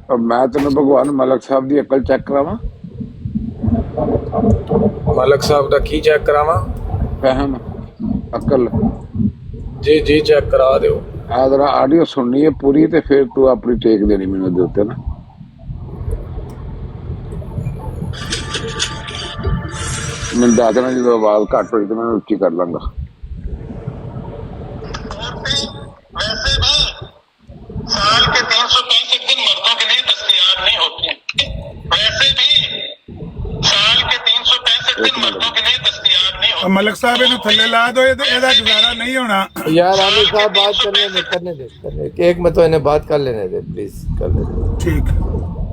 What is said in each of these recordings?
اور میں تینوں بھگوان ملک صاحب دی عقل چیک کراواں، ملک صاحب دا کی چیک کراواں؟ فہم عقل۔ جی جی چیک کرا دیو۔ ذرا آڈیو سننی ہے پوری تے پھر تو اپنی ٹیک دینی مینوں دے اوتے نا۔ میں دس دینا جدو آواز گھٹ ہوئی تو میں اچھی کر لاں گا۔ ویسے بھی سال کے 365 دن مردوں کے لیے دستیاب نہیں ہوتے، ویسے بھی سال کے 365 دن مردوں کے لیے دستیاب نہیں ہوتے۔ ملک صاحب انہوں تھلے لا دو، یہ گزارا نہیں ہونا۔ یار عامر صاحب بات کرنے دے ایک میں تو انہیں بات کر لینے دے پلیز، کر لینے ٹھیک،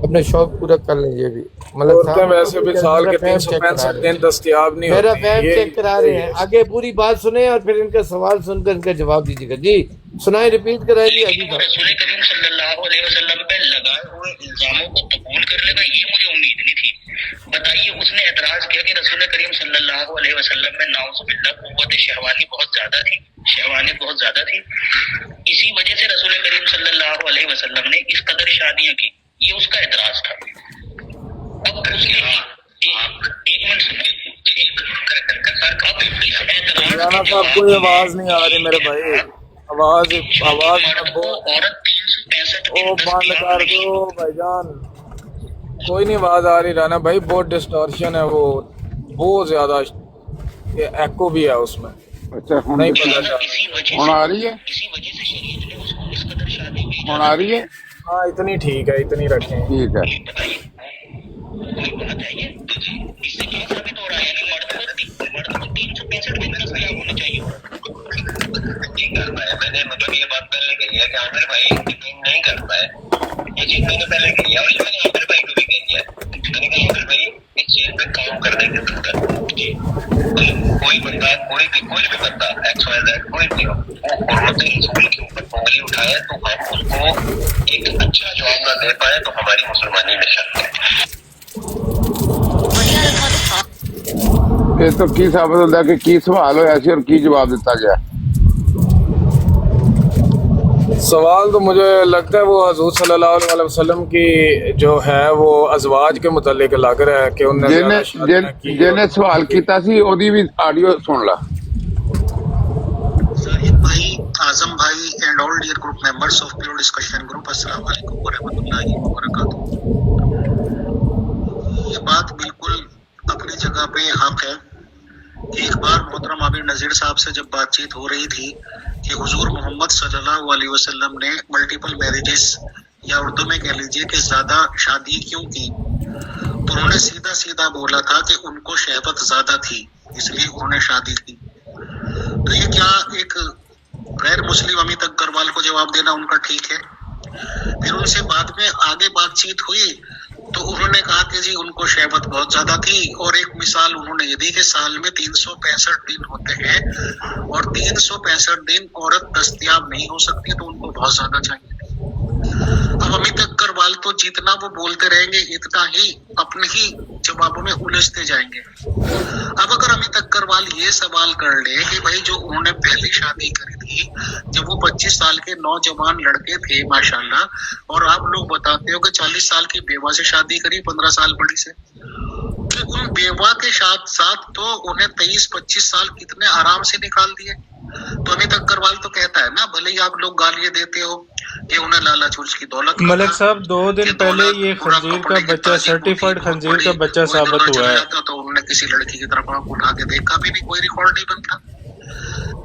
اپنے شوق پورا کر لیں۔ یہ بھی ملک عورتیں صاحب ویسے بھی سال کے 365 دن دستیاب نہیں میرا ہوتی۔ فہم چیک کرا رہے ہیں، آگے پوری بات سنیں اور پھر ان کا سوال سن کر ان کا جواب دیجیے گا۔ جی سنائیں، ریپیٹ کرائے جی ابھی صاحب۔ رسول کریم صلی اللہ علیہ وسلم پہ لگائے ہوئے الزاموں کو قبول کر لے گا، یہ مجھے امید نہیں تھی۔ بتائیے، اس نے اعتراض کیا کہ رسول کریم صلی اللہ علیہ وسلم میں نعوذ باللہ قوت شہوانی بہت زیادہ تھی، شہوانی بہت زیادہ تھی، اسی وجہ سے رسول کریم صلی اللہ علیہ وسلم نے اس قدر شادیاں کی، یہ اس کا اعتراض تھا۔ اب اس کے ایک منٹ سنیں، رانا صاحب کوئی آواز نہیں آ رہی میرے بھائی، آواز عورت 365 او بند کر دو بھائی جان، کوئی نہیں آواز آ رہی رانا بھائی، بہت ڈسٹورشن ہے، وہ بہت زیادہ ایکو بھی ہے اس میں، اچھا ہن نہیں پتا چل۔ ہن آ رہی ہے، اسی وجہ سے شریعت نے اس کو اس قدر شادی کی۔ ہن آ رہی ہے، ہاں اتنی ٹھیک ہے، اتنی رکھیں۔ ٹھیک ہے۔ کوئی ہونا چاہیے، اس سے کیا ثابت ہو رہا ہے کہ مرد کو 365 دن کا سزا ہونا چاہیے۔ نہیں کر پائے، میں نے مطلب یہ بات پہلے کہی ہے کہ عامر بھائی یقین نہیں کر پائے، یہ چیز میں نے پہلے کہی ہے اور یہ میں نے عامر بھائی کو بھی کہی ہے، میں نے کہا عامر بھائی اس چیز پہ کام کرنے کی ضرورت ہے۔ جی کوئی بندہ، کوئی بھی بندہ ایکس وائی زیڈ کوئی بھی ہو، وہ حرمت رسول کے اوپر انگلی اٹھائے تو ہم اس کو ایک اچھا جواب نہ دے پائے تو ہماری مسلمانی میں شک ہے۔ یہ تو کی ثابت ہوتا ہے کہ کی سوال ہوا سی اور کی جواب دیتا گیا؟ سوال تو مجھے لگتا ہے وہ حضور صلی اللہ علیہ وسلم کی جو ہے وہ ازواج کے متعلق لگ رہا ہے کہ انہوں نے زیادہ شادیاں کی۔ جنہیں سوال کیتا سی اودی بھی آڈیو سن لا۔ زاہد بھائی، اعظم بھائی and all dear group members of pure discussion group, السلام علیکم ورحمۃ اللہ وبرکاتہ۔ یہ بات بالکل اپنی جگہ پہ حق ہے۔ ایک بار محترم عامر نذیر صاحب سے جب بات چیت ہو رہی تھی کہ حضور محمد صلی اللہ علیہ وسلم نے ملٹیپل میرجز یا اردو میں کہہ لیجئے کہ زیادہ شادی کیوں کی، تو انہوں نے سیدھا سیدھا بولا تھا کہ ان کو شہوت زیادہ تھی اس لیے انہوں نے شادی کی۔ تو یہ کیا ایک غیر مسلم امیت اگروال کو جواب دینا ان کا ٹھیک ہے؟ پھر ان سے بعد میں آگے بات چیت ہوئی تو انہوں نے کہا کہ جی ان کو شہوت بہت زیادہ تھی، اور ایک مثال انہوں نے یہ دی کہ سال میں 365 دن ہوتے ہیں اور 365 دن عورت دستیاب نہیں ہو سکتی تو ان کو بہت زیادہ چاہیے۔ اب امیت اگروال تو جتنا وہ بولتے رہیں گے اتنا ہی اپنے ہی جوابوں میں الجھتے جائیں گے۔ اب اگر امیت اگروال یہ سوال کر لے کہ بھائی جو انہوں نے پہلی شادی کری تھی جب وہ 25 سال کے نوجوان لڑکے تھے ماشاءاللہ، اور آپ لوگ بتاتے ہو کہ 40 سال کی بیوہ سے شادی کری 15 سال بڑی سے، تو ان بیوہ کے ساتھ ساتھ تو انہیں 23-25 سال کتنے آرام سے نکال دیے۔ تو امیت اگروال تو کہتا ہے نا، بھلے ہی آپ لوگ گالیاں دیتے ہو کہ انہیں لالا چرچ کی دولت، ملک صاحب 2 دن پہلے یہ خنزیر کا بچہ سرٹیفائڈ خنزیر کا بچہ ثابت ہوا ہے۔ تو انہوں نے کسی لڑکی کی طرف آنکھ اٹھا کے دیکھا بھی نہیں، کوئی ریکارڈ نہیں بنتا۔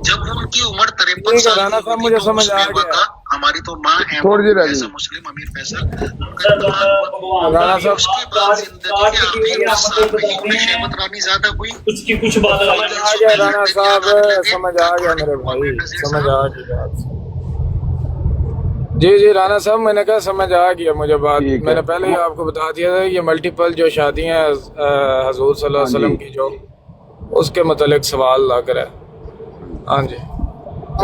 جب ان کی عمر 53 سال رانا کی صاحب ہوئی مجھے تو سمجھ اس آ بیوہ گیا، کا، ہماری تو ماں ہے تھوڑی دیر ایسا آگے مسلم امیر فیصل، ان کا انتقال ہوا، رانا صاحب اس کے بعد زندگی کے آخری 10 سال میں ہی انہیں شہوت رانی زیادہ ہوئی۔ اس کی کچھ بات سمجھ آ گیا رانا صاحب، سمجھ آ گیا میرے بھائی، سمجھ آ گئی بات۔ جی جی رانا صاحب، میں نے کہا سمجھ آ گیا مجھے بات، میں نے پہلے ہی آپ کو بتا دیا تھا یہ ملٹیپل جو شادیاں حضور صلی اللہ علیہ وسلم کی جو اس کے متعلق سوال لگ رہا ہے۔ ہاں جی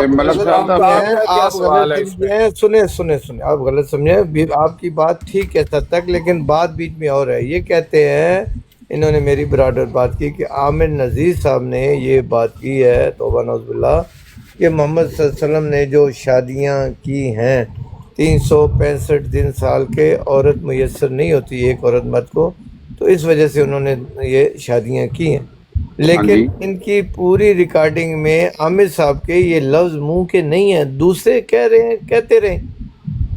ملک صاحب آپ غلط سمجھے، سنیں آپ غلط سمجھے، آپ کی بات ٹھیک ہے حد تک، لیکن بات بیچ میں اور ہے۔ یہ کہتے ہیں، انہوں نے میری برادر بات کی کہ عامر نذیر صاحب نے یہ بات کی ہے، توبہ نعوذ باللہ، کہ محمد صلی اللہ علیہ وسلم نے جو شادیاں کی ہیں 365 دن سال کے عورت میسر نہیں ہوتی ایک عورت مرد کو، تو اس وجہ سے انہوں نے یہ شادیاں کی ہیں. لیکن ان کی پوری ریکارڈنگ میں عامر صاحب کے یہ لفظ منہ کے نہیں ہیں، دوسرے کہہ رہے ہیں، کہتے رہے.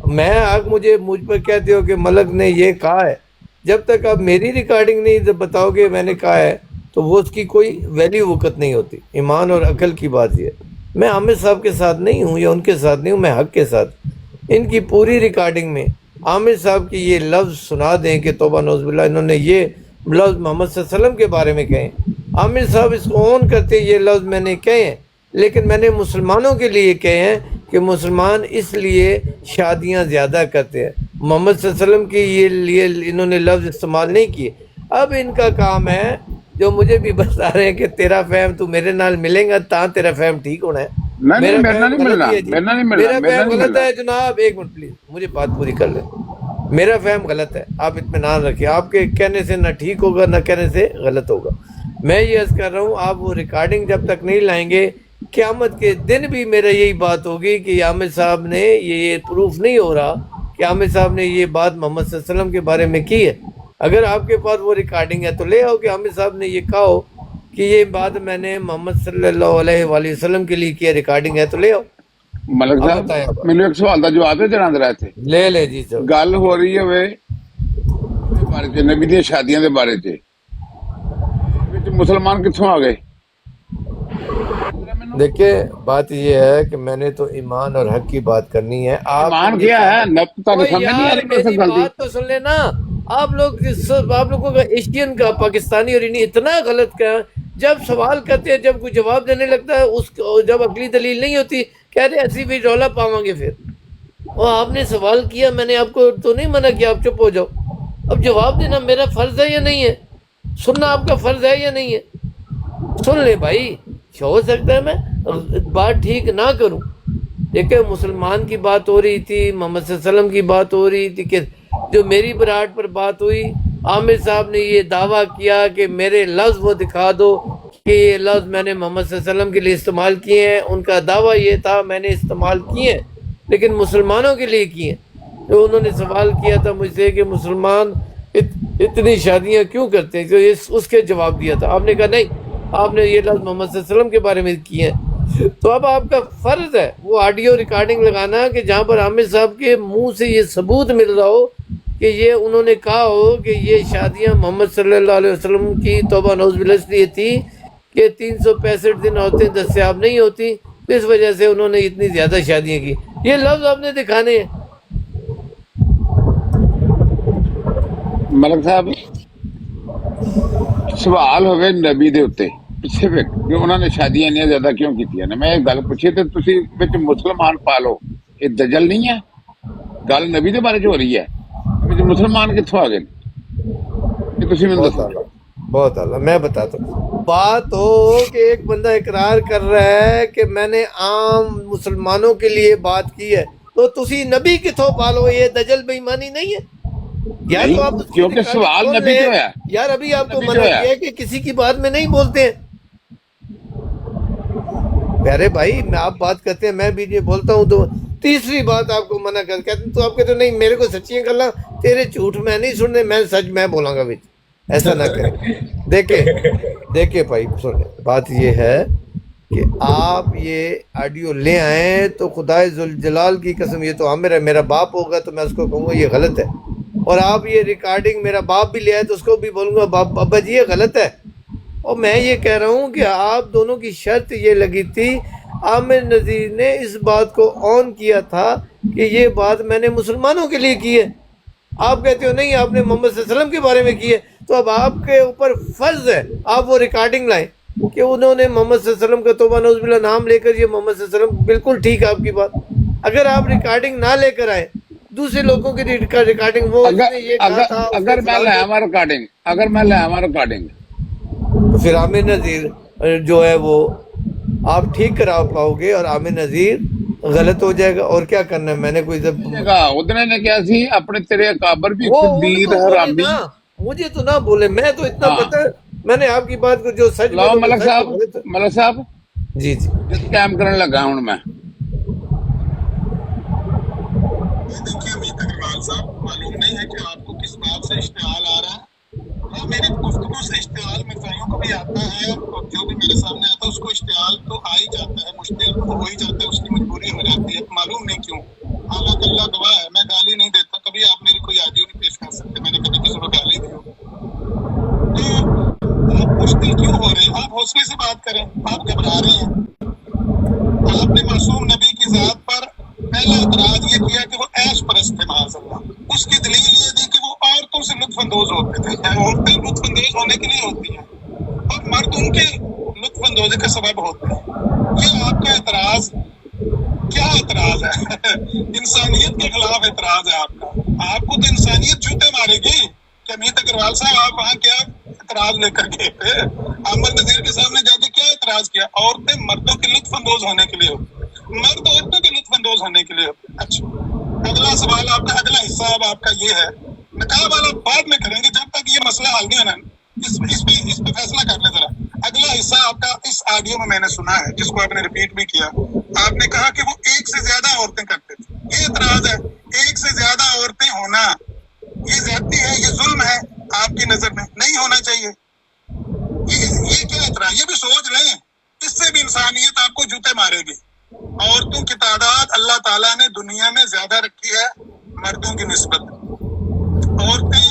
میں آج مجھ پر کہتے ہو کہ ملک نے یہ کہا ہے، جب تک آپ میری ریکارڈنگ نہیں بتاؤ گے میں نے کہا ہے تو وہ اس کی کوئی ویلیو وقت نہیں ہوتی. ایمان اور عقل کی بات یہ ہے. میں عامر صاحب کے ساتھ نہیں ہوں یا ان کے ساتھ نہیں ہوں، میں حق کے ساتھ. ان کی پوری ریکارڈنگ میں عامر صاحب کی یہ لفظ سنا دیں کہ توبہ نعوذ باللہ انہوں نے یہ لفظ محمد صلی اللہ علیہ وسلم کے بارے میں کہے. عامر صاحب اس کو اون کرتے یہ لفظ میں نے کہے ہیں، لیکن میں نے مسلمانوں کے لیے کہے ہیں کہ مسلمان اس لیے شادیاں زیادہ کرتے ہیں. محمد صلی اللہ علیہ وسلم کی یہ لیے انہوں نے لفظ استعمال نہیں کیے. اب ان کا کام ہے جو مجھے بھی بتا رہے ہیں کہ تیرا فہم تو میرے نال ملے گا تا تیرا فہم ٹھیک ہونا ہے. میرا فہم غلط ہے جناب. ایک منٹ پلیز مجھے بات پوری کر لیں. میرا فہم غلط ہے، آپ اطمینان رکھیں. آپ کے کہنے سے نہ ٹھیک ہوگا نہ کہنے سے غلط ہوگا. میں یہ عرض کر رہا ہوں آپ وہ ریکارڈنگ جب تک نہیں لائیں گے قیامت کے دن بھی میرا یہی بات ہوگی کہ عامر صاحب نے یہ پروف نہیں ہو رہا کہ عامر صاحب نے یہ بات محمد صلی اللہ علیہ وسلم کے بارے میں کی ہے. اگر آپ کے پاس وہ ریکارڈنگ ہے تو لے آؤ کہ عامر صاحب نے یہ کہا ہو کہ یہ بات میں نے محمد صلی اللہ علیہ وآلہ وسلم کے لیے کیا، ریکارڈنگ ہے تو لے آؤ. ملک صاحب میرے ایک سوال دا جواب دینا رہے تھے. لے جی سر. گل ہو رہی ہے بارے نبی دی شادیاں دے بارے مسلمان کتوں آ گئے؟ دیکھیں بات یہ ہے کہ میں نے تو ایمان اور حق کی بات کرنی ہے. ایمان کیا ہے میری بات تو سن لینا. آپ لوگوں کا ایشین کا پاکستانی اور اتنا غلط کیا جب سوال کرتے ہیں جب کوئی جواب دینے لگتا ہے جب عقلی دلیل نہیں ہوتی کہتے ہیں ایسی بھی رولا پاؤں گے. پھر اور آپ نے سوال کیا، میں نے آپ کو تو نہیں منع کیا آپ چپ ہو جاؤ. اب جواب دینا میرا فرض ہے یا نہیں ہے؟ سننا آپ کا فرض ہے یا نہیں ہے؟ سن لے بھائی. ہو سکتا ہے میں بات ٹھیک نہ کروں. دیکھیں مسلمان کی بات ہو رہی تھی، محمد صلی اللہ علیہ وسلم کی بات ہو رہی تھی کہ جو میری براٹ پر بات ہوئی عامر صاحب نے یہ دعویٰ کیا کہ میرے لفظ وہ دکھا دو کہ یہ لفظ میں نے محمد صلی اللہ علیہ وسلم کے لیے استعمال کیے ہیں. ان کا دعویٰ یہ تھا میں نے استعمال کیے ہیں لیکن مسلمانوں کے لیے کیے ہیں. تو انہوں نے سوال کیا تھا مجھ سے کہ مسلمان اتنی شادیاں کیوں کرتے ہیں، تو اس کے جواب دیا تھا. آپ نے کہا نہیں، آپ نے یہ لفظ محمد صلی اللہ علیہ وسلم کے بارے میں کیے ہیں. تو اب آپ کا فرض ہے وہ آڈیو ریکارڈنگ لگانا کہ جہاں پر عامر صاحب کے منہ سے یہ ثبوت مل رہا ہو کہ یہ انہوں نے کہا ہو کہ یہ شادیاں محمد صلی اللہ علیہ وسلم کی توبہ نعوذ باللہ اس لیے تھی کہ 365 دن عورتیں دستیاب نہیں ہوتی، اس وجہ سے انہوں نے اتنی زیادہ شادیاں کی. یہ لفظ آپ نے دکھانے ہیں. ملک صاحب سوال ہوئے نبی دے اتے سپیسیفک کہ انہوں نے شادیاں انیاں زیادہ کیوں کیتیاں نے. میں ایک گل پوچھی تے تسی وچ مسلمان پالو، یہ دجل نہیں ہے؟ گل نبی دے بارے جو ہو رہی ہے مسلمان کتوں آ گئے؟ بہت اعلیٰ. میں بتاتا ہوں. بات ہو کہ ایک بندہ اقرار کر رہا ہے کہ میں نے عام مسلمانوں کے لیے بات کی ہے تو تسی نبی کتوں پالو؟ یہ دجل بے ایمانی نہیں ہے یار. تو آپ کیونکہ سوال نبی جو ہے یار ابھی آپ کو منع کیا کہ کسی کی بات میں نہیں بولتے ہیں. پیارے بھائی میں آپ بات کرتے ہیں میں بھی یہ بولتا ہوں تو تیسری بات آپ کو منع کر کہتے ہیں تو آپ کہتے ہیں نہیں میرے کو سچیاں کر لا، تیرے جھوٹ میں نہیں سننے، میں سچ میں بولاں گا. بچ ایسا نہ کریں. دیکھیں بھائی سنیں، بات یہ ہے کہ آپ یہ آڈیو لے آئیں تو خدائے ذوالجلال کی قسم یہ تو عامر ہے، میرا باپ ہوگا تو میں اس کو کہوں گا یہ غلط ہے. اور آپ یہ ریکارڈنگ میرا باپ بھی لے آئے تو اس کو بھی بولوں گا ابا جی یہ غلط ہے. اور میں یہ کہہ رہا ہوں کہ آپ دونوں کی شرط یہ لگی تھی، عامر نذیر نے اس بات کو آن کیا تھا کہ یہ بات میں نے مسلمانوں کے لیے کی ہے. آپ کہتے ہو نہیں آپ نے محمد صلی اللہ علیہ وسلم کے بارے میں کی ہے. تو اب آپ کے اوپر فرض ہے آپ وہ ریکارڈنگ لائیں کہ انہوں نے محمد صلی اللہ علیہ وسلم کا توبہ نعوذ باللہ نام لے کر یہ محمد صلی اللہ علیہ وسلم بالکل ٹھیک ہے آپ کی بات. اگر آپ ریکارڈنگ نہ لے کر آئے دوسرے لوگوں کی ریکارڈنگ وہ اگر میں لے آواں ریکارڈنگ تو پھر عامر نذیر جو ہے وہ آپ ٹھیک کرا پاؤ گے اور عامر نذیر غلط ہو جائے گا. اور کیا کرنا ہے میں نے کوئی ادھر نے کیا سی اپنے تیرے اکابر بھی خندیر حرامی. مجھے تو نہ بولے، میں تو اتنا پتہ ہے میں نے آپ کی بات کو جو سچ ملک صاحب جی قائم کرنے لگا ہوں میں देखिए अमित अग्रवाल साहब, मालूम नहीं है कि आपको किस बात से इश्तिहाल आ रहा है। हाँ, मेरी गुफ्तगू से इश्तिहाल मिर्जाइयों को भी आता है, और जो भी मेरे सामने आता है उसको इश्तिहाल तो आ ही जाता है, मुश्किल तो हो ही जाता है, उसकी मजबूरी हो जाती है, मालूम नहीं क्यों। हालांकि अल्लाह गवाह है, मैं गाली नहीं देता, कभी आप मेरी कोई ऑडियो नहीं पेश कर सकते मैंने कभी किसी को गाली दी हो। तो आप मुश्किल क्यों हो रहे हैं? आप हौसले से बात करें, आप घबरा रहे हैं। आपने मासूम नबी की जात पर पहला एतराज ये किया कि वो ऐश परस्त थे माज़अल्लाह। उसकी दलील ये दी कि वो औरतों से लुत्फअंदोज होते थे। औरतें लुत्फअंदोज होने के लिए होती हैं और मर्द उनके लुत्फअंदोज़ी का सबब होते हैं। ये आपका एतराज क्या एतराज है? इंसानियत के खिलाफ एतराज है आपका। आपको तो इंसानियत जूते मारेगी कि अमित अग्रवाल साहब आप वहाँ क्या एतराज लेकर गए थे? आमिर नज़ीर के सामने जाके क्या एतराज किया? औरतें मर्दों के लुत्फअंदोज होने के लिए होती, मर्द औरतों के लुत्फअंदोज होने के लिए होते। अच्छा, अगला सवाल आपका, अगला हिस्सा अब आपका ये है, निकाह वाला बाद में करेंगे जब तक ये मसला हल नहीं होना। इस पे फैसला कर ले जरा। अगला हिस्सा आपका इस ऑडियो में मैंने सुना है, जिसको आपने रिपीट भी किया। आपने कहा कि वो एक से ज्यादा औरतें करते थे। ये एतराज है, एक से ज्यादा औरतें होना ये ज्यादती है, ये जुल्म है आपकी नजर में, नहीं होना चाहिए। ये क्या एतराज? ये भी सोच लें, इससे भी इंसानियत आपको जूते मारेगी। औरतों की तादाद अल्लाह ताला ने दुनिया में ज्यादा रखी है मर्दों की निस्बत। औरतें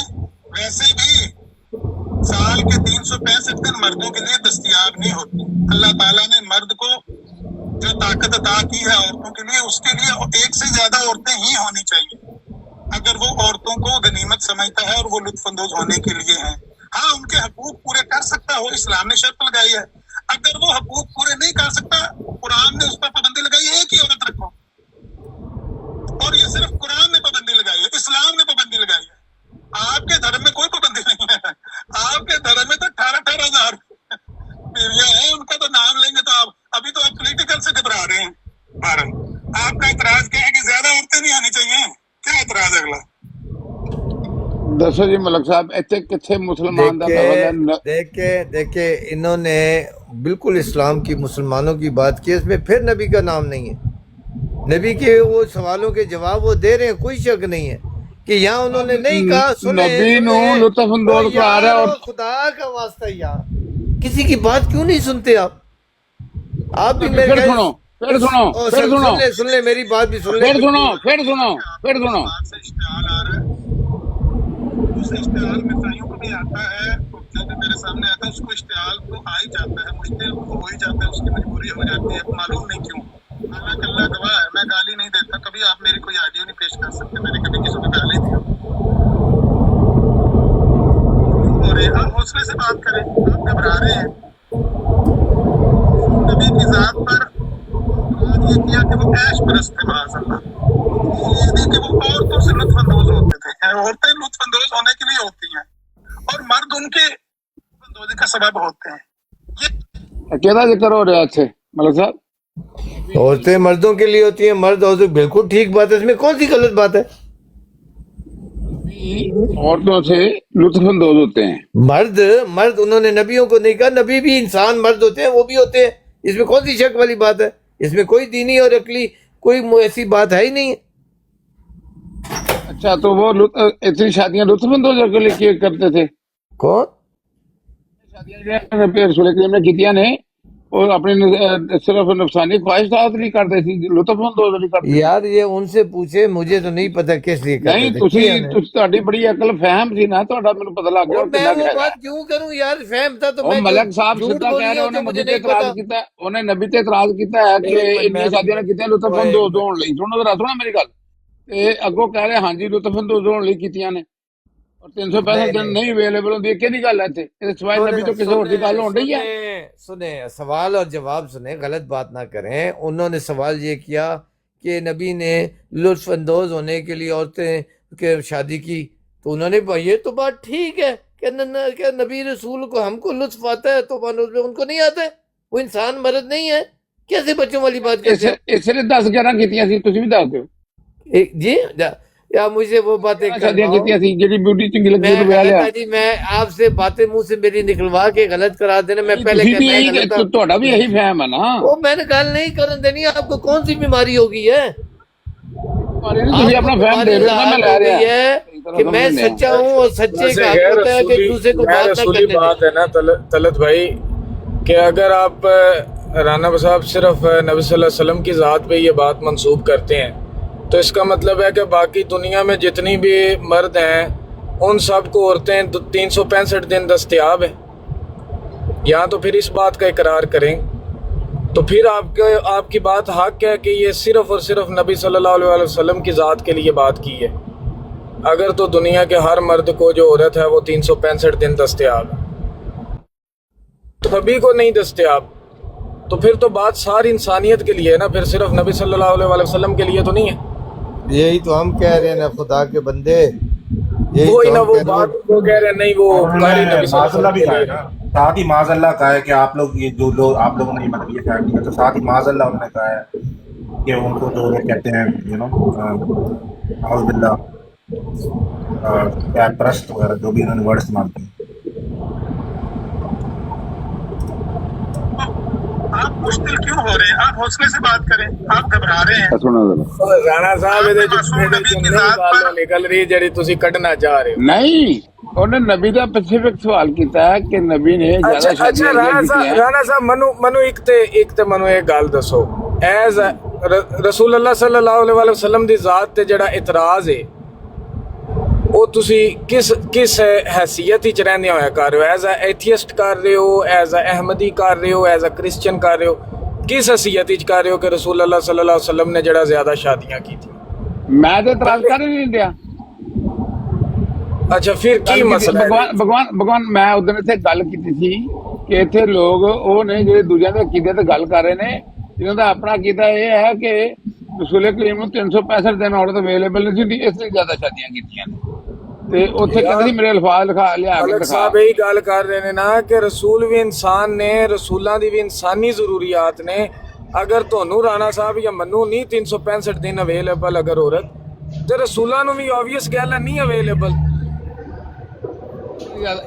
वैसे भी साल के 365 दिन मर्दों के लिए दस्तयाब नहीं होती। अल्लाह ताला ने मर्द को जो ताकत अता की है औरतों के लिए, उसके लिए एक से ज्यादा औरतें ही होनी चाहिए। अगर वो औरतों को गनीमत समझता है और वो लुत्फअंदोज होने के लिए हैं, हाँ, उनके हकूक पूरे कर सकता हो, इस्लाम ने शर्त लगाई है। अगर वो हकूक पूरे नहीं कर सकता, कुरान ने उस पर पाबंदी लगाई है कि औरत रखो, और ये सिर्फ कुरान ने पाबंदी लगाई है, इस्लाम ने पाबंदी लगाई है। आपके धर्म में कोई पाबंदी नहीं है। आपके धर्म में तो 18,000 बीवियां हैं, उनका तो नाम लेंगे तो आप अभी तो आप पॉलिटिकल से घबरा रहे हैं। भारत, आपका इतराज क्या है कि ज्यादा औरतें नहीं आनी चाहिए? क्या इतराज है अगला? दसो जी मलक साहब, इतने कितने मुसलमान देखे इन्होंने बिल्कुल इस्लाम की, मुसलमानों की बात की, इसमें फिर नबी का नाम नहीं है। नबी के वो सवालों के जवाब वो दे रहे हैं, कोई शक नहीं है कि यहाँ उन्होंने नहीं कहा नबी नो लुत्फअंदोज करा रहा है। और खुदा का वास्ता यार, किसी की बात क्यों नहीं सुनते आप भी मेरे फिर सुनो मेरी बात भी सुन ले। फिर सुनो उस इश्तिहाल में ताइयों को भी आता है, तो जो भी मेरे सामने आता है उसको इश्तिहाल तो आ ही जाता है, मुश्किल तो हो ही जाता है, उसकी मजबूरी हो जाती है, मालूम नहीं क्यों। हालांकि अल्लाह गवाह है, मैं गाली नहीं देता, कभी आप मेरी कोई ऑडियो नहीं पेश कर सकते मैंने कभी किसी को गाली दी हो। और आप हौसले से बात करें, आप घबरा रहे हैं। नबी की जात पर ये किया कि वो ऐश परस्त थे माज़अल्लाह। ये दी कि वो औरतों से लुत्फअंदोज होते थे। औरतें लुत्फअंदोज होने के लिए होती हैं और मर्द उनके लुत्फअंदोजी का सबब होते हैं। ये केदा जिक्र हो रहा है मलक साहब? औरतें मर्दों के लिए होती हैं, मर्द औरतें, बिल्कुल ठीक बात है, इसमें कौन सी गलत बात है? औरतों से लुत्फअंदोज होते हैं मर्द उन्होंने नबियों को नहीं कहा, नबी भी इंसान मर्द होते हैं, वो भी होते हैं, इसमें कौन सी शक वाली बात है? इसमें कोई दीनी और अकली कोई ऐसी बात है ही नहीं। अच्छा, तो वो इतनी शादियां लुत्फअंदोज के लिए करते थे? कौन शादियां रसूल करीम ने कीतियां ने, और अपनी सिर्फ नफसानी ख्वाहिशात नहीं करते थे, लुत्फअंदोज नहीं करते। यार ये उनसे पूछे, मुझे तो नहीं पता किस लिए करते नहीं, थे। ਤੁਹਾਡੀ ਬੜੀ ਅਕਲ ਫਹਿਮ ਸੀ ਨਾ, ਤੁਹਾਡਾ ਮੈਨੂੰ ਪਤਾ ਲੱਗ ਗਿਆ। मैं वो बात क्यों करूं यार, फहम था तो मैं मलक साहब सिद्धा कह रहे, ਉਹਨੇ ਨਬੀ ਤੇ ਇਤਰਾਜ਼ ਕੀਤਾ, ਉਹਨੇ ਨਬੀ ਤੇ ਇਤਰਾਜ਼ ਕੀਤਾ ਹੈ ਕਿ ਇੰਨੀਆਂ ਸ਼ਾਦੀਆਂ ਨੇ ਕੀਤੀਆਂ ਲੁਤਫਅੰਦੋਜ਼ ਹੋਣ ਲਈ। ਸੁਣੋ ਜ਼ਰਾ, ਸੁਣੋ ਮੇਰੀ ਗੱਲ। ਤੇ ਅੱਗੋਂ ਕਹਿ ਰਹੇ ਹਾਂਜੀ ਲੁਤਫਅੰਦੋਜ਼ ਹੋਣ ਲਈ ਕੀਤੀਆਂ ਨੇ, और 365 दिन नहीं अवेलेबल होती है। किहदी गल है इत्थे? इस सिवाय नबी तो किसी और दी गल होण रही है। सुने सवाल और जवाब सुने, गलत बात ना करें। उन्होंने सवाल ये किया कि नबी ने लुत्फ अंदोज होने के लिए औरतें के शादी की, तो उन्होंने ये तो बात ठीक है कि नबी रसूल को हमको लुत्फ आता है तो उनको नहीं आता है, वो इंसान मर्द नहीं है, कैसे बच्चों वाली बात करते हैं? इसलिए 10-11 कीतियां सी, तुसीं भी दस दिओ जी। या मुझे वो बातें मैं आपसे बातें मुंह से मेरी निकलवा के गलत करा देना, मैं पहले ਤੁਹਾਡਾ ਵੀ यही फहम है ना। वो मैंने गल नहीं करने देनी। आपको कौन सी बीमारी होगी है? ਤੁਸੀਂ ਆਪਣਾ ਫਹਿਮ ਦੇ ਰਹੇ ਹੋ ਨਾ, ਮੈਂ ਲੈ ਰਿਹਾ है कि मैं सच्चा हूँ और सच्चे वैसे का हक होता है कि दूसरे को बात ना रसूली करने बात है ना तलत भाई कि अगर आप राना साहब सिर्फ नबी सल्लल्लाहु अलैहि वसल्लम की ज़ात पे ये बात मंसूब करते हैं तो इसका मतलब है कि बाकी दुनिया में जितनी भी मर्द हैं उन सब को औरतें 365 दिन दस्तयाब है। या तो फिर इस बात का इकरार करें तो फिर आपकी बात हक है कि ये सिर्फ और सिर्फ नबी सल्लल्लाहु अलैहि वसल्लम की ज़ात के लिए बात की है। अगर तो दुनिया के हर मर्द को जो औरत है वो 365 दिन दस्तयाब है, तो सभी को नहीं दस्तयाब, तो फिर तो बात सारी इंसानियत के लिए है ना, फिर सिर्फ नबी सल्लल्लाहु अलैहि वसल्लम के लिए तो नहीं है। यही तो हम कह रहे हैं ना खुदा के बंदे, यही वही तो ना हम वो कह रहे बात हैं। वो कह रहे हैं नहीं वो कारी नबी सल्लल्लाहु माज़अल्लाह भी अलैहि कहा है वसल्लम ना, साथ ही माज़अल्लाह कहा है कि आप लोग ये जो लोग आप लोगों ने ये मतलब ये फैमिली है, तो साथ ही माज़अल्लाह उन्होंने कहा है कि उनको जो लोग कहते हैं औज़ुबिल्लाह क्या प्रस्त वगैरह जो भी उन्होंने वर्ड इस्तेमाल किए। आप मुश्किल क्यों हो रहे हैं? आप हौसले से बात करें, आप घबरा रहे हैं। सुनो जरा, राणा साहब ਇਹਦੇ ਚੋਂ ਗੱਲ ਨਿਕਲ ਰਹੀ ਜਿਹੜੀ ਤੁਸੀਂ ਕੱਢਣਾ ਚਾਹ ਰਹੇ ਹੋ। ਨਹੀਂ ਉਹਨੇ ਨਬੀ ਦਾ ਸਪੈਸੀਫਿਕ ਸਵਾਲ ਕੀਤਾ ਹੈ ਕਿ ਨਬੀ ਨੇ ਜ਼ਿਆਦਾ ਅੱਛਾ ਸ਼ਾਦੀਆਂ ਰਾਣਾ ਸਾਹਿਬ ਮੈਨੂੰ ਇੱਕ ਤੇ ਮੈਨੂੰ ਇਹ ਗੱਲ ਦੱਸੋ, ਐਜ਼ ਰਸੂਲ ਅੱਲਾਹ ਸੱਲੱਲਾਹੁ ਅਲੈਹਿ ਵਸੱਲਮ ਦੀ ਜ਼ਾਤ ਤੇ ਜਿਹੜਾ ਇਤਰਾਜ਼ ਹੈ ਉਹ ਤੁਸੀਂ ਕਿਸ ਹੈਸੀਅਤ ਵਿੱਚ ਰਹਿੰਦੇ ਹੋਇਆ ਕਰ ਰਹੇ ਹੋ? ਐਜ਼ ਅ ਐਥੀਇਸਟ ਕਰ ਰਹੇ ਹੋ, ਐਜ਼ ਅ ਅਹਿਮਦੀ ਕਰ ਰਹੇ ਹੋ, ਐਜ਼ ਅ ਕ੍ਰਿਸਚੀਅਨ ਕਰ ਰਹੇ ਹੋ, ਕਿਸ ਹੈਸੀਅਤ ਵਿੱਚ ਕਰ ਰਹੇ ਹੋ ਕਿ ਰਸੂਲ ਅੱਲਾਹ ਸੱਲੱਲਾਹੁ ਅਲੈਹਿ ਵਸੱਲਮ ਨੇ ਜਿਹੜਾ ਜ਼ਿਆਦਾ ਸ਼ਾਦੀਆਂ ਕੀਤੀ? ਮੈਂ ਤੇ ਇਤਰਾਜ਼ ਕਰ ਹੀ ਨਹੀਂ ਰਿਹਾ। ਅੱਛਾ ਫਿਰ ਕੀ ਮਸਲਾ ਹੈ? ਭਗਵਾਨ ਮੈਂ ਉਦੋਂ ਇੱਥੇ ਗੱਲ ਕੀਤੀ ਸੀ ਕਿ ਇੱਥੇ ਲੋਕ ਉਹ ਨੇ ਜਿਹੜੇ ਦੂਜਿਆਂ ਦੇ ਅਕੀਦੇ ਤੇ ਗੱਲ ਕਰ ਰਹੇ ਨੇ, ਜਿਨ੍ਹਾਂ ਦਾ ਆਪਣਾ ਅਕੀਦਾ ਇਹ ਹੈ ਕਿ ਰਸੂਲ ਕਰੀਮ ਨੂੰ 365 ਦਿਨ ਔਰਤ ਅਵੇਲੇਬਲ ਨਹੀਂ ਸੀ, ਇਸ ਲਈ ਜ਼ਿਆਦਾ ਸ਼ਾਦੀਆਂ ਕੀਤੀਆਂ ਨੇ। ਤੇ ਉੱਥੇ ਕਹਿੰਦੇ ਸੀ ਮੇਰੇ ਅਲਫਾਜ਼ ਲਿਆ ਕੇ ਮਲਕ ਦਿਖਾ। ਸਾਹਿਬ ਇਹੀ ਗੱਲ ਕਰ ਰਹੇ ਨੇ ਨਾ ਕਿ ਰਸੂਲ ਵੀ ਇਨਸਾਨ ਨੇ, ਰਸੂਲਾਂ ਦੀ ਵੀ ਇਨਸਾਨੀ ਜ਼ਰੂਰੀਆਤ ਨੇ। ਅਗਰ ਤੁਹਾਨੂੰ ਰਾਣਾ ਸਾਹਿਬ ਜਾਂ ਮੈਨੂੰ ਨਹੀਂ 365 ਦਿਨ ਅਵੇਲੇਬਲ ਅਗਰ ਔਰਤ, ਤੇ ਰਸੂਲਾਂ ਨੂੰ ਵੀ ਆਬਵੀਅਸ ਗੱਲ ਹੈ ਨਹੀਂ ਅਵੇਲੇਬਲ,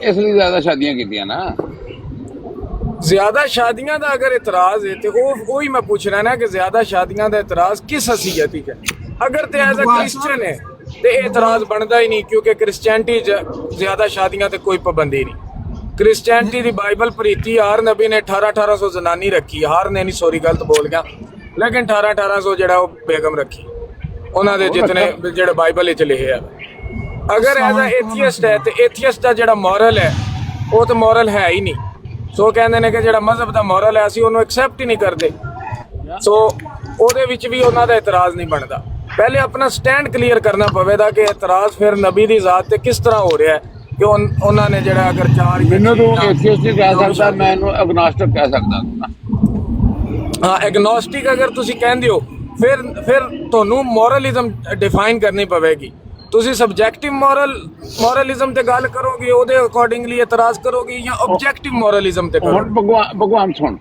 ਇਸ ਲਈ ਜ਼ਿਆਦਾ ਸ਼ਾਦੀਆਂ ਕੀਤੀਆਂ ਨਾ। ਜ਼ਿਆਦਾ ਸ਼ਾਦੀਆਂ ਦਾ ਅਗਰ ਇਤਰਾਜ਼ ਹੈ ਤੇ ਉਹੀ ਮੈਂ ਪੁੱਛ ਰਿਹਾ ਨਾ ਕਿ ਜ਼ਿਆਦਾ ਸ਼ਾਦੀਆਂ ਦਾ ਇਤਰਾਜ਼ ਕਿਸ ਹਸੀਅਤ ਵਿੱਚ ਹੈ? ਅਗਰ ਤੇ ਐਜ਼ ਅ ਕ੍ਰਿਸਚੀਅਨ ਹੈ ਤੇ ਇਹ ਇਤਰਾਜ਼ ਬਣਦਾ ਹੀ ਨਹੀਂ, ਕਿਉਂਕਿ ਕ੍ਰਿਸਚੈਨਿਟੀ 'ਚ ਜ਼ਿਆਦਾ ਸ਼ਾਦੀਆਂ ਤੇ ਕੋਈ ਪਾਬੰਦੀ ਨਹੀਂ। ਕ੍ਰਿਸਚੈਨਿਟੀ ਦੀ ਬਾਈਬਲ ਪ੍ਰੀਤੀ ਹਰ ਨਬੀ ਨੇ 1800 ਜ਼ਨਾਨੀ ਰੱਖੀ, ਹਰ ਨੇ ਨਹੀਂ, ਸੌਰੀ ਗਲਤ ਬੋਲ ਗਿਆ, ਲੇਕਿਨ 1800 ਜਿਹੜਾ ਉਹ ਬੇਗਮ ਰੱਖੀ ਉਹਨਾਂ ਦੇ ਜਿਤਨੇ ਜਿਹੜੇ ਬਾਈਬਲ ਵਿੱਚ ਲਿਖੇ ਆ। ਅਗਰ ਐਜ਼ ਅ ਐਥੀਇਸਟ ਹੈ ਤੇ ਐਥੀਇਸਟ ਦਾ ਜਿਹੜਾ ਮੋਰਲ ਹੈ ਉਹ ਤਾਂ ਮੋਰਲ ਹੈ ਹੀ ਨਹੀਂ। ਸੋ ਕਹਿੰਦੇ ਨੇ ਕਿ ਜਿਹੜਾ ਮਜ਼ਹਬ ਦਾ ਮੋਰਲ ਹੈ ਅਸੀਂ ਉਹਨੂੰ ਐਕਸੈਪਟ ਹੀ ਨਹੀਂ ਕਰਦੇ, ਸੋ ਉਹਦੇ ਵਿੱਚ ਵੀ ਉਹਨਾਂ ਦਾ ਇਤਰਾਜ਼ ਨਹੀਂ ਬਣਦਾ। ਪਹਿਲੇ ਆਪਣਾ ਸਟੈਂਡ ਕਲੀਅਰ ਕਰਨਾ ਪਵੇਗਾ ਕਿ ਇਤਰਾਜ਼ ਫਿਰ ਨਬੀ ਦੀ ਜ਼ਾਤ ਤੇ ਕਿਸ ਤਰ੍ਹਾਂ ਹੋ ਰਿਹਾ ਹੈ ਕਿ ਉਹਨਾਂ ਨੇ ਜਿਹੜਾ ਅਗਰ ਚਾਰ ਮੈਨੂੰ ਤੂੰ ਐਥੀਇਸਟ ਨਹੀਂ ਕਹਿ ਸਕਦਾ, ਮੈਂ ਇਹਨੂੰ ਐਗਨੋਸਟਿਕ ਕਹਿ ਸਕਦਾ। ਹਾਂ ਐਗਨੋਸਟਿਕ ਅਗਰ ਤੁਸੀਂ ਕਹਿੰਦੇ ਹੋ ਫਿਰ ਤੁਹਾਨੂੰ ਮੋਰਲਿਜ਼ਮ ਡਿਫਾਈਨ ਕਰਨੀ ਪਵੇਗੀ। ਤੁਸੀਂ ਸਬਜੈਕਟਿਵ ਮੋਰਲਿਜ਼ਮ ਤੇ ਗੱਲ ਕਰੋਗੇ, ਉਹਦੇ ਅਕੋਰਡਿੰਗਲੀ ਇਤਰਾਜ਼ ਕਰੋਗੇ, ਜਾਂ ਆਬਜੈਕਟਿਵ ਮੋਰਲਿਜ਼ਮ ਤੇ ਕਰੋਗੇ? ਹੁਣ ਭਗਵਾਨ ਸੁਣ,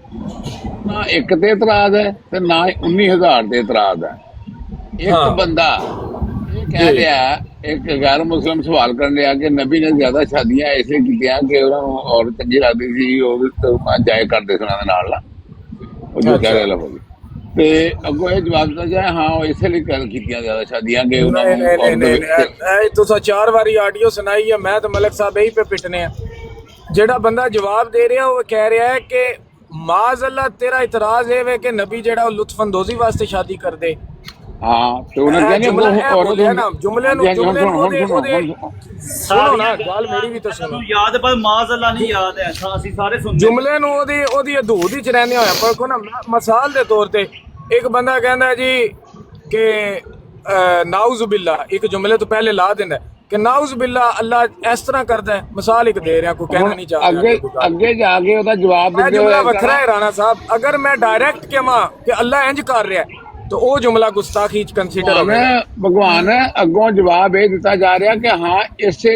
ਨਾ ਇੱਕ ਤੇ ਇਤਰਾਜ਼ ਹੈ ਤੇ ਨਾ 19,000 ਦੇ ਇਤਰਾਜ਼ ਹੈ। ਇੱਕ ਬੰਦਾ ਇਹ ਕਹਿ ਰਿਹਾ, ਇੱਕ ਗੈਰ ਮੁਸਲਿਮ ਸਵਾਲ ਕਰਨ ਰਿਹਾ ਕਿ ਨਬੀ ਨੇ ਜ਼ਿਆਦਾ ਸ਼ਾਦੀਆਂ ਇਸੇ ਕੀਤੀਆਂ ਕਿ ਉਹਨਾਂ ਨੂੰ ਔਰਤ ਚੰਗੀ ਲੱਗਦੀ ਸੀ, ਉਹ ਜਾਇ ਕਰਦੇ ਸੀ ਉਹਨਾਂ ਦੇ ਨਾਲ ਨਾ, ਉਹ ਜੋ ਕਹਿ ਰਿਹਾ ਲਫਜ਼। ਤੇ ਅੱਗੋਂ ਇਹ ਜਵਾਬ ਦਿੱਤਾ ਜਾਏ ਹਾਂ ਉਹ ਇਸੇ ਲਈ ਕਰ ਕੀਤੀਆਂ ਜ਼ਿਆਦਾ ਸ਼ਾਦੀਆਂ ਕਿ ਉਹਨਾਂ ਨੂੰ। ਤੁਸੀਂ 4 ਵਾਰੀ ਆਡੀਓ ਸੁਣਾਈ ਹੈ, ਮੈਂ ਤਾਂ ਮਲਕ ਸਾਹਿਬ ਇਹੀ ਪੇ ਪਿੱਟਨੇ ਆ। ਜਿਹੜਾ ਬੰਦਾ ਜਵਾਬ ਦੇ ਰਿਹਾ ਉਹ ਕਹਿ ਰਿਹਾ ਹੈ ਕਿ ਮਾਜ਼ ਅੱਲਾ ਤੇਰਾ ਇਤਰਾਜ਼ ਇਹ ਵੇ ਕਿ ਨਬੀ ਜਿਹੜਾ ਉਹ ਲੁਤਫਅੰਦੋਜ਼ੀ ਵਾਸਤੇ ਸ਼ਾਦੀ ਕਰਦੇ। ਹਾਂ ਤੇ ਉਹਨਾਂ ਕਹਿੰਦੇ ਜੁਮਲੇ ਨੂੰ ਸੁਣੋ ਨਾ, ਗੱਲ ਮੇਰੀ ਵੀ ਤਾਂ ਸੁਣੋ। ਯਾਦ ਪਰ ਮਾਜ਼ ਅੱਲਾ ਨਹੀਂ ਯਾਦ ਹੈ, ਅਸੀਂ ਸਾਰੇ ਸੁਣਦੇ। ਜੁਮਲੇ ਨੂੰ ਉਹਦੀ ਹਦੂਦ ਵਿੱਚ ਰਹਿੰਦੇ ਹੋਇਆ ਪਰਖੋ ਨਾ। ਮਿਸਾਲ ਦੇ ਤੌਰ ਤੇ ਇੱਕ ਬੰਦਾ ਕਹਿੰਦਾ ਜੀ ਕਿ ਨਾਉਜ਼ ਬਿੱਲਾ, ਇੱਕ ਜੁਮਲੇ ਤੋਂ ਪਹਿਲੇ ਲਾ ਦਿੰਦਾ ਕਿ ਨਾਉਜ਼ ਬਿੱਲਾ ਅੱਲਾ ਇਸ ਤਰ੍ਹਾਂ ਕਰਦਾ ਹੈ। ਮਿਸਾਲ ਇੱਕ ਦੇ ਰਿਹਾ, ਕੋਈ ਕਹਿਣਾ ਨਹੀਂ ਚਾਹ ਰਿਹਾ। ਅੱਗੇ ਜਾ ਕੇ ਉਹਦਾ ਜਵਾਬ ਦਿੰਦੇ ਜੁਮਲਾ ਵੱਖਰਾ ਹੈ ਰਾਣਾ ਸਾਹਿਬ। ਅਗਰ ਮੈਂ ਡਾਇਰੈਕਟ ਕਹਾਂ ਕਿ ਅੱਲਾ ਇੰਜ ਕਰ ਰਿਹਾ तो वो जुमला गुस्ताखी कंसीडर हो गया। भगवान अगों जवाब ये दिता जा रहा कि हाँ इससे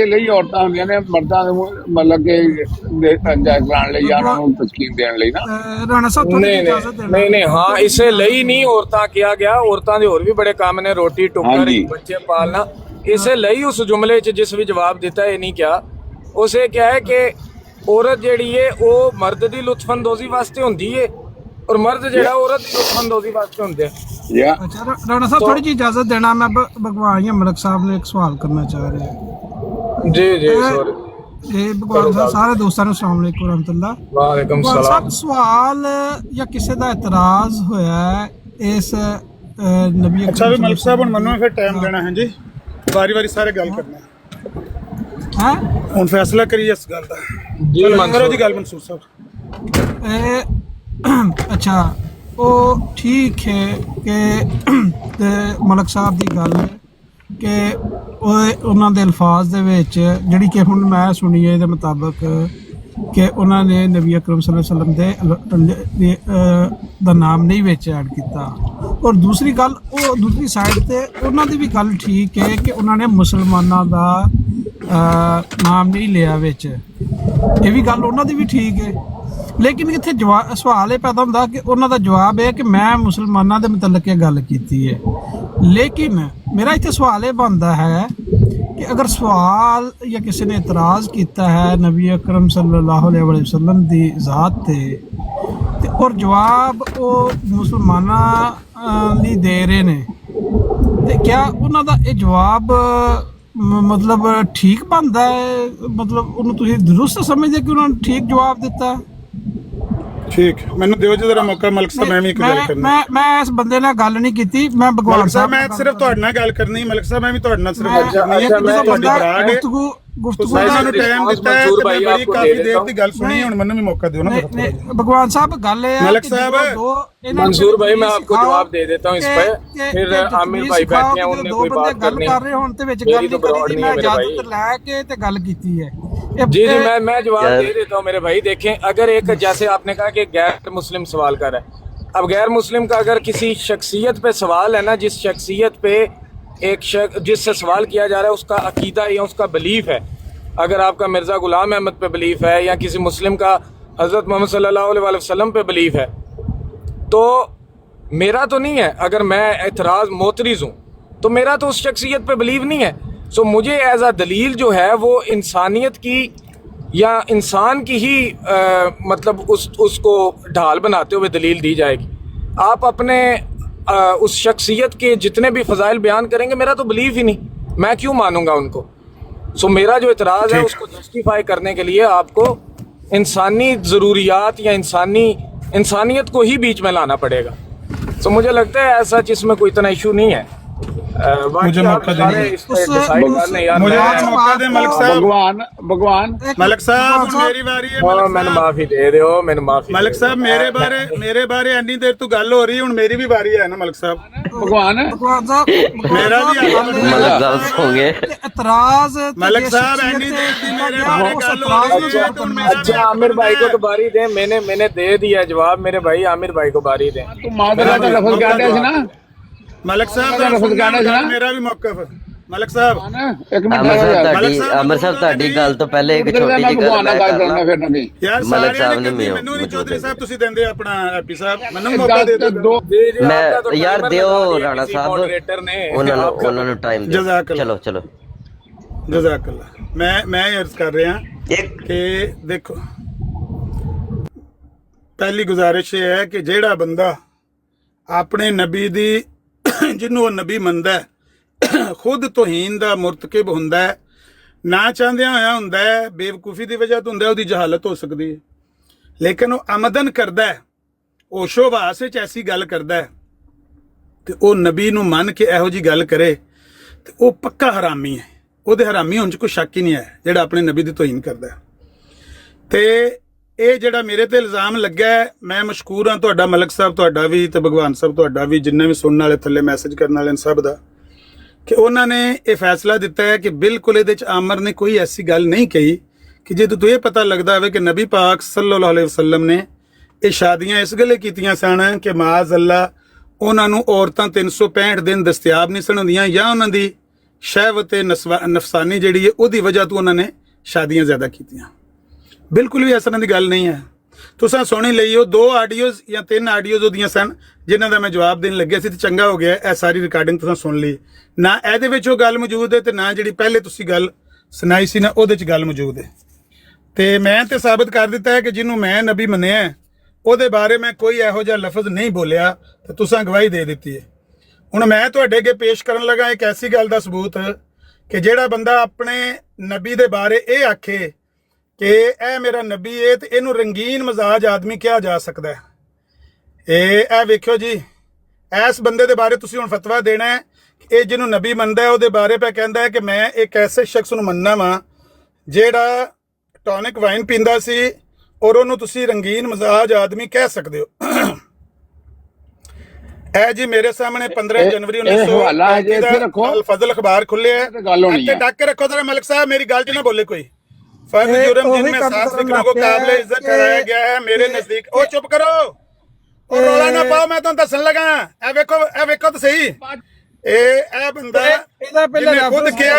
ਲਈ औरतां ਹੁੰਦੀਆਂ ਨੇ ਮਰਦਾਂ ਨੂੰ मतलब कि पंचायत कराने ਲਈ ਜਾਂ ਉਹਨਾਂ ਨੂੰ ਤਸਕੀਨ ਦੇਣ ਲਈ ਨਾ। ਰਾਣਾ ਸਾਹਿਬ ਥੋੜੀ ਇਜਾਜ਼ਤ ਦੇਣਾ। नहीं हाँ इसे ਲਈ नहीं औरतां किया गया। औरतां ਦੇ ਹੋਰ ਵੀ ਬੜੇ ਕੰਮ ਨੇ, रोटी टुक्कर बच्चे पालना। इसे ਲਈ उस जुमले च जिस भी जवाब दिता है नहीं क्या उसे क्या है कि औरत ਜਿਹੜੀ ਹੈ ਉਹ ਮਰਦ ਦੀ ਲੁਤਫਅੰਦੋਜ਼ੀ ਵਾਸਤੇ ਹੁੰਦੀ ਹੈ और मर्द जो है औरत की दुश्मन दोजी वास्ते होंगे। या अच्छा राणा साहब थोड़ी जी इजाजत देना, मैं भगवान या मलिक साहब ने एक सवाल करना चाह रहे हैं। जी जी सॉरी। ये भगवान साहब सारे दोस्तों ਨੂੰ अस्सलाम वालेकुम रहमतुल्लाह। वालेकुम भगवान सलाम। साहब सवाल या किसी ਦਾ ਇਤਰਾਜ਼ ਹੋਇਆ ਹੈ ਇਸ ਨਬੀ अच्छा भी मलिक साहब ਹੁਣ ਮੈਨੂੰ ਫਿਰ ਟਾਈਮ ਦੇਣਾ ਹੈ ਜੀ, ਵਾਰੀ-ਵਾਰੀ ਸਾਰੇ ਗੱਲ ਕਰਨਾ ਹੈ ਹੁਣ ਫੈਸਲਾ ਕਰੀਏ ਇਸ ਗੱਲ ਦਾ। जी ਕਰੋ मंसूर ਜੀ ਗੱਲ ਮਨਸੂਰ ਸਾਹਿਬ। ਅੱਛਾ ਉਹ ਠੀਕ ਹੈ ਕਿ ਤੇ ਮਲਕ ਸਾਹਿਬ ਦੀ ਗੱਲ ਹੈ ਕਿ ਉਹਨਾਂ ਦੇ ਅਲਫਾਜ਼ ਦੇ ਵਿੱਚ ਜਿਹੜੀ ਕਿ ਹੁਣ ਮੈਂ ਸੁਣੀ ਹੈ ਇਹਦੇ ਮੁਤਾਬਕ ਕਿ ਉਹਨਾਂ ਨੇ ਨਬੀ ਅਕਰਮ ਸੱਲੱਲਾਹੁ ਅਲੈहि ਵਸੱਲਮ ਦੇ ਦਾ ਨਾਮ ਨਹੀਂ ਵਿੱਚ ਐਡ ਕੀਤਾ। ਔਰ ਦੂਸਰੀ ਗੱਲ ਉਹ ਦੂਸਰੀ ਸਾਈਡ ਤੇ ਉਹਨਾਂ ਦੀ ਵੀ ਗੱਲ ਠੀਕ ਹੈ ਕਿ ਉਹਨਾਂ ਨੇ ਮੁਸਲਮਾਨਾਂ ਦਾ ਨਾਮ ਨਹੀਂ ਲਿਆ ਵਿੱਚ, ਇਹ ਵੀ ਗੱਲ ਉਹਨਾਂ ਦੀ ਵੀ ਠੀਕ ਹੈ। ਲੇਕਿਨ ਇੱਥੇ ਸਵਾਲ ਇਹ ਪੈਦਾ ਹੁੰਦਾ ਕਿ ਉਹਨਾਂ ਦਾ ਜਵਾਬ ਹੈ ਕਿ ਮੈਂ ਮੁਸਲਮਾਨਾਂ ਦੇ ਮੁਤਲਕ ਇਹ ਗੱਲ ਕੀਤੀ ਹੈ। ਲੇਕਿਨ ਮੇਰਾ ਇੱਥੇ ਸਵਾਲ ਇਹ ਬਣਦਾ ਹੈ ਕਿ ਅਗਰ ਸਵਾਲ ਜਾਂ ਕਿਸੇ ਨੇ ਇਤਰਾਜ਼ ਕੀਤਾ ਹੈ ਨਬੀ ਅਕਰਮ ਸੱਲੱਲਾਹੁ ਅਲੈहि ਵਸੱਲਮ ਦੀ ਜ਼ਾਤ ਤੇ ਔਰ ਜਵਾਬ ਉਹ ਮੁਸਲਮਾਨਾਂ ਲਈ ਦੇ ਰਹੇ ਨੇ, ਤੇ ਕਿਆ ਉਹਨਾਂ ਦਾ ਇਹ ਜਵਾਬ ਮਤਲਬ ਠੀਕ ਬਣਦਾ ਹੈ? ਮਤਲਬ ਉਹਨੂੰ ਤੁਸੀਂ ਦਰੁਸਤ ਸਮਝਦੇ ਕਿ ਉਹਨਾਂ ਨੇ ਠੀਕ ਜਵਾਬ ਦਿੱਤਾ? ਠੀਕ, ਮੈਨੂੰ ਦਿਓ ਜੀ ਜਰਾ ਮੌਕਾ ਮਲਿਕ ਸਾਹਿਬ, ਮੈਂ ਵੀ ਇੱਕ ਗੱਲ ਕਰਨੀ। ਮੈਂ ਇਸ ਬੰਦੇ ਨਾਲ ਗੱਲ ਨਹੀਂ ਕੀਤੀ, ਮੈਂ ਭਗਵਾਨ ਮਲਿਕ ਸਾਹਿਬ ਸਾਹਿਬ ਮੈਂ ਸਿਰਫ ਤੁਹਾਡੇ ਨਾਲ ਗੱਲ ਕਰਨੀ। ਮਲਿਕ ਸਾਹਿਬ ਮੈਂ ਵੀ ਤੁਹਾਡੇ ਨਾਲ ਸਿਰਫ ਗੱਲ अच्छा, ਕਰਨੀ ਹੈ अच्छा, ਕਿ मैं ਤੁਹਾਡੀ ਬਰਾੜ ਹੈ, ਗੁਫ਼ਤਗੂ ਤੁਸੀਂ ਸਾਨੂੰ ਟਾਈਮ ਦਿੱਤਾ ਹੈ मंसूर ਤੇ भाई ਮੈਂ ਬੜੀ आपको ਕਾਫੀ दे ਦੇਰ देता ਦੀ हूँ। ਗੱਲ ਸੁਣੀ, ਹੁਣ ਮੈਨੂੰ ਵੀ ਮੌਕਾ ਦਿਓ ਨਾ। भगवान साहब गल है मलिक साहब, मंसूर भाई मैं आपको जवाब दे देता हूँ इस पे, फिर आमिर भाई बैठे हैं उन्होंने कोई बात करनी है। मेरी तो बराड़ नहीं है मेरे भाई। जी जी मैं जवाब दे देता हूँ मेरे भाई। देखें अगर एक जैसे आपने कहा कि गैर मुस्लिम सवाल कर रहा है, अब गैर मुस्लिम का अगर किसी शख्सियत पे सवाल है ना, जिस शख्सियत पे एक शख्स जिससे सवाल किया जा रहा है उसका अकीदा या उसका बिलीफ है, अगर आपका मिर्ज़ा ग़ुलाम अहमद पे बिलीफ है या किसी मुस्लिम का हज़रत मोहम्मद सल्लल्लाहु अलैहि वसल्लम पे बिलीफ है, तो मेरा तो नहीं है। अगर मैं एतराज़ मोतरिज़ हूँ तो मेरा तो उस शख्सियत पे बिलीव नहीं है। सो मुझे एज अ दलील जो है वो इंसानियत की या इंसान की ही मतलब उसको ढाल बनाते हुए दलील दी जाएगी। आप अपने उस शख्सियत के जितने भी फ़ज़ाइल बयान करेंगे, मेरा तो बिलीव ही नहीं, मैं क्यों मानूंगा उनको। सो मेरा जो इतराज़ है उसको जस्टिफाई करने के लिए आपको इंसानी ज़रूरियात या इंसानियत को ही बीच में लाना पड़ेगा। सो मुझे लगता है ऐसा जिसमें कोई इतना इशू नहीं है। मुझे मौका देने मुझे मौका दे मलिक साहब। भगवान मलिक साहब ਹੁਣ ਮੇਰੀ ਵਾਰੀ ਹੈ। मैंने माफ़ी दे दो, मैंने माफ़ी। मलिक साहब मेरे बारे ਇੰਨੀ ਦੇਰ ਤੋਂ ਗੱਲ ਹੋ ਰਹੀ, ਹੁਣ ਮੇਰੀ ਵੀ ਵਾਰੀ ਹੈ ਨਾ ਮਲਿਕ ਸਾਹਿਬ। भगवान मेरा भी इतराज मलिक साहब ਇੰਨੀ ਦੇਰ ਦੀ ਮੇਰੇ ਬਾਰੇ ਗੱਲ ਹੋ ਰਹੀ है तो मेरा अच्छा आमिर भाई को तो बारी दें, मैंने दे दिया जवाब। मेरे भाई आमिर भाई को बारी दें। तू मादरा का लफ्ज काटे थे ना मलिक साहब मेरा भी मौका है। मलिक साहब एक मिनट अमर साहब ਤੁਹਾਡੀ ਗੱਲ ਤੋਂ ਪਹਿਲੇ ਇੱਕ ਛੋਟੀ ਜਿਹੀ ਗੱਲ ਮੈਂ ਕਰਨਾ। ਫਿਰ ਨਵੀਂ ਯਾਰ ਮਲਿਕ ਸਾਹਿਬ ਨੇ ਮੈਨੂੰ ਨਹੀਂ ਚੌਧਰੀ ਸਾਹਿਬ ਤੁਸੀਂ ਦਿੰਦੇ ਆਪਣਾ ਐਪੀ ਸਾਹਿਬ, ਮੈਨੂੰ ਮੌਕਾ ਦੇ ਦਿਓ। ਮੈਂ ਯਾਰ ਦਿਓ ਰਾਣਾ ਸਾਹਿਬ ਉਹਨਾਂ ਨੂੰ ਟਾਈਮ ਦਿਓ। ਚਲੋ ਚਲੋ ਜਜ਼ਾਕੱਲਾ। ਮੈਂ ਅਰਜ਼ ਕਰ ਰਿਹਾ ਕਿ ਦੇਖੋ, ਪਹਿਲੀ ਗੁਜ਼ਾਰਿਸ਼ ਇਹ ਹੈ ਕਿ ਜਿਹੜਾ ਬੰਦਾ ਆਪਣੇ ਨਬੀ ਦੀ ਜਿਹਨੂੰ ਉਹ ਨਬੀ ਮੰਨਦਾ ਖੁਦ ਤੋਹੀਨ ਦਾ ਮੁਰਤਕਿਬ ਹੁੰਦਾ ਹੈ, ਨਾ ਚਾਹੁੰਦਿਆਂ ਹੋਇਆ ਹੁੰਦਾ ਹੈ, ਬੇਵਕੂਫੀ ਦੀ ਵਜ੍ਹਾ ਤੋਂ ਹੁੰਦਾ, ਉਹਦੀ ਜਹਾਲਤ ਹੋ ਸਕਦੀ ਹੈ, ਲੇਕਿਨ ਉਹ ਆਮਦਨ ਕਰਦਾ ਹੈ, ਹੋਸ਼ੋ ਹਵਾਸ ਵਿੱਚ ਐਸੀ ਗੱਲ ਕਰਦਾ ਹੈ ਤੇ ਉਹ ਨਬੀ ਨੂੰ ਮੰਨ ਕੇ ਇਹੋ ਜੀ ਗੱਲ ਕਰੇ ਤੇ ਉਹ ਪੱਕਾ ਹਰਾਮੀ ਹੈ। ਉਹਦੇ ਹਰਾਮੀ ਹੋਣ 'ਚ ਕੋਈ ਸ਼ੱਕ ਹੀ ਨਹੀਂ ਹੈ ਜਿਹੜਾ ਆਪਣੇ ਨਬੀ ਦੀ ਤੋਹੀਨ ਕਰਦਾ ਹੈ। ਤੇ ਇਹ ਜਿਹੜਾ ਮੇਰੇ ਤੇ ਇਲਜ਼ਾਮ ਲੱਗਾ ਹੈ, ਮੈਂ ਮਸ਼ਕੂਰ ਹਾਂ ਤੁਹਾਡਾ ਮਲਿਕ ਸਾਹਿਬ, ਤੁਹਾਡਾ ਵੀ ਤੇ ਭਗਵਾਨ ਸਾਹਿਬ ਤੁਹਾਡਾ ਵੀ, ਜਿੰਨੇ ਵੀ ਸੁਣਨ ਵਾਲੇ ਥੱਲੇ ਮੈਸੇਜ ਕਰਨ ਵਾਲੇ ਸਭ ਦਾ, ਕਿ ਉਹਨਾਂ ਨੇ ਇਹ ਫੈਸਲਾ ਦਿੱਤਾ ਹੈ ਕਿ ਬਿਲਕੁਲ ਇਹਦੇ 'ਚ ਆਮਰ ਨੇ ਕੋਈ ਐਸੀ ਗੱਲ ਨਹੀਂ ਕਹੀ ਕਿ ਜੇ ਤੂੰ ਇਹ ਪਤਾ ਲੱਗਦਾ ਹੋਵੇ ਕਿ ਨਬੀ ਪਾਕ ਸੱਲੱਲਾਹੁ ਅਲੈहि ਵਸੱਲਮ ਨੇ ਇਹ ਸ਼ਾਦੀਆਂ ਇਸ ਗੱਲੇ ਕੀਤੀਆਂ ਸਨ ਕਿ ਮਾਜ਼ ਅੱਲਾ ਉਹਨਾਂ ਨੂੰ ਔਰਤਾਂ 365 ਦਿਨ ਦਸਤਿਆਬ ਨਹੀਂ ਸਨ ਹੁੰਦੀਆਂ, ਜਾਂ ਉਹਨਾਂ ਦੀ ਸ਼ਹਿਵਤ ਨਫਸਾਨੀ ਜਿਹੜੀ ਹੈ ਉਹਦੀ ਵਜ੍ਹਾ ਤੋਂ ਉਹਨਾਂ ਨੇ ਸ਼ਾਦੀਆਂ ਜ਼ਿਆਦਾ ਕੀਤੀਆਂ। ਬਿਲਕੁਲ ਵੀ ਇਸ ਤਰ੍ਹਾਂ ਦੀ ਗੱਲ ਨਹੀਂ ਹੈ। ਤੁਸੀਂ ਸੁਣੀ ਲਈਓ 2 ਆਡੀਓਜ਼ ਜਾਂ 3 ਆਡੀਓਜ਼ ਉਹਦੀਆਂ ਸਨ ਜਿਨ੍ਹਾਂ ਦਾ ਮੈਂ ਜਵਾਬ ਦੇਣ ਲੱਗਿਆ ਸੀ, ਤੇ ਚੰਗਾ ਹੋ ਗਿਆ ਇਹ ਸਾਰੀ ਰਿਕਾਰਡਿੰਗ ਤੁਸੀਂ ਸੁਣ ਲਈ ਨਾ। ਇਹਦੇ ਵਿੱਚ ਉਹ ਗੱਲ ਮੌਜੂਦ ਹੈ ਤੇ ਨਾ ਜਿਹੜੀ ਪਹਿਲੇ ਤੁਸੀਂ ਗੱਲ ਸੁਣਾਈ ਸੀ ਨਾ ਉਹਦੇ 'ਚ ਗੱਲ ਮੌਜੂਦ ਹੈ। ਤੇ ਮੈਂ ਤੇ ਸਾਬਤ ਕਰ ਦਿੱਤਾ ਹੈ ਕਿ ਜਿਹਨੂੰ ਮੈਂ ਨਬੀ ਮੰਨਿਆ ਉਹਦੇ ਬਾਰੇ ਮੈਂ ਕੋਈ ਇਹੋ ਜਿਹਾ ਲਫ਼ਜ਼ ਨਹੀਂ ਬੋਲਿਆ ਤੇ ਤੁਸੀਂ ਗਵਾਹੀ ਦੇ ਦਿੱਤੀ ਹੈ। ਹੁਣ ਮੈਂ ਤੁਹਾਡੇ ਅੱਗੇ ਪੇਸ਼ ਕਰਨ ਲੱਗਾ ਇੱਕ ਐਸੀ ਗੱਲ ਦਾ ਸਬੂਤ ਕਿ ਜਿਹੜਾ ਬੰਦਾ ਆਪਣੇ ਨਬੀ ਦੇ ਬਾਰੇ ਇਹ ਆਖੇ ਕਿ ਇਹ ਮੇਰਾ ਨਬੀ ਹੈ ਤੇ ਇਹਨੂੰ ਰੰਗੀਨ ਮਜ਼ਾਜ ਆਦਮੀ ਕਿਹਾ ਜਾ ਸਕਦਾ ਹੈ। ਇਹ ਵੇਖਿਓ ਜੀ, ਇਸ ਬੰਦੇ ਦੇ ਬਾਰੇ ਤੁਸੀਂ ਹੁਣ ਫਤਵਾ ਦੇਣਾ ਹੈ ਕਿ ਇਹ ਜਿਹਨੂੰ ਨਬੀ ਮੰਨਦਾ ਹੈ ਉਹਦੇ ਬਾਰੇ ਪਾ ਕਹਿੰਦਾ ਹੈ ਕਿ ਮੈਂ ਇੱਕ ਐਸੇ ਸ਼ਖਸ ਨੂੰ ਮੰਨਣਾ ਵਾਂ ਜਿਹੜਾ ਟੌਨਿਕ ਵਾਈਨ ਪੀਂਦਾ ਸੀ ਔਰ ਉਹਨੂੰ ਤੁਸੀਂ ਰੰਗੀਨ ਮਜ਼ਾਜ ਆਦਮੀ ਕਹਿ ਸਕਦੇ ਹੋ। ਇਹ ਜੀ ਮੇਰੇ ਸਾਹਮਣੇ 15 ਜਨਵਰੀ 1935 ਦਾ ਅਲ ਫਜ਼ਲ ਅਖਬਾਰ ਖੁੱਲਿਆ ਹੈ ਤੇ ਡੱਕ ਕੇ ਰੱਖੋ ਜ਼ਰਾ ਮਲਕ ਸਾਹਿਬ, ਮੇਰੀ ਗੱਲ 'ਚ ਨਾ ਬੋਲੇ कोई। फर्ज जुर्म जिनमें 7 फिक्रों को काबिले इज्जत ठहराया गया है मेरे नजदीक। ओ चुप करो और रौला ना पाओ, मैं तुहानू दसन लगा। ए वेखो तो सही, ए बंदा जिन्हें खुद किया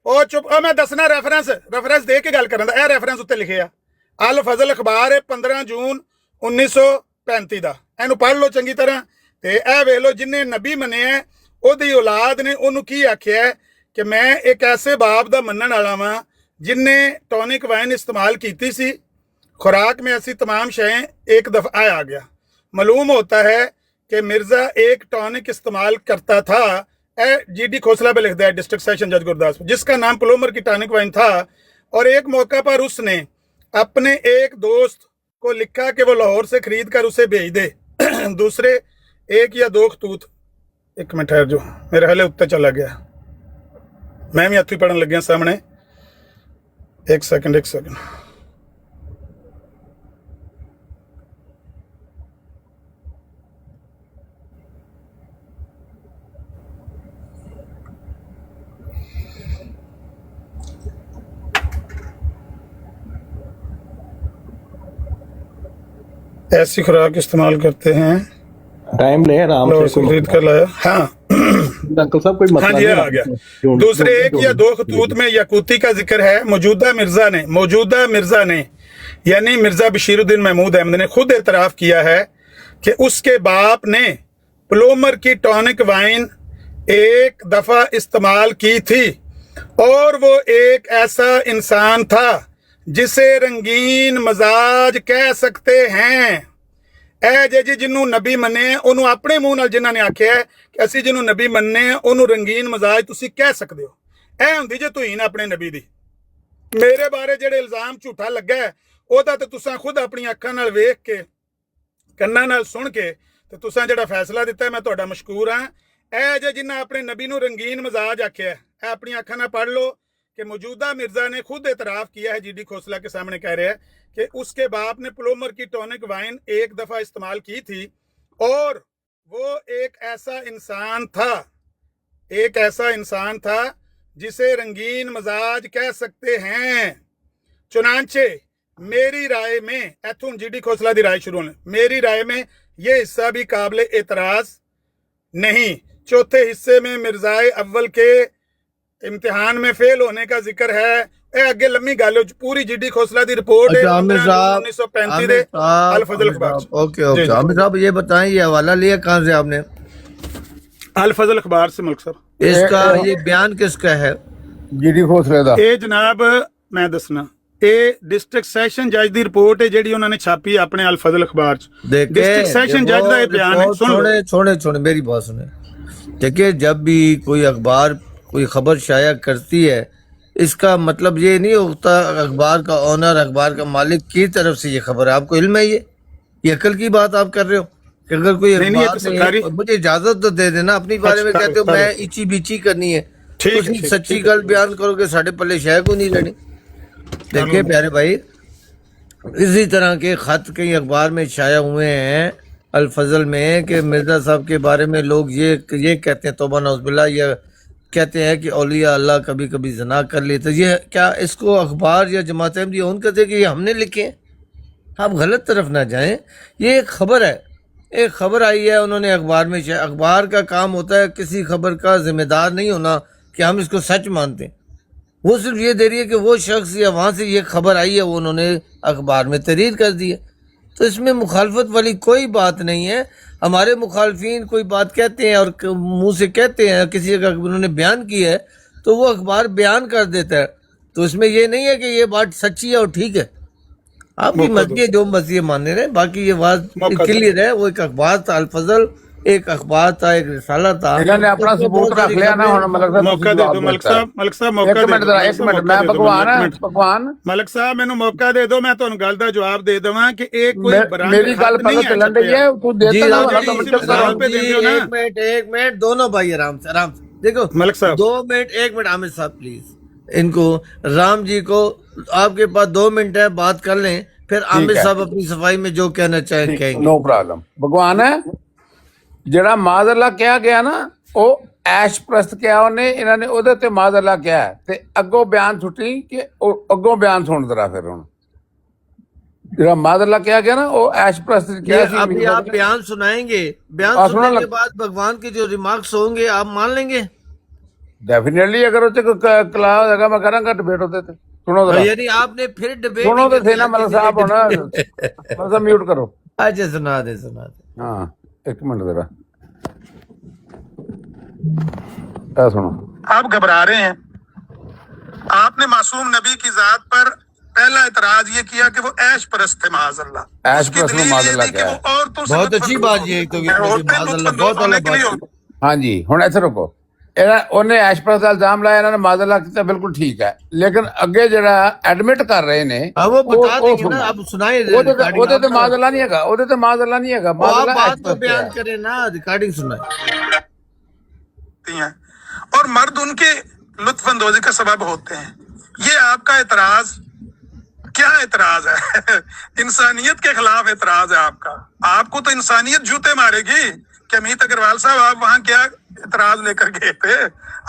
ओ चुप, ओ मैं दसना रेफरेंस दे के गल करां दा। ए रेफरेंस उत्ते लिखे आ अल फजल अखबार 15 जून 1935 दा। ਇਹਨੂੰ ਪੜ੍ਹ ਲਓ ਚੰਗੀ ਤਰ੍ਹਾਂ ਤੇ ਇਹ ਵੇਖ ਲਓ ਜਿੰਨੇ ਨਬੀ ਮੰਨਿਆ ਉਹਦੀ ਔਲਾਦ ਨੇ ਉਹਨੂੰ ਕੀ ਆਖਿਆ ਕਿ ਮੈਂ ਇੱਕ ਐਸੇ ਬਾਪ ਦਾ ਮੰਨਣ ਵਾਲਾ ਵਾਂ जिनने टॉनिक वाइन इस्तेमाल की सी। खुराक में ऐसी तमाम शयें एक दफ़ा आ गया। मालूम होता है कि मिर्ज़ा एक टॉनिक इस्तेमाल करता था। GD खोसला पे लिखता है डिस्ट्रिक्ट सेशन जज गुरदासपुर, जिसका नाम प्लोमर की टॉनिक वाइन था। और एक मौका पर उसने अपने एक दोस्त को लिखा कि वो लाहौर से खरीद कर उसे भेज दे। दूसरे 1 या 2 खतूत, एक मिनट ठहर जो, मेरे हले उत्ते चला गया, मैं भी हथी पढ़न लग गया सामने। एक सेकंड ऐसी खुराक इस्तेमाल करते हैं, टाइम ले आराम से खरीद कर लाया। हाँ अंकल साहब कोई हाँ जी आ गया। दूसरे 1 या 2 खतूत में यकूती का जिक्र है। मौजूदा मिर्जा ने यानी मिर्जा बशीरुद्दीन महमूद अहमद ने खुद एतराफ़ किया है कि उसके बाप ने प्लोमर की टॉनिक वाइन एक दफ़ा इस्तेमाल की थी और वो एक ऐसा इंसान था जिसे रंगीन मजाज कह सकते हैं। ਇਹ ਜੇ ਜਿਹਨੂੰ ਨਬੀ ਮੰਨੇ ਉਹਨੂੰ ਆਪਣੇ ਮੂੰਹ ਨਾਲ ਜਿਨ੍ਹਾਂ ਨੇ ਆਖਿਆ ਕਿ ਅਸੀਂ ਜਿਹਨੂੰ ਨਬੀ ਮੰਨੇ ਉਹਨੂੰ ਰੰਗੀਨ ਮਜ਼ਾਜ ਤੁਸੀਂ ਕਹਿ ਸਕਦੇ ਹੋ। ਇਹ ਹੁੰਦੀ ਜੇ ਤੁਸੀਂ ਆਪਣੇ ਨਬੀ ਦੀ। ਮੇਰੇ ਬਾਰੇ ਜਿਹੜੇ ਇਲਜ਼ਾਮ ਝੂਠਾ ਲੱਗਾ ਉਹਦਾ ਤੇ ਤੁਸੀਂ ਖੁਦ ਆਪਣੀ ਅੱਖਾਂ ਨਾਲ ਵੇਖ ਕੇ ਕੰਨਾਂ ਨਾਲ ਸੁਣ ਕੇ ਤੇ ਤੁਸੀਂ ਜਿਹੜਾ ਫੈਸਲਾ ਦਿੱਤਾ ਮੈਂ ਤੁਹਾਡਾ ਮਸ਼ਕੂਰ ਹਾਂ। ਇਹ ਜੇ ਜਿਨ੍ਹਾਂ ਆਪਣੇ ਨਬੀ ਨੂੰ ਰੰਗੀਨ ਮਜ਼ਾਜ ਆਖਿਆ ਇਹ ਆਪਣੀ ਅੱਖਾਂ ਨਾਲ ਪੜ੍ਹ ਲਓ कि मौजूदा मिर्जा ने खुद एतराफ़ किया है, GD खोसला के सामने कह रहे हैं कि उसके बाप ने प्लोमर की टॉनिक वाइन एक दफ़ा इस्तेमाल की थी और वो एक ऐसा इंसान था जिसे रंगीन मजाज कह सकते हैं। चुनांचे मेरी राय में एथुन GD खोसला दी राय शुरू होने, मेरी राय में ये हिस्सा भी काबिल एतराज़ नहीं। चौथे हिस्से में मिर्ज़ाए अव्वल के इम्तिहान में फेल होने का जिक्र है। अगे लम्मी गल पूरी GD खोसला दी रिपोर्ट है 1935 दे अल फजल अखबार। ओके आमिर साहब ये बताएं ये हवाला लिया कहाँ से आपने? अल फजल अखबार से मलिक साहब। इसका ये बयान किसका है? GD खोसले दा। ये जनाब मैं दसना ये डिस्ट्रिक्ट सैशन जज दी रिपोर्ट है जेडी उन्होंने छापी अपने अल फजल अखबार च। डिस्ट्रिक्ट सैशन जज दा ये बयान है। छोड़े मेरी बात सुने। देखिए जब भी कोई अखबार कोई खबर शाया करती है इसका मतलब ये नहीं होता अखबार का ऑनर अखबार का मालिक की तरफ से ये खबर है। आपको इल्म है ये अकल की बात आप कर रहे हो कि अगर कोई अखबार मुझे इजाजत तो दे देना अपनी बारे में कहते हो मैं इची बीची करनी है तो सच्ची गल बयान करोगे साढ़े पल्ले शय को नहीं रहनी। देखिए प्यारे भाई इसी तरह के खत कई अखबार में शाया हुए हैं अल फजल में कि मिर्जा साहब के बारे में लोग ये कहते हैं तौबा नौज़बिल्लाह, ये कहते हैं कि औलिया अल्लाह कभी कभी जना कर लेते। ये क्या इसको अखबार या जमात अहमदी उन कहते कि ये हमने लिखे हैं? आप गलत तरफ ना जाएं। ये एक ख़बर है, एक ख़बर आई है उन्होंने अखबार में। अखबार का काम होता है किसी खबर का ज़िम्मेदार नहीं होना कि हम इसको सच मानते हैं। वो सिर्फ ये दे रही है कि वो शख्स या वहाँ से ये खबर आई है वो उन्होंने अखबार में तहरीर कर दी है, तो इसमें मुखालफत वाली कोई बात नहीं है। हमारे मुखालफिन कोई बात कहते हैं और मुंह से कहते हैं, किसी का उन्होंने बयान किया है तो वो अखबार बयान कर देता है, तो इसमें ये नहीं है कि ये बात सच्ची है और ठीक है। आपकी मर्जी है, जो मर्जी मानने रहे, बाकी ये बात क्लियर है। वो एक अखबार था अल-फजल, एक अखबार था, एक रिसाला था। इन्होंने अपना सबूत रख लिया ना, हुन मलक साहब मौका दे दो मलक साहब मौका एक मिनट जरा, एक मिनट, मैं भगवान ਮਲਕ ਸਾਹਿਬ ਮੈਨੂੰ ਮੌਕਾ ਦੇ ਦਿਓ, ਮੈਂ ਤੁਹਾਨੂੰ ਗੱਲ ਦਾ ਜਵਾਬ ਦੇ ਦੇਵਾਂ ਕਿ ਇਹ ਕੋਈ ਬਰਾਂਡ मेरी गल पहले चलन रही है, तू जी देता ना राम जी, एक मिनट दोनों भाई आराम से देखो मलिक साहब 2 मिनट 1 मिनट आमिर साहब प्लीज इनको राम जी को आपके पास 2 मिनट है, बात कर लें, फिर आमिर साहब अपनी सफाई में जो कहना चाहें कहेंगे। No problem. भगवान है ਜਿਹੜਾ ਮਾਜ਼ਅੱਲਾ ਕਿਹਾ ਗਿਆ ਨਾ, ਉਹ ਐਸ਼ ਪ੍ਰਸਤ ਕਿਹਾ ਉਹਨੇ, ਇਹਨਾਂ ਨੇ ਉਹਦੇ ਤੇ ਮਾਜ਼ਅੱਲਾ ਕਿਹਾ ਤੇ ਅੱਗੋਂ ਬਿਆਨ ਛੁੱਟੀ ਕਿ ਉਹ ਅੱਗੋਂ ਬਿਆਨ ਸੁਣ ਜਰਾ। ਫਿਰ ਹੁਣ ਜਿਹੜਾ ਮਾਜ਼ਅੱਲਾ ਕਿਹਾ ਗਿਆ ਨਾ, ਉਹ ਐਸ਼ ਪ੍ਰਸਤ ਕਿਹਾ ਸੀ। अभी आप बयान सुनाएंगे, बयान सुनने के बाद भगवान के जो रिमार्क्स होंगे आप मान लेंगे? डेफिनेटली अगर उससे कोई कला होगा मैं करांगा डिबेट होते थे। सुनो जरा, यानी आपने फिर डिबेट सुनो तो थे ना मलक साहब, होना मलक साहब म्यूट करो। अच्छा सुना दे हाँ एक मिनट जरा, सुनो। आप घबरा रहे हैं। आपने मासूम नबी की जात पर पहला इतराज ये किया कि वो ऐश परस्त थे माज़अल्लाह। ऐश परस्त में माज़अल्लाह क्या है? बहुत अच्छी बात ये तो बहुत अलग बात। हाँ जी, हुण इत्थे रुको। ਉਹਨੇ ਐਸ਼ ਪ੍ਰਸਤ ਦਾ ਇਲਜ਼ਾਮ ਲਾਇਆ, ਇਹਨਾਂ ਨੇ ਮਾਜ਼ਅੱਲਾ ਕੀਤਾ, ਬਿਲਕੁਲ ਠੀਕ ਹੈ। ਲੇਕਿਨ ਅੱਗੇ ਜਿਹੜਾ ਐਡਮਿਟ ਕਰ ਰਹੇ ਨੇ वो बता देंगे ना, आप सुनाए ਉਹਦੇ ਤੇ ਮਾਜ਼ਅੱਲਾ ਨਹੀਂ ਹੈਗਾ, ਉਹਦੇ ਤੇ ਮਾਜ਼ਅੱਲਾ नहीं हैगा। आप बात को बयान करें ना, रिकॉर्डिंग सुनाए। और मर्द उनके लुत्फ अंदोजी का सबब होते हैं। ये आपका एतराज क्या एतराज है? इंसानियत के खिलाफ एतराज है आपका। आपको तो इंसानियत जूते मारेगी कि अमित अग्रवाल साहब आप वहां क्या एतराज लेकर गए थे?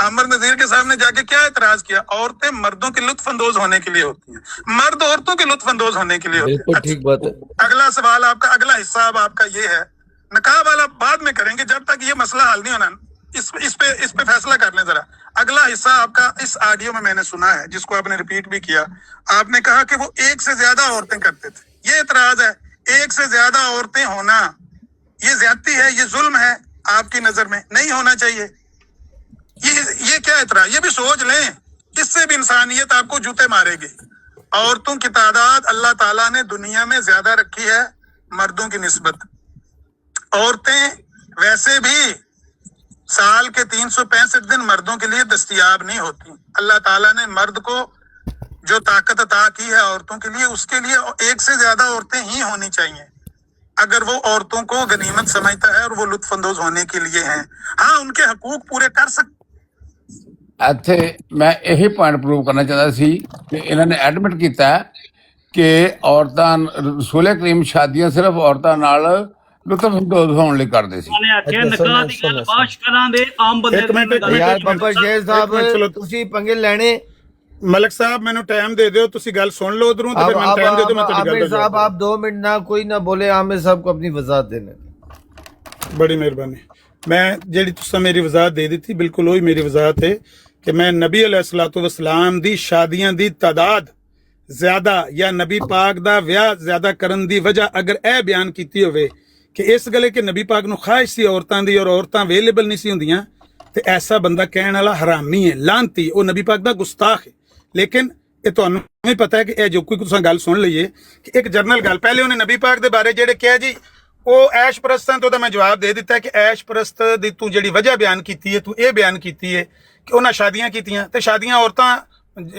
आमिर नजीर के सामने जाके क्या एतराज किया? औरतें मर्दों के लुत्फ अंदोज होने के लिए होती हैं, मर्द औरतों के लुत्फ अंदोज होने के लिए होते हैं। ठीक बात है। अगला सवाल आपका, अगला हिस्सा अब आपका ये है, निकाह वाला बाद में करेंगे जब तक ये मसला हल नहीं होना। इस पे फैसला कर लें जरा। अगला हिस्सा आपका इस ऑडियो में मैंने सुना है, जिसको आपने रिपीट भी किया। आपने कहा कि वो एक से ज्यादा औरतें करते थे। ये एतराज है, एक से ज्यादा औरतें होना ये ज्यादती है, ये जुल्म है आपकी नजर में, नहीं होना चाहिए। ये क्या एतराज? ये भी सोच लें, इससे भी इंसानियत आपको जूते मारेगी। औरतों की तादाद अल्लाह ताला ने दुनिया में ज्यादा रखी है मर्दों की निस्बत। औरतें वैसे भी साल के 365 दिन मर्दों के लिए दस्तयाब नहीं होती। अल्लाह ताला ने मर्द को जो ताकत अता की है औरतों के लिए, उसके लिए एक से ज्यादा औरतें ही होनी चाहिए अगर वो औरतों को गनीमत समझता है और वो लुत्फ अंदोज होने के लिए हैं। हाँ, उनके हकूक पूरे कर सकते। ਇੱਥੇ ਮੈਂ ਇਹੀ ਪੁਆਇੰਟ ਪ੍ਰੂਵ ਕਰਨਾ ਚਾਹੁੰਦਾ ਸੀ ਕਿ ਇਹਨਾਂ ਨੇ ਐਡਮਿਟ ਕੀਤਾ ਕਿ ਔਰਤਾਂ ਰਸੂਲ ਕਰੀਮ ਸ਼ਾਦੀਆਂ ਸਿਰਫ ਔਰਤਾਂ ਨਾਲ ਲੁਤਫ ਅੰਦੋਜ਼ ਹੋਣ ਲਈ ਕਰਦੇ ਸੀ। ਉਹਨੇ ਆਖਿਆ ਨਿਕਾਹ ਦੀ ਗੱਲ ਬਾਸ਼ ਕਰਾਂਗੇ, ਆਮ ਬੰਦੇ ਨੂੰ। ਯਾਰ ਬਾਬਾ ਸ਼ੇਰ ਸਾਹਿਬ ਤੁਸੀਂ ਪੰਗੇ ਲੈਣੇ। मलक साहब मैंने टाइम दे दो, तुसी गल सुन लो उधरों, तो फिर मैं टाइम दे दूं। मैं आमिर साहब आप 2 मिनट ना कोई ना बोले, आमिर साहब को अपनी वजाहत देने। बड़ी मेहरबानी। मैं जेड़ी तुसा मेरी वजाहत दे दी थी, बिल्कुल वही मेरी वजाहत है कि मैं नबी अलैहिस्सलातु वस्सलाम दी शादियां दी तादाद ज्यादा या नबी पाक दा विआह ज्यादा करन दी वजह अगर ए बयान कीती होवे कि इस गले के नबी पाक नूं ख्वाहिश सी औरतां दी और औरतां अवेलेबल नहीं सी हुंदियां, ते ऐसा बंदा कहण वाला हरामी है, लानती, ओ नबी पाक दा गुस्ताख है। लेकिन ये तुहानू भी पता है कि यह जो कोई तुसां गल सुन लईए कि एक जनरल गल पहले उन्हें नबी पाक दे बारे जेड़े कहा जी वो ऐश परस्तां तो मैं जवाब दे दिता है कि ऐश परस्त दी तू जेड़ी वजह बयान कीती है, तू ये बयान कीती है कि उन्हें शादियां कीतियां, ते शादियां औरतां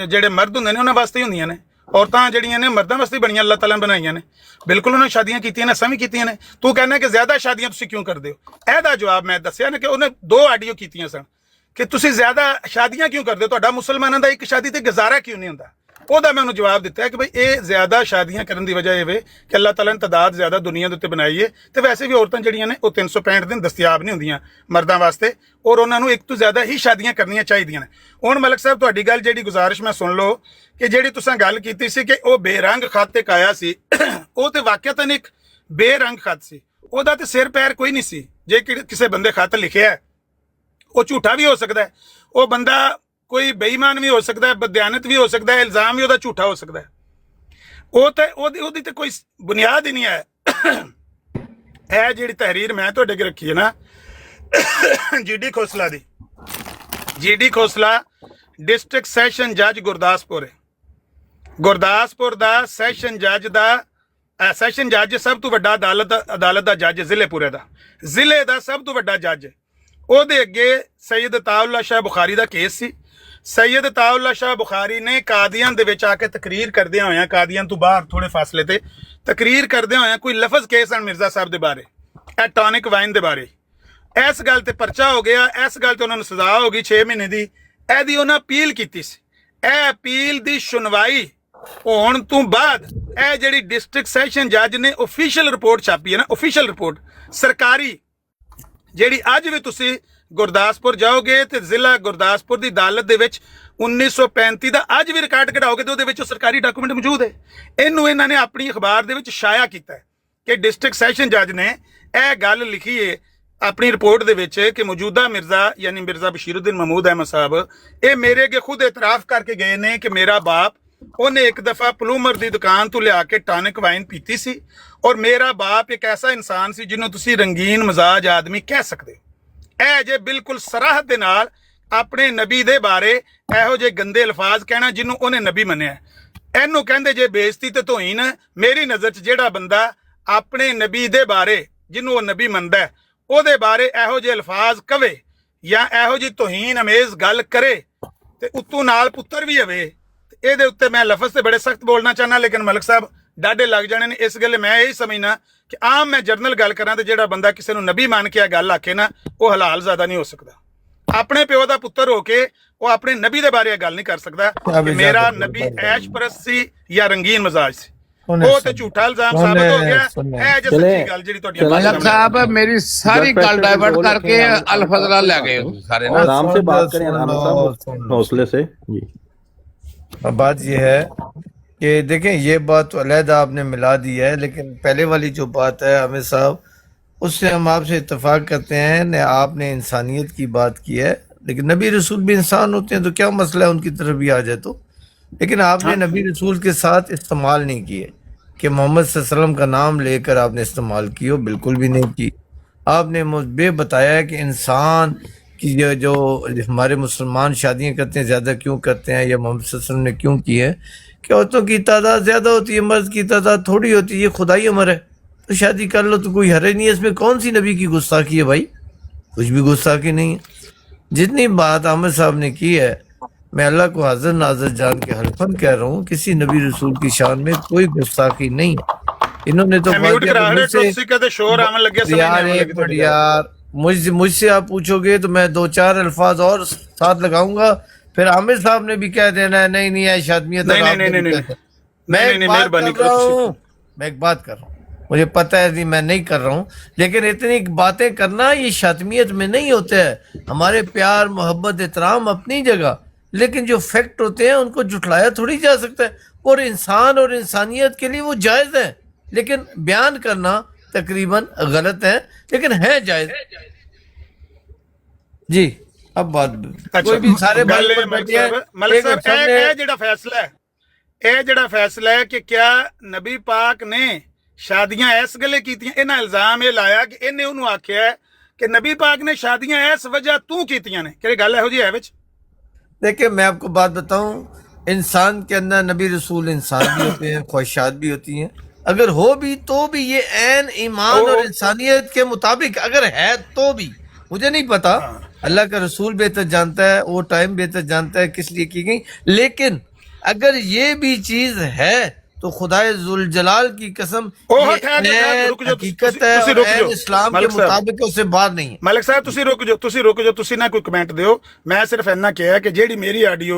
जेड़े मर्द हुंदे ने उन्हां वास्ते ही हुंदियां ने। औरतां जेड़ियां ने मर्दां वास्ते बणियां अल्लाह ताला ने बनाईयां ने, बिल्कुल उन्हें शादियां कीतियां ने, असां भी कीतियां ने। तू कहना कि ज्यादा शादियां तुसीं क्यों करदे हो? ਇਹਦਾ जवाब मैं दस्सिया ने कि उन्हें 2 आडियो कीतियां सन कि तुसीं ज्यादा शादियां क्यों करदे हो, तुहाडा मुसलमानां दा एक शादी ते गुजारा क्यों नहीं हुंदा? ਉਹਦਾ मैं उन्होंने जवाब दिता है कि भाई ये ज्यादा शादियां करन दी वजह ये कि अल्लाह ताला ने तादाद ज्यादा दुनिया दे उत्ते बनाई है, ते वैसे भी औरतां जड़ियां ने वो 365 दिन दस्तयाब नहीं हुंदियां मर्दां वास्ते, और उन्हां नूं एक तो ज्यादा ही शादियां करनियां चाहिदियां ने। हुण मलक साहब तुहाडी गल जेहड़ी गुजारिश मैं सुन लो कि जेहड़ी तुसां गल कीती सी कि वो बेरंग खत इक आया सी, वो ते वाकईतन एक बेरंग खत सी, ਉਹਦਾ ਤੇ सिर पैर कोई नहीं सी। जे किसी बंदे खत लिखिया है वो झूठा भी हो सकता है, वो बंदा कोई बेईमान भी हो सकता है, बदयानत भी हो सकता है, इल्जाम भी ਉਹਦਾ झूठा हो सकता है। ਉਹ ਤੇ ਉਹਦੀ ਤੇ ਕੋਈ ਬੁਨਿਆਦ ਹੀ ਨਹੀਂ ਹੈ। ਇਹ ਜਿਹੜੀ ਤਹਿਰੀਰ ਮੈਂ ਤੁਹਾਡੇ ਅੱਗੇ ਰੱਖੀ ਹੈ ਨਾ ਜੀਡੀ ਖੋਸਲਾ ਦੀ, ਜੀਡੀ ਖੋਸਲਾ ਡਿਸਟ੍ਰਿਕਟ ਸੈਸ਼ਨ ਜੱਜ ਗੁਰਦਾਸਪੁਰ ਹੈ। ਗੁਰਦਾਸਪੁਰ ਦਾ ਸੈਸ਼ਨ ਜੱਜ ਸਭ ਤੋਂ ਵੱਡਾ ਅਦਾਲਤ ਦਾ ਜੱਜ ਜ਼ਿਲ੍ਹੇਪੁਰੇ ਦਾ, ਜ਼ਿਲ੍ਹੇ ਦਾ ਸਭ ਤੋਂ ਵੱਡਾ ਜੱਜ। ਉਹਦੇ ਅੱਗੇ ਸੈਯਦ ਅਤਾਉल्ला शाह ਬੁਖਾਰੀ ਦਾ ਕੇਸ ਸੀ। ਸੈਯਦ ਅਤਾਉल्ला शाह ਬੁਖਾਰੀ ਨੇ ਕਾਦੀਆਨ ਦੇ ਵਿੱਚ ਆ ਕੇ ਤਕਰੀਰ ਕਰਦਿਆਂ ਹੋਇਆਂ, ਕਾਦੀਆਨ ਤੋਂ ਬਾਹਰ ਥੋੜੇ ਫਾਸਲੇ ਤੇ ਤਕਰੀਰ ਕਰਦਿਆਂ ਹੋਇਆਂ ਕੋਈ ਲਫ਼ਜ਼ ਕੇਸ ਹਨ ਮਿਰਜ਼ਾ ਸਾਹਿਬ ਦੇ ਬਾਰੇ, ਇਹ ਟੌਨਿਕ ਵਾਈਨ ਦੇ ਬਾਰੇ। ਇਸ ਗੱਲ ਤੇ ਪਰਚਾ ਹੋ ਗਿਆ, ਇਸ ਗੱਲ ਤੇ ਉਹਨਾਂ ਨੂੰ ਸਜ਼ਾ ਹੋ ਗਈ 6 ਮਹੀਨੇ ਦੀ। ਇਹਦੀ ਉਹਨਾਂ ਅਪੀਲ ਕੀਤੀ ਸੀ। ਇਹ ਅਪੀਲ ਦੀ ਸੁਣਵਾਈ ਹੋਣ ਤੋਂ ਬਾਅਦ ਇਹ ਜਿਹੜੀ ਡਿਸਟ੍ਰਿਕਟ ਸੈਸ਼ਨ ਜੱਜ ਨੇ ਆਫੀਸ਼ੀਅਲ ਰਿਪੋਰਟ ਛਾਪੀ ਹੈ ਨਾ, ਆਫੀਸ਼ੀਅਲ ਰਿਪੋਰਟ ਸਰਕਾਰੀ, ਜਿਹੜੀ ਅੱਜ ਵੀ ਤੁਸੀਂ ਗੁਰਦਾਸਪੁਰ ਜਾਓਗੇ ਤੇ ਜ਼ਿਲ੍ਹਾ ਗੁਰਦਾਸਪੁਰ ਦੀ ਅਦਾਲਤ ਦੇ ਵਿੱਚ 1935 ਦਾ ਅੱਜ ਵੀ ਰਿਕਾਰਡ ਕਢਾਓਗੇ ਤੇ ਉਹਦੇ ਵਿੱਚ ਸਰਕਾਰੀ ਡਾਕੂਮੈਂਟ ਮੌਜੂਦ ਹੈ। ਇਹਨੂੰ ਇਹਨਾਂ ਨੇ ਆਪਣੀ ਅਖਬਾਰ ਦੇ ਵਿੱਚ ਸ਼ਾਇਆ ਕੀਤਾ ਹੈ ਕਿ ਡਿਸਟ੍ਰਿਕਟ ਸੈਸ਼ਨ ਜੱਜ ਨੇ ਇਹ ਗੱਲ ਲਿਖੀ ਹੈ ਆਪਣੀ ਰਿਪੋਰਟ ਦੇ ਵਿੱਚ ਕਿ ਮੌਜੂਦਾ ਮਿਰਜ਼ਾ ਯਾਨੀ ਮਿਰਜ਼ਾ ਬਸ਼ੀਰੁद्दीन महमूद अहमद ਸਾਹਿਬ ਇਹ ਮੇਰੇ ਅੱਗੇ ਖੁਦ ਇਤਰਾਫ ਕਰਕੇ ਗਏ ਨੇ ਕਿ ਮੇਰਾ ਬਾਪ ਉਹਨੇ ਇੱਕ ਦਫਾ ਪਲੂਮਰ ਦੀ ਦੁਕਾਨ ਤੋਂ ਲਿਆ ਕੇ ਟੌਨਿਕ ਵਾਈਨ ਪੀਤੀ ਸੀ ਔਰ ਮੇਰਾ ਬਾਪ ਇੱਕ ਐਸਾ ਇਨਸਾਨ ਸੀ ਜਿਹਨੂੰ ਤੁਸੀਂ ਰੰਗੀਨ ਮਜ਼ਾਜ ਆਦਮੀ ਕਹਿ ਸਕਦੇ ਹੋ। ਇਹ ਜੇ ਬਿਲਕੁਲ ਸਰਾਹਤ ਦੇ ਨਾਲ ਆਪਣੇ ਨਬੀ ਦੇ ਬਾਰੇ ਇਹੋ ਜਿਹੇ ਗੰਦੇ ਅਲਫਾਜ਼ ਕਹਿਣਾ ਜਿਹਨੂੰ ਉਹਨੇ ਨਬੀ ਮੰਨਿਆ, ਇਹਨੂੰ ਕਹਿੰਦੇ ਜੇ ਬੇਇੱਜ਼ਤੀ ਤੇ ਤੋਹੀਨ। ਮੇਰੀ ਨਜ਼ਰ 'ਚ ਜਿਹੜਾ ਬੰਦਾ ਆਪਣੇ ਨਬੀ ਦੇ ਬਾਰੇ ਜਿਹਨੂੰ ਉਹ ਨਬੀ ਮੰਨਦਾ ਉਹਦੇ ਬਾਰੇ ਇਹੋ ਜਿਹੇ ਅਲਫਾਜ਼ ਕਵੇ ਜਾਂ ਇਹੋ ਜਿਹੀ ਤੋਹੀਨ ਅਮੇਜ਼ ਗੱਲ ਕਰੇ ਤੇ ਉਤੋਂ ਨਾਲ ਪੁੱਤਰ ਵੀ ਹੋਵੇ, ਇਹਦੇ ਉੱਤੇ ਮੈਂ ਲਫ਼ਜ਼ ਤੇ ਬੜੇ ਸਖਤ ਬੋਲਣਾ ਚਾਹਨਾ, ਲੇਕਿਨ ਮਲਕ ਸਾਹਿਬ ਡਾਢੇ ਲੱਗ ਜਾਣੇ ਨੇ। ਇਸ ਗੱਲ ਮੈਂ ਇਹੀ ਸਮਝਣਾ ਕਿ ਆਮ ਮੈਂ ਜਰਨਲ ਗੱਲ ਕਰਾਂ ਤੇ ਜਿਹੜਾ ਬੰਦਾ ਕਿਸੇ ਨੂੰ ਨਬੀ ਮੰਨ ਕੇ ਆ ਗੱਲ ਆਖੇ ਨਾ, ਉਹ ਹਲਾਲ ਜ਼ਿਆਦਾ ਨਹੀਂ ਹੋ ਸਕਦਾ। ਆਪਣੇ ਪਿਓ ਦਾ ਪੁੱਤਰ ਹੋ ਕੇ ਉਹ ਆਪਣੇ ਨਬੀ ਦੇ ਬਾਰੇ ਗੱਲ ਨਹੀਂ ਕਰ ਸਕਦਾ ਕਿ ਮੇਰਾ ਨਬੀ ਐਸ਼ ਪਰਸਤ ਸੀ ਜਾਂ ਰੰਗੀਨ ਮਜ਼ਾਜ ਸੀ। ਉਹ ਤੇ ਝੂਠਾ ਇਲਜ਼ਾਮ ਸਾਬਤ ਹੋ ਗਿਆ। ਇਹ ਜੇ ਸੱਚੀ ਗੱਲ ਜਿਹੜੀ ਤੁਹਾਡੀ मलक साहब मेरी सारी गल डाइवर्ट करके अल-फजला ले गए सारे ना। आराम से बात करें राणा साहब, हौसले से जी। बात ये है कि देखें, ये बात तो अलहदा आपने मिला दी है, लेकिन पहले वाली जो बात है हामिद साहब उससे हम आपसे इत्तेफाक करते हैं न। आपने इंसानियत की बात की है, लेकिन नबी रसूल भी इंसान होते हैं तो क्या मसला है उनकी तरफ भी आ जाए तो। लेकिन आपने नबी रसूल के साथ इस्तेमाल नहीं किए कि मोहम्मद सल्लल्लाहु अलैहि वसल्लम का नाम लेकर आपने इस्तेमाल की हो, बिल्कुल भी नहीं की। आपने मुझे बताया कि इंसान की जो हमारे मुसलमान शादियाँ करते हैं ज़्यादा क्यों करते हैं या मोहम्मद सल्लल्लाहु अलैहि वसल्लम ने क्यों की है कि औरतों की तादाद ज़्यादा होती है, मर्द की तादाद थोड़ी होती है, ये खुदाई अमर है, तो शादी कर लो तो कोई हर्ज नहीं है। इसमें कौन सी नबी की गुस्ताखी है भाई? कुछ भी गुस्ताखी नहीं है। जितनी बात आमिर साहब ने की है, मैं अल्लाह को हाजिर नाजिर जान के हल्फन कह रहा हूँ, किसी नबी रसूल की शान में कोई गुस्ताखी नहीं है। इन्होंने तो यार मुझसे आप पूछोगे तो मैं 2-4 अल्फाज और साथ लगाऊंगा, फिर आमिर साहब ने भी कह देना है नहीं नहीं ऐश आदमियत। मैं एक बात कर रहा हूँ, मुझे पता है मैं नहीं कर रहा हूँ, लेकिन इतनी बातें करना ये शातमियत में नहीं होता है। हमारे प्यार मोहब्बत एहतराम अपनी जगह, लेकिन जो फैक्ट होते हैं उनको जुटलाया थोड़ी जा सकता है, और इंसान और इंसानियत के लिए वो जायज़ है, लेकिन बयान करना तकरीबन गलत है, लेकिन है जायज़ जी। अब बात कोई भी सारे फैसला है कि क्या नबी पाक ने शादियां इस गले कीतियां, इन्हां इल्जाम ये लाया कि इन्हें उन्होंने आख्या कि नबी पाक ने शादियां इस वजह तू कीतियां ने, कि गल इहो जी है विच। देखिए मैं आपको बात बताऊं, इंसान के अंदर नबी रसूल इंसान भी होते हैं, ख्वाहिशात भी होती हैं, अगर हो भी तो भी ये ऐन ईमान और इंसानियत के मुताबिक अगर है तो भी, मुझे नहीं पता, अल्लाह का रसूल बेहतर जानता है, वो टाइम बेहतर जानता है किस लिए की गई। लेकिन अगर ये भी चीज है तो खुदाए जुल जलाल की कसम हकीकत है, इस्लाम के मुताबिक उससे बाहर नहीं है। मलिक साहब तुसी रुक जाओ, तुसी ना कोई कमेंट दियो। मैं सिर्फ इन्ना कहा कि जेडी मेरी ऑडियो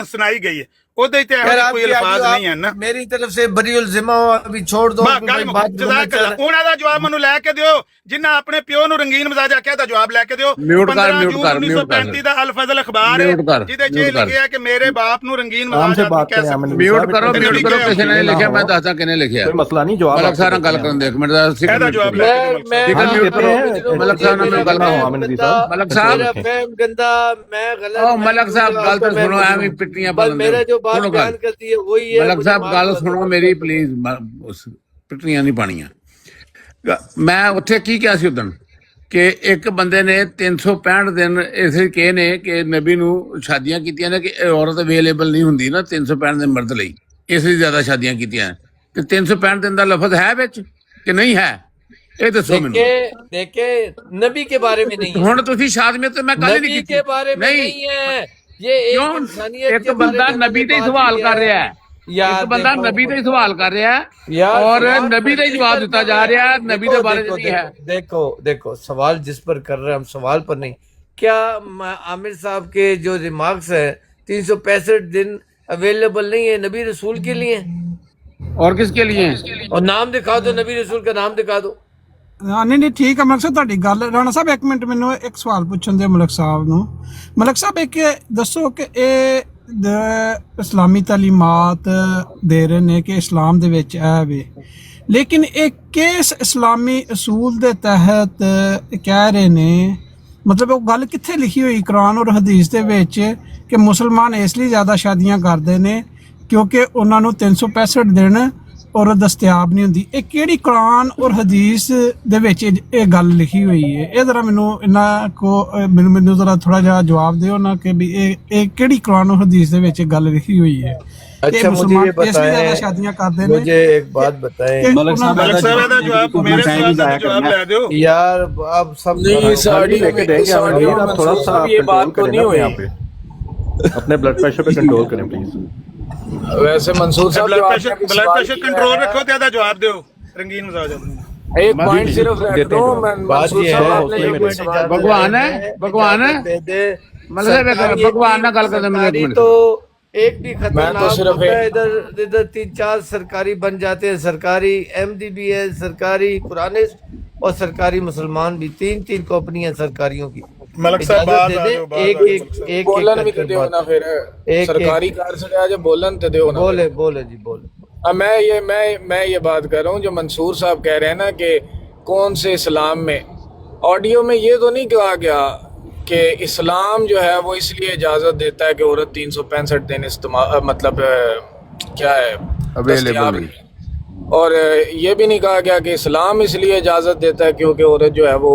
सुनाई गई है ਉਹਦੇ ਤੇ ਕੋਈ ਅਲਫਾਜ਼ ਨਹੀਂ ਹੈ ਨਾ। ਮੇਰੀ ਤਰਫ ਸੇ ਬਰੀਉਲ ਜ਼ਿਮਾ ਅਭੀ ਛੋੜ ਦੋ। ਉਹਨਾਂ ਦਾ ਜਵਾਬ ਮੈਨੂੰ ਲੈ ਕੇ ਦਿਓ, ਜਿਨ੍ਹਾਂ ਆਪਣੇ ਪਿਓ ਨੂੰ ਰੰਗੀਨ ਮਜ਼ਾਜ ਆਖਿਆ ਦਾ ਜਵਾਬ ਲੈ ਕੇ ਦਿਓ। 1935 ਦਾ ਅਲ ਫਜ਼ਲ ਅਖਬਾਰ ਹੈ ਜਿਹਦੇ 'ਚ ਲਿਖਿਆ ਕਿ ਮੇਰੇ ਬਾਪ ਨੂੰ ਰੰਗੀਨ ਮਜ਼ਾਜ ਕਹਿ ਸਕਦੇ। ਮਿਊਟ ਕਰੋ ਕਿਸੇ ਨੇ ਲਿਖਿਆ, ਮੈਂ ਦੱਸਦਾ ਕਿਹਨੇ ਲਿਖਿਆ। कोई मसला नहीं, जवाब ਮਲਕ ਸਾਹਿਬ ਨਾਲ ਗੱਲ ਕਰਨ ਦੇ ਇੱਕ ਮਿੰਟ ਦਾ। ਇਹਦਾ ਜਵਾਬ ਲੈ ਮਲਕ ਸਾਹਿਬ ਨਾਲ ਗੱਲ ਕਰੋ। ਮਲਕ ਸਾਹਿਬ गंदा मैं गलत। ओ मलक साहब गल तो सुनो, ਐਵੇਂ ਪਿੱਟੀਆਂ ਬਦਲ मेरा जो बात बयान करती है वही है। मलक साहब गल सुनो मेरी प्लीज, पिट्टियां नहीं पानियां। मैं उत्थे की किया सी उदन कि एक बंदे ने 365 दिन इसे कहे ने कि नबी नू शादियां कीतियां ने कि औरत अवेलेबल नहीं हुंदी ना 365 दिन मर्द लई। ਇਸ ਲਈ ਜ਼ਿਆਦਾ ਸ਼ਾਦੀਆਂ ਕੀਤੀਆਂ ਤੇ 365 ਦਿਨ ਦਾ ਲਫ਼ਜ਼ ਹੈ ਵਿੱਚ ਕਿ ਨਹੀਂ ਹੈ, ਇਹ ਦੱਸੋ ਮੈਨੂੰ। देखे नबी के बारे में नहीं है, ਹੁਣ ਤੁਸੀਂ ਸ਼ਾਦਮੀਅਤ ਤੇ ਮੈਂ ਗੱਲ ਹੀ नबी ਨਹੀਂ के ਕੀਤੀ। बारे में नहीं है ये, ਕਿਉਂ एक इंसानियत ਇੱਕ के बारे ਬੰਦਾ में ਨਬੀ उन्होंने ਤੇ ਹੀ बात ਸਵਾਲ किया ਕਰ ਰਿਹਾ ਹੈ, यार ਇੱਕ ਬੰਦਾ देखो, ਨਬੀ ਤੇ ਹੀ ਸਵਾਲ ਕਰ ਰਿਹਾ ਹੈ यार ਔਰ सवाल नबी तो का ही जिस जवाब पर देता कर जा रहे रहा है, हैं, नबी देखो, के बारे में देखो, नहीं है। देखो देखो सवाल जिस पर कर रहे हैं हम, सवाल पर नहीं। क्या आमिर साहब के जो रिमार्क्स है 365 दिन अवेलेबल नहीं है नबी रसूल के लिए, और किसके लिए? और नाम दिखा दो, नबी रसूल का नाम दिखा दो। ਹਾਂ ਨਹੀਂ ਠੀਕ ਹੈ ਮਲਕ ਸਾਹਿਬ ਤੁਹਾਡੀ ਗੱਲ। ਰਾਣਾ ਸਾਹਿਬ ਇੱਕ ਮਿੰਟ ਮੈਨੂੰ ਇੱਕ ਸਵਾਲ ਪੁੱਛਣ ਦੇ ਮਲਕ ਸਾਹਿਬ ਨੂੰ। ਮਲਕ ਸਾਹਿਬ ਇੱਕ ਦੱਸੋ ਕਿ ਇਹ ਇਸਲਾਮੀ ਤਾਲੀਮਾਤ ਦੇ ਰਹੇ ਨੇ ਕਿ ਇਸਲਾਮ ਦੇ ਵਿੱਚ ਇਹ ਵੇ, ਲੇਕਿਨ ਇਹ ਕਿਸ ਇਸਲਾਮੀ ਅਸੂਲ ਦੇ ਤਹਿਤ ਕਹਿ ਰਹੇ ਨੇ, ਮਤਲਬ ਉਹ ਗੱਲ ਕਿੱਥੇ ਲਿਖੀ ਹੋਈ ਕੁਰਾਨ ਔਰ ਹਦੀਸ ਦੇ ਵਿੱਚ ਕਿ ਮੁਸਲਮਾਨ ਇਸ ਲਈ ਜ਼ਿਆਦਾ ਸ਼ਾਦੀਆਂ ਕਰਦੇ ਨੇ ਕਿਉਂਕਿ ਉਹਨਾਂ ਨੂੰ 365 ਦਿਨ ਔਰ ਦਸਤਿਆਬ ਨਹੀਂ ਹੁੰਦੀ। ਇਹ ਕਿਹੜੀ ਕੁਰਾਨ ਔਰ ਹਦੀਸ ਦੇ ਵਿੱਚ ਇਹ ਗੱਲ ਲਿਖੀ ਹੋਈ ਹੈ? ਇਹ ਜ਼ਰਾ ਮੈਨੂੰ ਇਹਨਾਂ ਕੋ ਮੈਨੂੰ ਜ਼ਰਾ ਥੋੜਾ ਜਿਹਾ ਜਵਾਬ ਦਿਓ ਨਾ ਕਿ ਵੀ ਇਹ ਕਿਹੜੀ ਕੁਰਾਨ ਔਰ ਹਦੀਸ ਦੇ ਵਿੱਚ ਗੱਲ ਲਿਖੀ ਹੋਈ है? अच्छा मुझे ये बताएं, शादियां करते मुझे एक बात बताएं मलक साहब का जवाब मेरे सवाल का जवाब ले दो यार, आप सब नहीं साड़ी थोड़ा सा ये बात तो नहीं हुई। यहाँ पे अपने ब्लड प्रेशर पे कंट्रोल करें प्लीज। वैसे मंसूर साहब ब्लड प्रेशर कंट्रोल रखो, ज्यादा जवाब दो। रंगीन मजाज एक पॉइंट सिर्फ रख दो। मंसूर साहब आपने भगवान है, भगवान है, मतलब भगवान ना गल कर दे। तो एक भी मैं तो खतरनाक सिर्फ होता है, इधर इधर 3-4 सरकारी बन जाते हैं, सरकारी MDBS, सरकारी कुरानिस्ट और सरकारी मुसलमान भी, 3-3 कंपनियां सरकारियों की। मलक साहब बात दे दे, एक बोलन भी तो दो ना, फिर सरकारी कार से आज बोलन तो दो ना। बोले बोले जी बोले। अब मैं ये बात कर रहा हूँ जो मंसूर साहब कह रहे हैं ना कि कौन से इस्लाम में, ऑडियो में ये तो नहीं कहा गया कि इस्लाम जो है वो इसलिए इजाज़त देता है कि औरत 365 दिन इस्तेमाल मतलब क्या है अवेलेबल, और ये भी नहीं कहा गया कि इस्लाम इसलिए इजाज़त देता है क्योंकि औरत जो है वो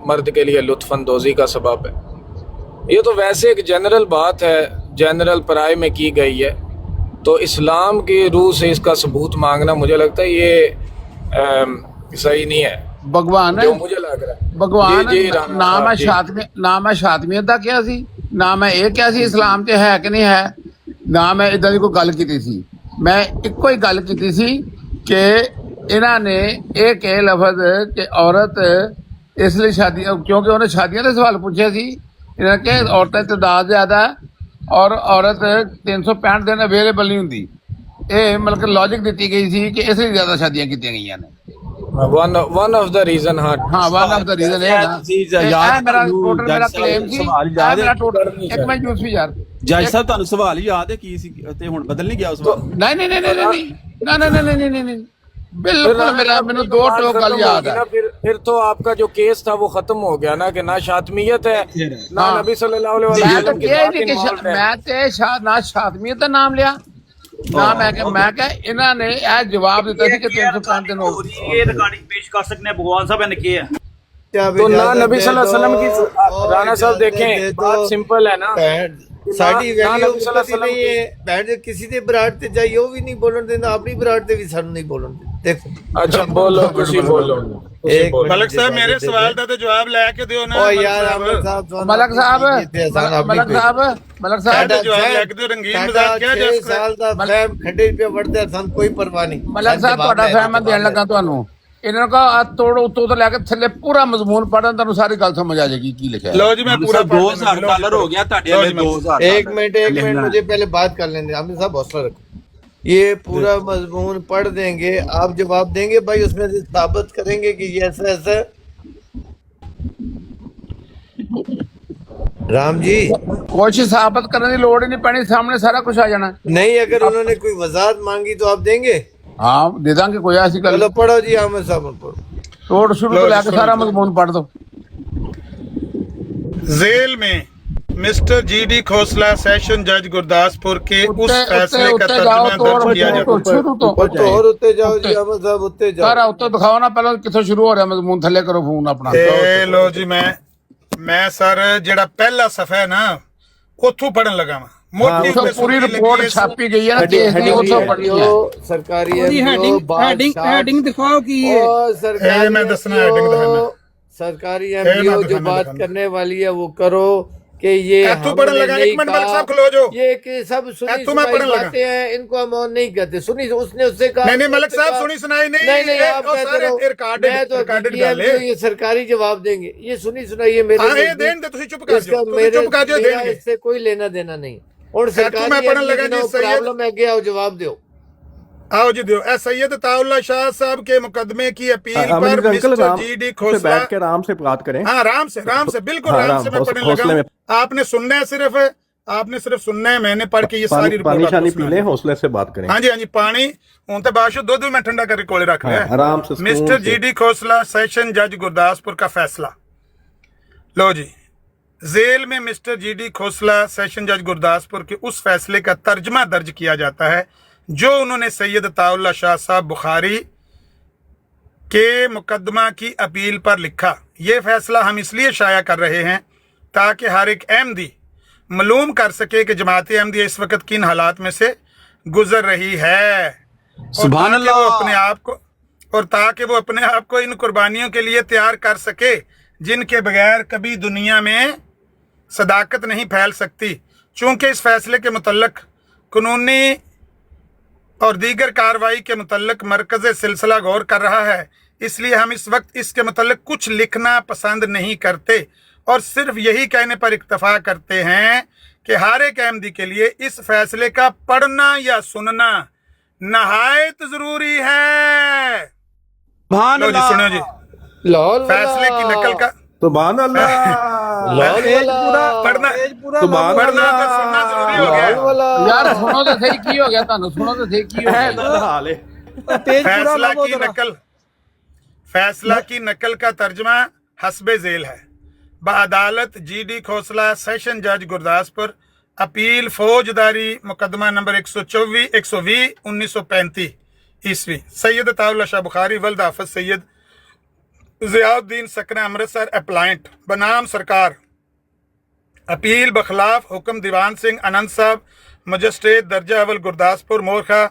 मर्द के लिए लुत्फ़अंदोज़ी का सबब है। ये तो वैसे एक जनरल बात है, जनरल पराए में की गई है, तो इस्लाम की रूह से इसका सबूत मांगना मुझे लगता है ये सही नहीं है। भगवान है, मुझे लग रहा है भगवान जी, नाम है नाम है शादमियत ਦਾ ਕਿਹਾ ਸੀ, ਨਾਮ ਹੈ ਇਹ ਕਿਹਾ ਸੀ ਇਸਲਾਮ ਤੇ ਹੈ ਕਿ ਨਹੀਂ ਹੈ, ਨਾਮ ਹੈ ਇਦਾਂ ਦੀ ਕੋਈ ਗੱਲ ਕੀਤੀ ਸੀ। ਮੈਂ ਇੱਕੋ ਹੀ ਗੱਲ ਕੀਤੀ ਸੀ ਕਿ ਇਹਨਾਂ ਨੇ ਇਹ ਕਿ ਲਫ਼ਜ਼ ਕਿ ਔਰਤ ਇਸ ਲਈ ਸ਼ਾਦੀ, ਕਿਉਂਕਿ ਉਹਨੇ ਸ਼ਾਦੀਆਂ ਦੇ ਸਵਾਲ ਪੁੱਛਿਆ ਸੀ, ਇਹਨਾਂ ਕਿ ਔਰਤਾਂ ਦੀ ਤਾਦਾਦ ਜ਼ਿਆਦਾ ਔਰ ਔਰਤ 365 ਦਿਨ ਅਵੇਲੇਬਲ ਨਹੀਂ ਹੁੰਦੀ। ਇਹ ਮਤਲਬ ਕਿ ਲੌਜਿਕ ਦਿੱਤੀ ਗਈ ਸੀ ਕਿ ਇਸ ਲਈ ਜ਼ਿਆਦਾ ਸ਼ਾਦੀਆਂ ਕੀਤੀਆਂ ਗਈਆਂ ਨੇ। one of the reason हाँ, one of the reason है ना। मेरा टोटल मेरा क्लेम ਸੀ, ਮੇਰਾ ਟੋਟਲ ਇੱਕ ਮਿੰਟ ਜੂਸ ਵੀ ਯਾਰ। ਜੱਜ ਸਾਹਿਬ ਤੁਹਾਨੂੰ ਸਵਾਲ ਯਾਦ ਹੈ ਕੀ ਸੀ ਤੇ ਹੁਣ ਬਦਲ ਨਹੀਂ ਗਿਆ ਉਸ ਵਾਰ? ਨਹੀਂ ਨਹੀਂ ਨਹੀਂ ਨਹੀਂ ਨਹੀਂ ਨਹੀਂ बिल्कुल मेरा मैंने दो टोक गल याद है। फिर तो आपका जो केस था वो खत्म हो गया ना कि ना शातमियत है ना नबी सल्लल्लाहु अलैहि वसल्लम की बात इन्वॉल्व है। मैं ते ना शातमियत का नाम लिया ना मैं क्या इन्हां ने यह जवाब दिता सी कि 305 दिन हो ये रिकॉर्डिंग पेश कर सकते हैं भगवान साहब ने किया है तो ना नबी सल्लल्लाहु अलैहि वसल्लम की। राणा साहब देखें बात सिंपल है ना, ਸਾਡੀ ਵੈਲਿਊ ਨਹੀਂ ਹੈ ਭੈਣ ਦੇ ਕਿਸੇ ਦੇ ਬਰਾੜ ਤੇ ਜਾਈ ਉਹ ਵੀ ਨਹੀਂ ਬੋਲਣ ਦਿੰਦਾ, ਆਪਣੀ ਬਰਾੜ ਤੇ ਵੀ ਸਾਨੂੰ ਨਹੀਂ ਬੋਲਣ ਦਿੰਦਾ। ਦੇਖੋ अच्छा बोलो ਤੁਸੀਂ ਬੋਲੋ। मलक साहब मेरे सवाल का तो जवाब लेके दियो ना। ओ यार आमिर साहब मलक साहब जवाब लेके दियो। रंगीन मजाक क्या 6 ਸਾਲ ਦਾ ਫਹਿਮ ਖੱਡੇ पे ਵੜਦਾ ਸਾਨੂੰ ਕੋਈ ਪਰਵਾਹ ਨਹੀਂ। ਮਲਕ ਸਾਹਿਬ ਤੁਹਾਡਾ ਫਹਿਮ ਮੈਂ ਦੇਣ ਲੱਗਾ ਤੁਹਾਨੂੰ, ਇਹਨਾਂ ਨੂੰ ਕਹੋ ਤੋੜ ਉੱਤੋਂ ਤੋਂ ਲੈ ਕੇ ਥੱਲੇ ਪੂਰਾ ਮਜ਼ਮੂਨ ਪੜਨ, ਤੁਹਾਨੂੰ ਸਾਰੀ ਗੱਲ ਸਮਝ ਆ ਜਾਏਗੀ ਕੀ ਲਿਖਿਆ है। लो जी मैं पूरा $2000 हो गया ਤੁਹਾਡੇ ਵਾਲੇ 2000। एक मिनट मुझे पहले बात कर लेने आमिर साहब, हौसला रखो। ये पूरा मजमून पढ़ देंगे, आप जवाब देंगे भाई, उसमें से साबित करेंगे कि ये ऐसा ऐसा। राम जी कुछ साबित करने की लोड़ ही नहीं पैनी, सामने सारा कुछ आ जाना। नहीं, अगर उन्होंने कोई वजाहत मांगी तो आप देंगे? हाँ दे देंगे, कोई ऐसी गल। चलो पढ़ो जी आमिर साहब पढ़ो, तोड़ शुरू तो लेकर सारा मजमून पढ़ दो। जेल में मिस्टर GD खोसला सेशन जज गुरदासपुर के उस फैसले का तर्जुमा दर्ज किया जाता है। और उत्ते जाओ जी आमिर साहब, उत्ते जाओ। सारा उत्ते दिखाओ ना, पहले किथों शुरू हो रहा मजमून, थल्ले करो फोन अपना। लो जी मैं सर जेड़ा पहला सफा है ना उथों पढ़न लगा वा। موٹی تو پوری رپورٹ چھاپی گئی ہے نا کیس دی، وہ تو پڑھی ہے سرکاری ਉਹਦੀ ਹੈਡਿੰਗ ਦਿਖਾਓ ਕੀ ہے سرکاری میں دسنا heading دکھانا۔ سرکاری میں MPO جو دکھانا بات دکھانا۔ کرنے والی ہے وہ کرو کہ یہ تو ہم پڑھن نے لگا، ایک نہیں منٹ ملک کہا، صاحب کھلو جو، یہ کہ سب سنی تو میں سنائی پڑھن لگا۔ باتیں ہیں، ان کو ہم اور نہیں کہتے، سنی اس نے اس سے کہا، نہیں ملک صاحب سنی سنائی نہیں آپ کہتے رہو، میں تو ریکارڈڈ DPM گل ہے۔ جو یہ سرکاری جواب دیں گے، یہ سنی سنائی ہے میرے ہاں یہ نزدیک، دین دے، تسی چپ کر اس کا جو، تسی چپ کر جو، میرا دین گے۔ اس سے کوئی لینا دینا نہیں، اور میں سرکاری پڑھن لگا جی، سید پرابلم ہے گیا جواب دیو۔ آؤ جی دیو، اے سید عطا اللہ شاہ صاحب کے مقدمے کی اپیل عامر پر انکل مسٹر آرام جی ڈی سے کھوسلا، بیٹھ کے آرام سے بات کریں۔ ہاں آرام سے بالکل ہاں، آرام سے میں پڑھنے لگا حوصلے ہوں، میں، آپ نے سننا ہے صرف، آپ نے صرف سننا ہے، میں نے پڑھ کے یہ ساری پانی رپورٹ شانی پی لیں، حوصلے سے بات کریں۔ ہاں جی پانی ہوں تو بادشاہ دودھ بھی میں ٹھنڈا کر کے کولے رکھ ہاں، لیا ہے۔ آرام سے سکون مسٹر سے۔ جی ڈی کھوسلا سیشن جج گرداسپور کا فیصلہ، لو جی، ذیل میں mister G D Khosla session جج گرداسپور کے اس فیصلے کا ترجمہ درج کیا جاتا ہے جو انہوں نے سید عطا اللہ شاہ صاحب بخاری کے مقدمہ کی اپیل پر لکھا۔ یہ فیصلہ ہم اس لیے شائع کر رہے ہیں تاکہ ہر ایک احمدی معلوم کر سکے کہ جماعت احمدیہ اس وقت کن حالات میں سے گزر رہی ہے، سبحان اللہ، اور تاکہ وہ اپنے آپ کو ان قربانیوں کے لیے تیار کر سکے جن کے بغیر کبھی دنیا میں صداقت نہیں پھیل سکتی۔ چونکہ اس فیصلے کے متعلق قانونی اور دیگر کارروائی کے متعلق مرکز سلسلہ غور کر رہا ہے، اس لیے ہم اس وقت اس کے متعلق کچھ لکھنا پسند نہیں کرتے اور صرف یہی کہنے پر اکتفا کرتے ہیں کہ ہر ایک احمدی کے لیے اس فیصلے کا پڑھنا یا سننا نہایت ضروری ہے۔ لو جی سنو جی، فیصلے کی نقل کا سبحان اللہ، پڑھنا سبحان پڑھنا اللہ، تو سننا ضروری ہو گیا۔ یار سنو تو صحیح کی ہو گیا، تانوں سنو تو صحیح کی ہو گیا۔ حال ہے۔ فیصلہ کی نقل کا ترجمہ حسب ذیل ہے۔ بعدالت جی ڈی کھوسلا سیشن جج گرداسپور، اپیل فوجداری مقدمہ نمبر 120/1935 عیسوی، سید عطا اللہ شاہ بخاری ولد حافظ سید ضیاء الدین سکنہ امرتسر اپلائنٹ بنام سرکار، اپیل بخلاف حکم دیوان سنگھ آنند صاحب، مجسٹریٹ درجہ اول گرداسپور، مورخہ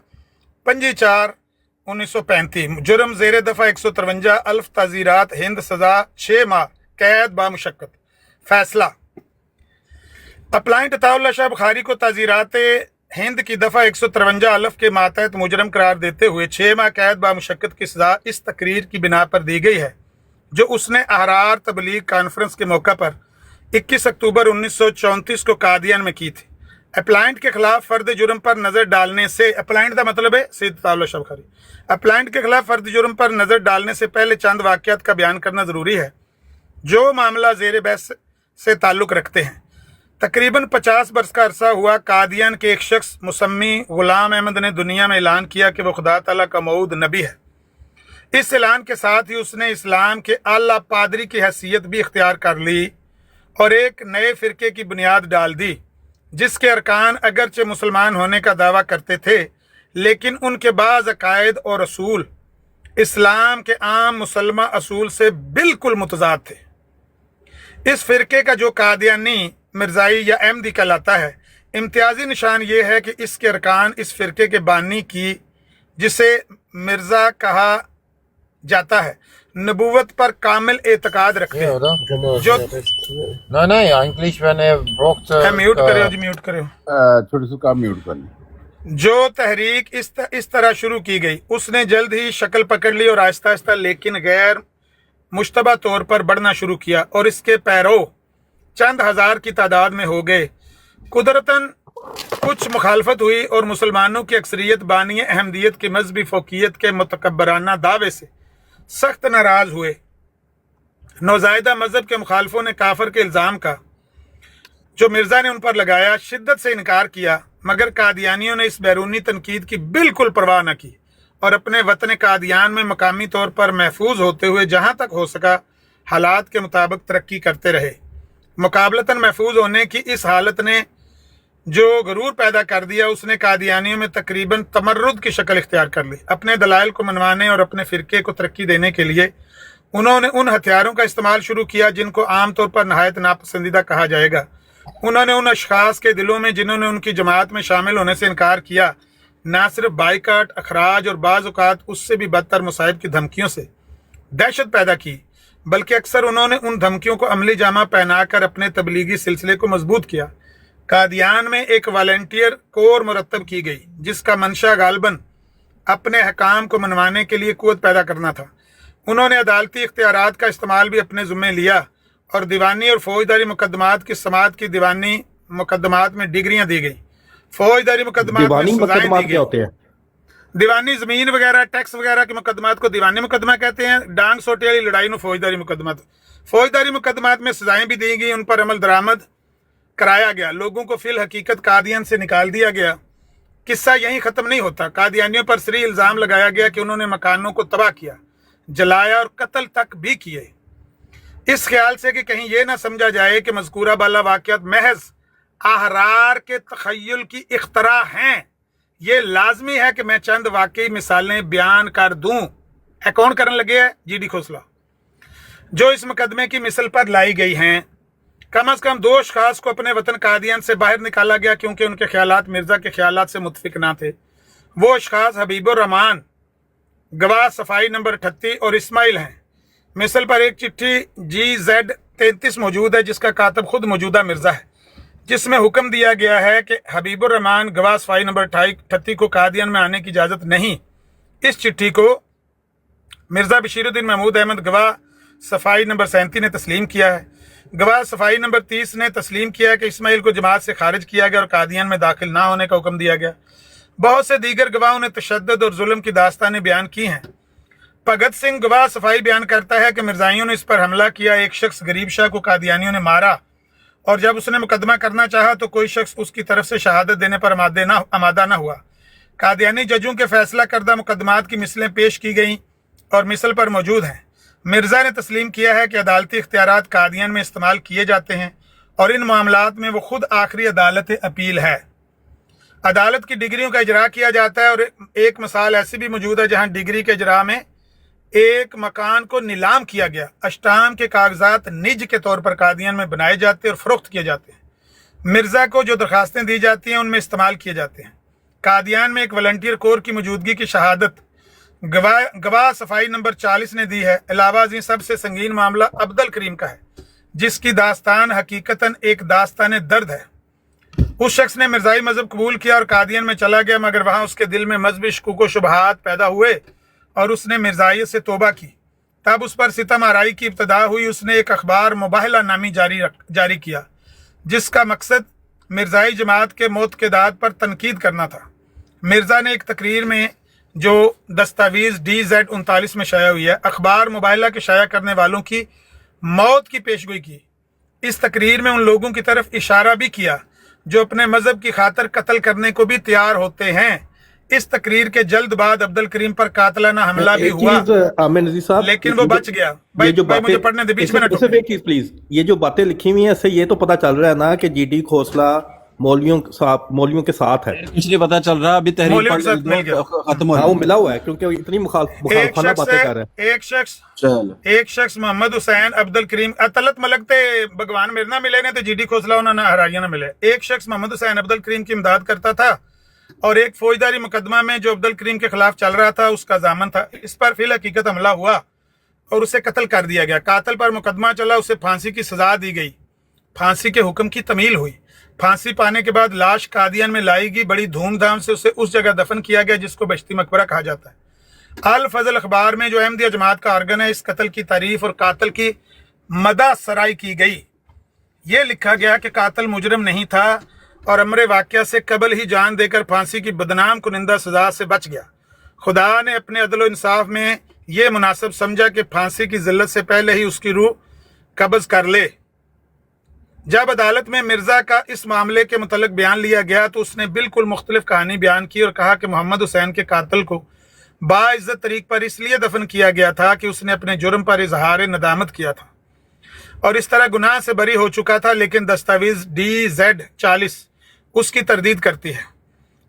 25/4/1935، جرم زیر دفعہ 153 الف تعزیرات ہند، سزا 6 ماہ قید بامشقت۔ فیصلہ، اپلائنٹ عطا اللہ شاہ بخاری کو تعزیرات ہند کی دفعہ 153 الف کے ماتحت مجرم قرار دیتے ہوئے 6 ماہ قید بامشقت کی سزا اس تقریر کی بنا پر دی گئی ہے جو اس نے احرار تبلیغ کانفرنس کے موقع پر 21 اکتوبر 1934 کو قادیان میں کی تھی۔ اپلائنٹ کے خلاف فرد جرم پر نظر ڈالنے سے، اپلائنٹ کا مطلب ہے سید عطا اللہ شاہ بخاری، اپلائنٹ کے خلاف فرد جرم پر نظر ڈالنے سے پہلے چند واقعات کا بیان کرنا ضروری ہے جو معاملہ زیر بحث سے تعلق رکھتے ہیں۔ تقریباً 50 برس کا عرصہ ہوا قادیان کے ایک شخص مسمی غلام احمد نے دنیا میں اعلان کیا کہ وہ خدا تعالیٰ کا موعود نبی ہے۔ اس اعلان کے ساتھ ہی اس نے اسلام کے اعلیٰ پادری کی حیثیت بھی اختیار کر لی اور ایک نئے فرقے کی بنیاد ڈال دی جس کے ارکان اگرچہ مسلمان ہونے کا دعویٰ کرتے تھے لیکن ان کے بعض عقائد اور اصول اسلام کے عام مسلمہ اصول سے بالکل متضاد تھے۔ اس فرقے کا جو قادیانی، مرزائی یا احمدی کہلاتا ہے، امتیازی نشان یہ ہے کہ اس کے ارکان اس فرقے کے بانی کی، جسے مرزا کہا جاتا ہے، نبوت پر کامل اعتقاد رکھتے ہیں۔ جو میوٹ کرو جی، میوٹ کرو، چھوٹی سی کام میوٹ کر لیں۔ جو تحریک اس طرح شروع کی گئی اس نے جلد ہی شکل پکڑ لی اور آہستہ آہستہ لیکن غیر مشتبہ طور پر بڑھنا شروع کیا اور اس کے پیرو چند ہزار کی تعداد میں ہو گئے۔ قدرتاً کچھ مخالفت ہوئی اور مسلمانوں کی اکثریت بانی احمدیت کی مذہبی فوقیت کے متکبرانہ دعوے سے سخت ناراض ہوئے۔ نوزائیدہ مذہب کے مخالفوں نے کافر کے الزام کا جو مرزا نے ان پر لگایا شدت سے انکار کیا، مگر قادیانیوں نے اس بیرونی تنقید کی بالکل پرواہ نہ کی اور اپنے وطن قادیان میں مقامی طور پر محفوظ ہوتے ہوئے جہاں تک ہو سکا حالات کے مطابق ترقی کرتے رہے۔ مقابلتاً محفوظ ہونے کی اس حالت نے جو غرور پیدا کر دیا، اس نے قادیانیوں میں تقریباً تمرد کی شکل اختیار کر لی۔ اپنے دلائل کو منوانے اور اپنے فرقے کو ترقی دینے کے لیے انہوں نے ان ہتھیاروں کا استعمال شروع کیا جن کو عام طور پر نہایت ناپسندیدہ کہا جائے گا۔ उन्होंने उन अशखास के दिलों में जिन्होंने उनकी जमात में शामिल होने से इनकार किया ना सिर्फ बाइकाट, अखराज और बाज़ औक़ात उससे भी बदतर मुसाइब की धमकियों से दहशत पैदा की, बल्कि अक्सर उन्होंने उन धमकियों को अमली जामा पहनाकर अपने तबलीगी सिलसिले को मजबूत किया। कादियान में एक वॉलंटियर कोर मुरतब की गई जिसका मंशा गालबन अपने हकाम को मनवाने के लिए कुव्वत पैदा करना था। उन्होंने अदालती इख्तियारात का इस्तेमाल भी अपने ज़िम्मे लिया और दीवानी और फौजदारी मुकदमात की समात की दीवानी मुकदमात में डिग्रियां दी गई। फौजदारी मुकदमात में सजाएं दी गई। दीवानी ज़मीन वगैरह टैक्स वगैरह के मुकदमात को दीवानी मुकदमा कहते हैं। डांग सोटे वाली लड़ाई में फौजदारी मुकदमात। फौजदारी मुकदमात में सजाएं भी दी गई, उन पर अमल दरामद कराया गया, लोगों को फिल हकीकत कादियान से निकाल दिया गया। किस्सा यहीं ख़त्म नहीं होता। कादियानियों पर सरी इल्ज़ाम लगाया गया कि उन्होंने मकानों को तबाह किया, जलाया और कत्ल तक भी किए, इस ख्याल से कि कहीं ये ना समझा जाए कि मज़कूरा बाला वाक़यात महज अहरार के तख़य्युल की इख्तरा हैं। ये लाजमी है कि मैं चंद वाकई मिसालें बयान कर दूं। है कौन करने लगे है? जीडी खोसला, जो इस मुकदमे की मिसल पर लाई गई हैं। कम अज कम 2 अशखास को अपने वतन कादियान से बाहर निकाला गया क्योंकि उनके ख्यालात मिर्जा के ख्यालात से मुत्फिक ना थे। वो अशखास हबीबुर रहमान गवाह सफाई नंबर 38 और इस्माइल हैं। मिसल पर एक चिट्ठी GZ33 मौजूद है जिसका कातब खुद मौजूदा मिर्जा है, जिसमें हुक्म दिया गया है कि हबीबुर रहमान गवाह सफाई नंबर 38 को कादियान में आने की इजाज़त नहीं। इस चिट्ठी को मिर्जा बशीरुद्दीन महमूद अहमद गवाह सफाई नंबर 37 ने तस्लीम किया है। गवाह सफाई नंबर 30 ने तस्लीम किया है कि इस्माइल को जमात से खारिज किया गया और कादियान में दाखिल ना होने का हुक्म दिया गया। बहुत से दीगर गवाहों ने तशद्दुद और जुल्म की दास्तानें बयान की हैं। भगत सिंह गवाह सफाई बयान करता है कि मिर्जाइयों ने इस पर हमला किया। एक शख्स गरीब शाह को कादियानियों ने मारा और जब उसने मुकदमा करना चाहा तो कोई शख्स उसकी तरफ से शहादत देने पर आमादा न हुआ। कादियानी जजों के फैसला करदा मुकदमात की मिसलें पेश की गईं और मिसल पर मौजूद हैं। मिर्ज़ा ने तस्लीम किया है कि अदालती इख्तियारात कादियान में इस्तेमाल किए जाते हैं और इन मामलात में वो खुद आखिरी अदालत अपील है। अदालत की डिग्रियों का इजरा किया जाता है और एक मिसाल ऐसी भी मौजूद है जहाँ डिग्री के इजरा में एक मकान को नीलाम किया गया। अष्टाम के कागजात निज के तौर पर कादियान में बनाए जाते और फरोख्त किए जाते हैं। मिर्ज़ा को जो दरखास्तें दी जाती हैं उनमें इस्तेमाल किए जाते हैं। कादियान में एक वॉलंटियर कोर की मौजूदगी की शहादत गवाह सफाई नंबर 40 ने दी है। अलावा इन सबसे संगीन मामला अब्दुल करीम का है, जिसकी दास्तान हकीकतन एक दास्तान दर्द है। उस शख्स ने मिर्ज़ाई मजहब कबूल किया और कादियान में चला गया, मगर वहाँ उसके दिल में मजहबी शकूक व शुबहात पैदा हुए और उसने मिर्ज़ाई से तौबा की। तब उस पर सितम आराई की इब्तदा हुई। उसने एक अखबार मुबाहला नामी जारी किया, जिसका मकसद मिर्ज़ाई जमात के मोतक़िदात पर तनकीद करना था। मिर्ज़ा ने एक तकरीर में जो दस्तावेज़ DZ39 में शाया हुई है, अखबार मुबाहला के शाया करने वालों की मौत की पेशगोई की। इस तकरीर में उन लोगों की तरफ इशारा भी किया जो अपने मजहब की खातर कत्ल करने को भी तैयार होते हैं। इस तकरीर के जल्द बाद अब्दुल करीम पर कातलाना हमला भी हुआ, लेकिन वो बच गया। भाई मुझे पढ़ने दे, बीच में प्लीज। ये जो बातें लिखी हुई हैं इससे ये तो पता चल रहा है ना कि जीडी खोसला मौलवियों के साथ है। इसलिए पता चल रहा है अभी तहरीर खत्म हो, वो मिला हुआ है क्योंकि इतनी मुखालफाना बातें कर रहे हैं। एक शख्स मोहम्मद हुसैन अब्दुल करीम अतलत मलक ते भगवान मेरे ना मिले ने तो जीडी खोसला उन्होंने हराइया ना मिले। एक शख्स मोहम्मद हुसैन अब्दुल करीम की इमदाद करता था और एक फौजदारी मुकदमा में जो अब्दुल करीम के खिलाफ चल रहा था उसका जामन था। इस पर फिल हकीकत हमला हुआ और उसे कत्ल कर दिया गया। कातिल पर मुकदमा चला, उसे फांसी की सजा दी गई। फांसी के हुक्म की तमील हुई। फांसी पाने के बाद लाश कादियान में लाई गई। बड़ी धूमधाम से उसे उस जगह दफन किया गया जिसको बश्ती मकबरा कहा जाता है। अल फजल अखबार में जो अहमदिया जमात का आर्गन है, इस कत्ल की तारीफ और कातिल की मदा सराई की गई। ये लिखा गया कि कातिल मुजरिम नहीं था और अमरे वाक़या से कबल ही जान देकर फांसी की बदनाम कुनिंदा सजा से बच गया। खुदा ने अपने अदल इंसाफ में ये मुनासिब समझा कि फांसी की जिल्लत से पहले ही उसकी रूह कब्ज़ कर ले। जब अदालत में मिर्ज़ा का इस मामले के मुतल्लिक़ बयान लिया गया तो उसने बिल्कुल मुख्तलिफ कहानी बयान की और कहा कि मोहम्मद हुसैन के कातिल को बाइज़्ज़त तरीक़ पर इसलिए दफन किया गया था कि उसने अपने जुर्म पर इजहार नदामत किया था और इस तरह गुनाह से बरी हो चुका था। लेकिन दस्तावेज़ DZ40 उसकी तरदीद करती है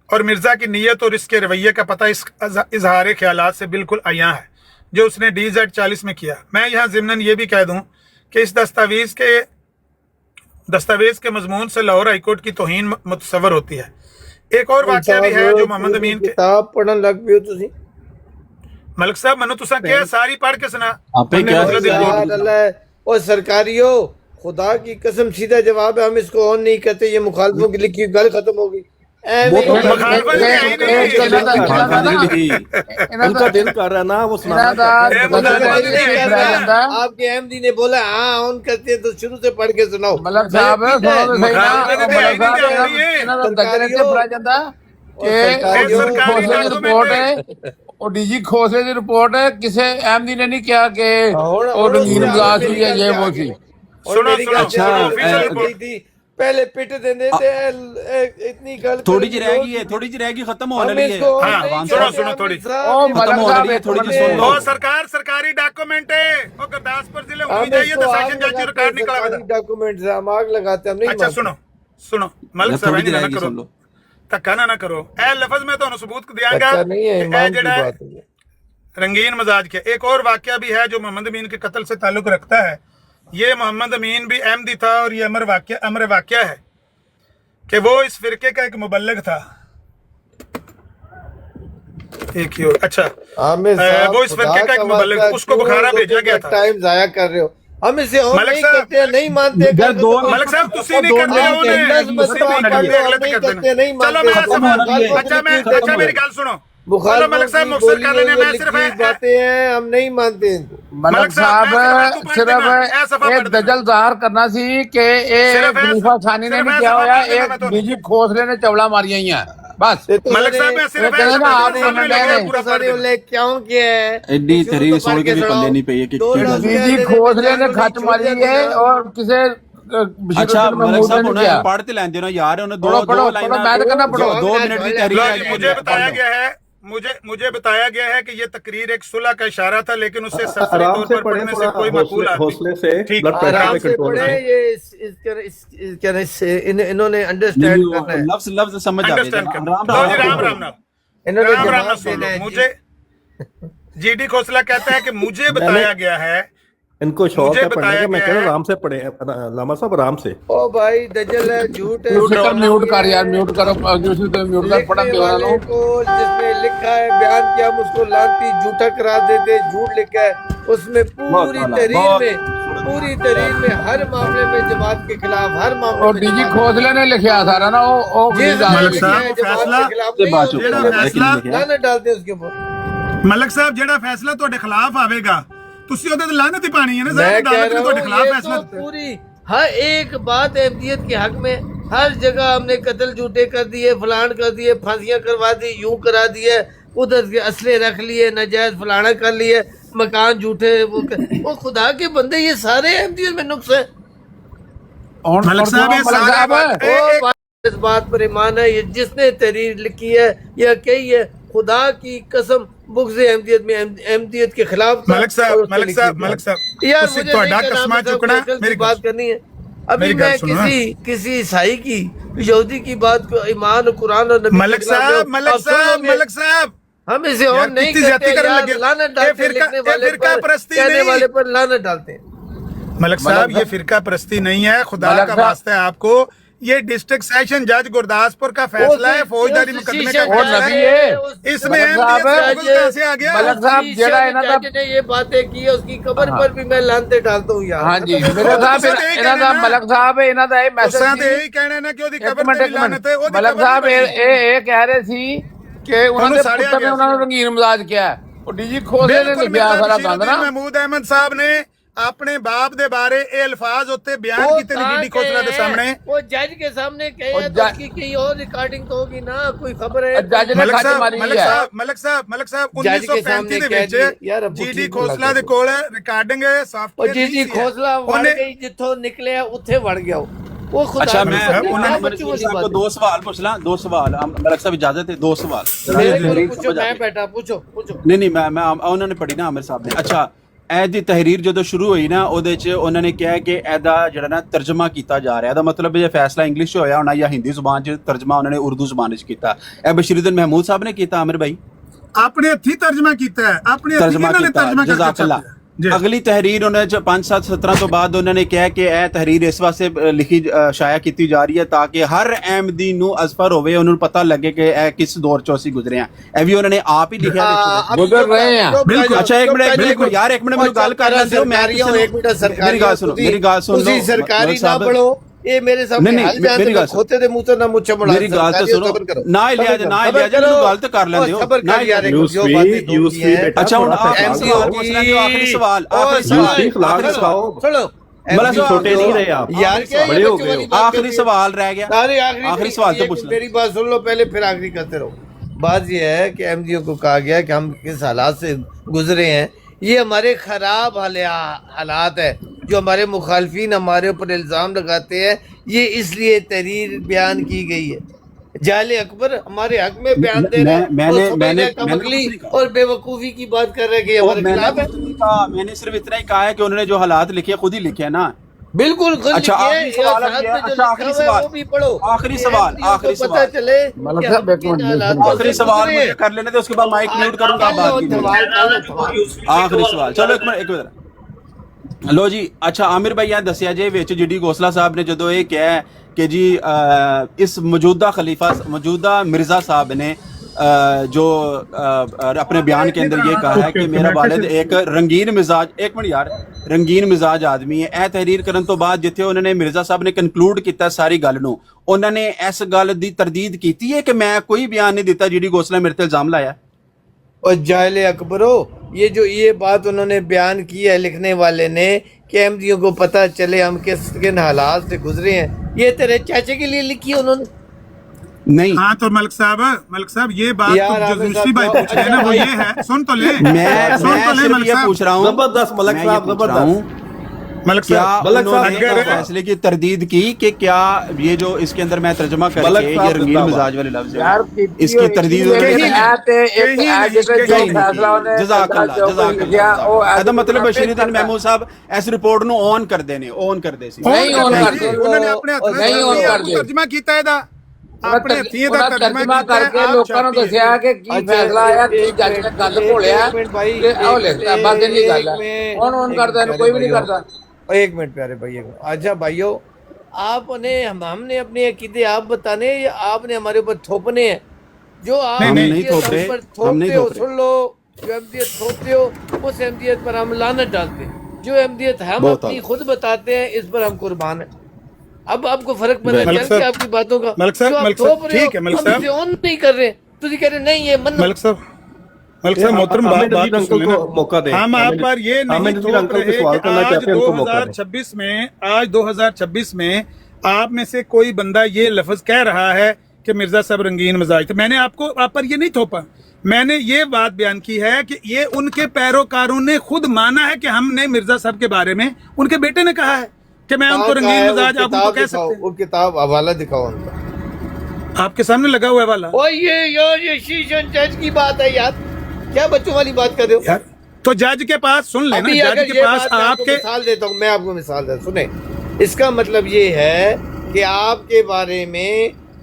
और मिर्ज़ा की नीयत और इसके रवैये का पता इस इजहार ख्यालात से बिल्कुल आया है जो उसने DZ40 में किया। मैं यहाँ ज़िम्नन ये भी कह दूँ कि इस दस्तावेज़ के दस्तावेज के मजमून से लाहौर हाईकोर्ट की तौहीन मुतसवर होती है। एक और वाकया भी है जो मोहम्मद अमीन के किताब पढ़न लग पियो तुसी मलिक साहब मैंने तुसा क्या सारी पढ़ के सुना आपे क्या और सरकारियों खुदा की कसम सीधा जवाब है, हम इसको ऑन नहीं करते, ये मुखालफों की लिखी गल खत्म होगी। उनका दिल कर रहा है ना वो सुनाना। आपके एमडी ने बोला हाँ ऑन करते हैं तो शुरू से पढ़ के सुनाओ। ਮਲਕ ਸਾਹਿਬ ਇਹਨਾਂ ਦਾ ਦਜਰੇ ਤੇ ਫੜਾ ਜਾਂਦਾ ਕਿ ਖੋਸਲੇ ਦੀ ਰਿਪੋਰਟ ਹੈ, ਉਹ ਡੀਜੀ ਖੋਸਲੇ ਦੀ ਰਿਪੋਰਟ ਹੈ, ਕਿਸੇ ਐਮਡੀ ਨੇ ਨਹੀਂ ਕਿਹਾ ਕਿ ਉਹ ਰੰਗੀਨ ਗਲਾਸ ਹੀ ਹੈ ਜੇ ਉਹ ਸੀ। पहले पिट देने थे इतनी गल थोड़ी जी रहेगी खत्म होने लगी है। सुनो थोड़ी खत्म होने लगी है, थोड़ी जी सुन लो। सरकार सरकारी डॉक्यूमेंट है वो गुरदासपुर जिले में जाइए तो सेशन जज रिकॉर्ड निकला डॉक्यूमेंट से हम आग लगाते हम नहीं। अच्छा सुनो मलिक साहब ना करो धक्का ना करो ए लफ्ज में तो सबूत दियांगा जेड़ा रंगीन मजाज के। एक और वाकया भी है जो मोहम्मद अमीन के कत्ल से ताल्लुक रखता है। ये मोहम्मद अमीन भी अहमदी था और ये अमर वाकया है कि वो इस फिरके का एक मुबल्लिग था। एक ही और अच्छा वो इस फिरके का एक मुबल्लिग, उसको बुखारा भेजा गया था। टाइम जाया कर रहे हो, हम इसे नहीं करते, नहीं मानते। मलिक साहब तुसी नहीं करते नहीं मानते। अच्छा मेरी गल सुनो मलिक साहब मुख्तसर कर लेने मैं सिर्फ बातें हैं हम नहीं मानते। ਮਲਕ ਸਾਹਿਬ ਸਿਰਫ ਇੱਕ ਦਜਲ ਜ਼ਾਹਰ ਕਰਨਾ ਸੀ ਕਿ ਇਹ ਖਲੀਫਾ ਖਾਨੀ ਨੇ ਨਹੀਂ ਕਿਹਾ ਹੋਇਆ, ਇਹ ਡੀਜੀ ਖੋਸਲੇ ਨੇ ਚਵਲਾ ਮਾਰੀਆਂ ਹੀ ਆ ਬਸ। मलिक साहब मैं सिर्फ क्यों किया एडी तहरीर सुन के भी पल्ले नहीं पई है कि ਡੀਜੀ ਖੋਸਲੇ ਨੇ ਖੱਟ ਮਾਰੀ ਹੈ ਔਰ ਕਿਸੇ अच्छा मलिक साहब उन्हें पढ़ते लेंदे ना यार, उन्हें दो लाइनें मैं तो कहना पढ़ो 2 मिनट की तहरीर मुझे बताया गया है मुझे बताया गया है कि ये तकरीर एक सुलह का इशारा था, लेकिन उससे सफरी तौर पर पढ़ने से कोई मकबूल हौसले से ब्लड प्रेशर पे कंट्रोल है। इन्होंने अंडरस्टैंड करना है, लफ्ज समझ आ राम मुझे जीडी खोसला कहता है कि मुझे बताया गया है, इनको शौक है पढ़ने का। मैं कह रहा हूँ आराम से पढ़े लामा साहब, आराम से। ओ भाई दजल है, झूठ है। म्यूट कर यार, म्यूट करो, म्यूट कर पढ़ा के वाला को जिसमें लिखा है बयान किया हम उसको लानती झूठा करा देते, झूठ लिखा है उसमें पूरी तहरीर में हर मामले में जमात के खिलाफ, हर मामले में ਡੀਜੀ ਖੋਸਲੇ ਨੇ ਲਿਖਿਆ सारा ना वो लानत डालते हैं उसके ऊपर। मलिक साहब जेड़ा फैसला ਤੁਹਾਡੇ ਖਿਲਾਫ ਆਵੇਗਾ ਤੁਸੀਂ ਉਹਦੇ ਤੇ ਲਾਨਤ ਹੀ ਪਾਣੀ ਹੈ ਨਾ ਸਰ। ਤੁਹਾਡੇ ਖਿਲਾਫ फैसला पूरी हर एक बात अहमियत के हक में, हर जगह हमने कत्ल झूठे कर दिए, फलान कर दिए, फांसियां करवा दी, यूं करा दिए, उधर के असले रख लिए, नाजायज फलाना कर लिए, मकान झूठे वो खुदा के बंदे ये सारे अहमियत में नुक्स है। मलिक साहब इस बात पर ईमान है, ये जिसने तहरीर लिखी है या कही है खुदा की कसम बुग़्ज़ अहमदियत में अहमदियत के खिलाफ। मलिक साहब यार मुझे कसमा चुकना मेरी बात करनी है। अभी मैं किसी ईसाई की यहूदी की बात को ईमान कुरान और नबी मलिक साहब हम इसे और नहीं करते, लानत डालते हैं, लिखने वाले पर लानत डालते हैं। मलिक साहब ये फिरका परस्ती नहीं है, खुदा का वास्ता है आपको ये डिस्ट्रिक्ट सेशन जज गुरदासपुर का फैसला है, फौजदारी मुकदमे का फैसला है। इसमें कैसे आ गया? मलिक साहब जेड़ा जज ने ये बातें की उसकी कब्र पर भी मैं लानते डालता हूँ यार। हाँ जी मेरे साहब इन्हां दा मलिक साहब इन्हां दा मैसेज यही कहने ने कि ਉਹਦੀ ਕਬਰ ਤੇ ਲਾਨਤ ਹੈ। ਮਲਿਕ ਸਾਹਿਬ ਇਹ ਕਹਿ ਰਹੇ ਸੀ ਕਿ ਉਹਨਾਂ ਦੇ ਪੁੱਤਰ ਨੇ ਉਹਨਾਂ ਨੂੰ ਰੰਗੀਨ ਮਜ਼ਾਜ ਕਿਹਾ, ਉਹ ਡੀਜੀ ਖੋਸਲੇ ਨੇ ਲਿਖਿਆ ਸਾਰਾ ਗੰਦ ਨਾ। महमूद अहमद साहब ने अपने बाप दे बारे ये अल्फाज होते बयान कीते ने जीडी खोसला दे सामने, वो जज के सामने कहे तो उसकी कहीं और रिकॉर्डिंग तो होगी ना, कोई खबर है। जज ने खत मारी है। मलिक साहब 1935 ਦੇ ਵਿੱਚ जीडी खोसला ਦੇ ਕੋਲ ਰਿਕਾਰਡਿੰਗ ਸੌਫਟਵੇਅਰ जीडी खोसला वड़ गई जिੱਥੋਂ ਨਿਕਲਿਆ ਉੱਥੇ ਵੜ ਗਿਆ वो खुदा। अच्छा मैं आपको 2 सवाल पूछ ला, 2 सवाल मलिक साहब इजाजत है, 2 सवाल पूछो। मैं बेटा पूछो नहीं मैं उन्होंने पढ़ी ना आमिर साहब ने। अच्छा ਇਹ ਦੀ ਤਹਿਰੀਰ ਜਦੋਂ ਸ਼ੁਰੂ ਹੋਈ ਨਾ ਉਹਦੇ 'ਚ ਉਹਨਾਂ ਨੇ ਕਿਹਾ ਕਿ ਇਹਦਾ ਜਿਹੜਾ ਨਾ ਤਰਜਮਾ ਕੀਤਾ ਜਾ ਰਿਹਾ, ਇਹਦਾ ਮਤਲਬ ਇਹ ਫੈਸਲਾ ਇੰਗਲਿਸ਼ 'ਚ ਹੋਇਆ ਹੋਣਾ ਜਾਂ ਹਿੰਦੀ ਜ਼ੁਬਾਨ 'ਚ ਤਰਜਮਾ ਉਹਨਾਂ ਨੇ ਉਰਦੂ ਜ਼ੁਬਾਨ 'ਚ ਕੀਤਾ। ਇਹ ਬਸ਼ੀਰੁद्दीन महमूद ਸਾਹਿਬ ਨੇ ਕੀਤਾ, ਆਮਿਰ ਭਾਈ ਆਪਣੇ ਹੱਥੀ ਤਰਜਮਾ ਕੀਤਾ ਹੈ, ਆਪਣੇ ਹੱਥੀ ਇਹਨਾਂ ਨੇ ਤਰਜਮਾ ਕੀਤਾ। ਅਗਲੀ ਤਹਿਰੀਰ ਉਹਨੇ 5-7-17 ਤੋਂ ਬਾਅਦ ਉਹਨਾਂ ਨੇ ਕਿਹਾ ਕਿ ਇਹ ਤਹਿਰੀਰ ਇਸ ਵਾਸਤੇ ਲਿਖੀ ਸ਼ਾਇਆ ਕੀਤੀ ਜਾ ਰਹੀ ਹੈ ਤਾਂ ਕਿ ਹਰ ਅਹਿਮਦੀ ਨੂੰ ਅਜ਼ਫਰ ਹੋਵੇ, ਉਹਨਾਂ ਨੂੰ ਪਤਾ ਲੱਗੇ ਕਿ ਇਹ ਕਿਸ ਦੌਰ ਚੋਂ ਅਸੀਂ ਗੁਜ਼ਰੇ ਆ। ਇਹ ਵੀ ਉਹਨਾਂ ਨੇ ਆਪ ਹੀ ਲਿਖਿਆ ਗੁਜ਼ਰ ਰਹੇ ਆ। ਅੱਛਾ ਇੱਕ ਮਿੰਟ ਯਾਰ, ਇੱਕ ਮਿੰਟ ਮੈਨੂੰ ਗੱਲ ਕਰ ਲੈਣ ਦਿਓ। ਮੈਂ ਮੇਰੀ ਗੱਲ ਸੁਣੋ, ਮੇਰੀ ਗੱਲ ਸੁਣ ਲਓ। ਸਰਕਾਰੀ ਨਾ ਪੜੋ, ਇਹ ਮੇਰੇ ਸਾਹਮਣੇ ਮੇਰੀ ਗੱਲ ਖੋਤੇ ਦੇ ਮੂੰਹ ਤੋਂ ਨਾ ਮੁੱਛ ਬਣਾ। ਮੇਰੀ ਗੱਲ ਤਾਂ ਸੁਣੋ, ਨਾ ਹੀ ਲਿਆ ਜਾ ਮੈਨੂੰ ਗਲਤ ਕਰ ਲੈਂਦੇ ਹੋ। ਅੱਛਾ ਹੁਣ ਆਖਰੀ ਸਵਾਲ छोटे नहीं रहे आप यार, बड़े हो गए हो। आखिरी सवाल रह गया, आखिरी सवाल तो पूछ लो। मेरी बात सुन लो पहले, फिर आखिरी करते रहो। बात ये है कि एमजीओ को कहा गया कि हम किस हालात से गुजरे हैं, ये हमारे खराब हालात है जो हमारे मुखालफिन हमारे ऊपर इल्ज़ाम लगाते हैं, ये इसलिए तहरीर बयान की गई है। जाले अकबर हमारे हक में बयान दे रहे हैं, मैंने और बेवकूफ़ी की बात कर रहे हैं कि हमारे खिलाफ है। मैंने सिर्फ इतना ही कहा है कि उन्होंने जो हालात लिखे खुद ही लिखे ना। बिल्कुल। अच्छा आखिरी सवाल, आखिरी सवाल, आखिरी सवाल चले आखिरी सवाल मुझे कर लेने दे, उसके बाद माइक म्यूट करूंगा। आखिरी सवाल, चलो एक मिनट लो जी। अच्छा आमिर भाई यहाँ दसिया जे विच जीडी गोसला साहब ने जदों ये कहा है कि जी इस मौजूदा मिर्जा साहब ने जो अपने बयान के अंदर ये कहा है कि मेरा वालिद एक रंगीन मिजाज, एक मिनट यार, रंगीन मिजाज आदमी है। ਇਹ ਤਹਿਰੀਰ ਕਰਨ ਤੋਂ ਬਾਅਦ ਜਿੱਥੇ ਉਹਨਾਂ ਨੇ ਮਿਰਜ਼ਾ ਸਾਹਿਬ ਨੇ ਕਨਕਲੂਡ ਕੀਤਾ ਸਾਰੀ ਗੱਲ ਨੂੰ, ਉਹਨਾਂ ਨੇ ਇਸ ਗੱਲ ਦੀ ਤਰਦੀਦ ਕੀਤੀ ਹੈ ਕਿ ਮੈਂ ਕੋਈ ਬਿਆਨ ਨਹੀਂ ਦਿੱਤਾ ਜਿਹੜੀ ਗੋਸਲਾ ਮੇਰੇ ਤੇ ਇਲਜ਼ਾਮ ਲਾਇਆ। और जाहिले अकबरो, ये बात उन्होंने बयान की है लिखने वाले ने कि एमजीओ को पता चले हम किन हालात से गुजरे हैं, ये तेरे चाचे के लिए लिखी है उन्होंने। नहीं हाँ तो मलिक साहब ये बात तो जो दूसरी भाई पूछ रहे हैं ना वो ये है, सुन तो ले। मैं मलिक साहब पूछ रहा हूँ, जबरदस्त मलिक साहब, जबरदस्त। क्या उन्होंने फैसले की तरदीद की कि क्या ये जो इसके अंदर मैं तर्जमा करके ये रंगीन मिजाज वाले लफ्ज है इसकी तरदीद मतलब बशीरुद्दीन महमूद साहब इस रिपोर्ट ਨੂੰ ਔਨ ਕਰਦੇ ਨੇ, ਔਨ ਕਰਦੇ ਸੀ ਨਹੀਂ ਔਨ ਕਰਦੇ, ਉਹਨਾਂ ਨੇ ਆਪਣੇ ਹੱਥ ਨਾਲ ਤਰਜਮਾ ਕੀਤਾ ਇਹਦਾ, ਆਪਣੇ ਹੱਥੀਂ ਦਾ ਤਰਜਮਾ ਕਰਕੇ ਲੋਕਾਂ ਨੂੰ ਦੱਸਿਆ ਕਿ ਕੀ ਫੈਸਲਾ ਆਇਆ, ਕੀ ਜੱਜ ਨੇ ਗੱਲ ਭੋਲਿਆ ਕਿ ਉਹ ਲਿਖਦਾ ਬਸ ਇੰਨੀ ਗੱਲ ਹੈ। ਔਨ ਕਰਦਾ ਇਹਨੂੰ ਕੋਈ ਵੀ ਨਹੀਂ ਕਰਦਾ। एक मिनट प्यारे भाई, अच्छा भाइयों, आपने हमने अपने अकीदे आप बताने या आपने हमारे ऊपर थोपने हैं? जो आप नहीं थोपते हो, सुन लो, जो अहमदियत थोपते हो उस अहमदियत पर हम लानत डालते हैं, जो अहमदियत हम अपनी खुद बताते हैं इस पर हम कुर्बान हैं। अब आपको फर्क पता चल गया आपकी बातों का। मलिक साहब ठीक है, मलिक साहब ऑन नहीं कर रहे, तो कह रहे नहीं ये मन। मलिक साहब मोहतरम बात मौका दे। हम आप पर ये नहीं थोप रहे कि आज 2026 में आप में से कोई बंदा ये लफ्ज कह रहा है कि मिर्जा साहब रंगीन मिजाज थे। मैंने आप पर ये नहीं थोपा, मैंने ये बात बयान की है कि ये उनके पैरोकारों ने खुद माना है कि हमने मिर्जा साहब के बारे में, उनके बेटे ने कहा है कि मैं उनको रंगीन मिजाज, आप उनको कह सकते हैं। वो किताब हवाला दिखाओ उनका, आपके सामने लगा हुआ है वाला। ये शीशन जज की बात है यार, क्या बच्चों वाली बात कर रहे हो यार? तो जज के पास सुन लेना, जज के पास आपके मिसाल देता हूँ मैं आपको, मिसाल देता सुने। इसका मतलब ये है कि आपके बारे में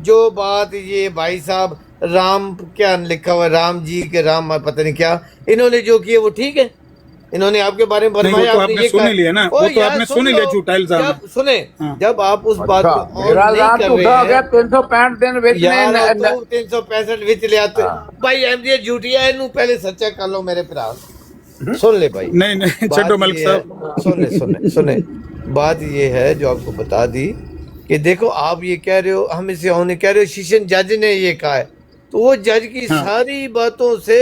जो बात ये भाई साहब राम क्या लिखा हुआ, राम जी के राम पता नहीं क्या इन्होंने जो किया वो ठीक है, इन्होंने आपके बारे में फरमाया, आपने सुन लिया ना, वो तो आपने सुन लिया झूठा इल्जाम। सुने जब आप उस बात को 365 दिन 365 विच ले आते भाई अहमदियत झूठी है, इन्हों पहले सच्चा कर लो मेरे भरा। सुन ले भाई, नहीं छोटो मलिक साहब सुने बात ये है जो आपको बता दी कि देखो आप ये कह रहे हो, हम इसे होने कह रहे हो, शीशन जज ने ये कहा है, तो वो जज की सारी बातों से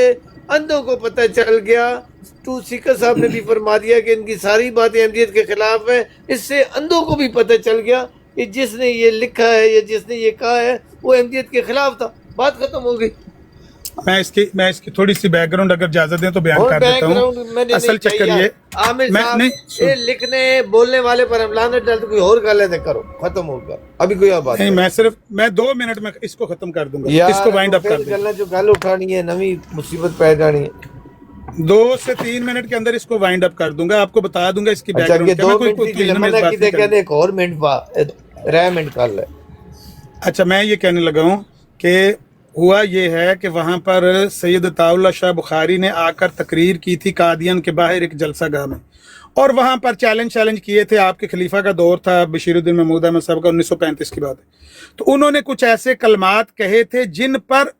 अंधों को पता चल गया। टू सीकर साहब ने भी फरमा दिया कि इनकी सारी बातें अहमदियत के खिलाफ है, इससे अंधों को भी पता चल गया कि जिसने ये लिखा है या जिसने ये कहा है वो अहमदियत के खिलाफ था, बात खत्म हो गई। मैं इसकी थोड़ी सी बैकग्राउंड अगर इजाजत दें तो बयान कर देता हूँ। असल चक्कर ये आमिर साहब ये लिखने बोलने वाले पर हम लानत डालते, कोई और गलत है करो, खत्म होगा, अभी कोई और बात नहीं। मैं 2 मिनट में इसको खत्म कर दूंगा, इसको वाइंड अप कर दूंगा। जो गल उठानी है नवी मुसीबत पैदा नहीं है, 2 से 3 मिनट के अंदर इसको वाइंड अप कर दूंगा, आपको बता दूंगा इसकी बैकग्राउंड। एक और मिनट मिनट कर ले। अच्छा मैं ये कहने लगा हूँ कि हुआ ये है कि वहाँ पर सैयद अताउल्लाह शाह बुखारी ने आकर तकरीर की थी कादियान के बाहर एक जलसागाह में, और वहाँ पर चैलेंज किए थे। आपके खलीफा का दौर था बशीरुद्दीन महमूद अहमद साहब का, 1935 की बात है। तो उन्होंने कुछ ऐसे कलमात कहे थे जिन पर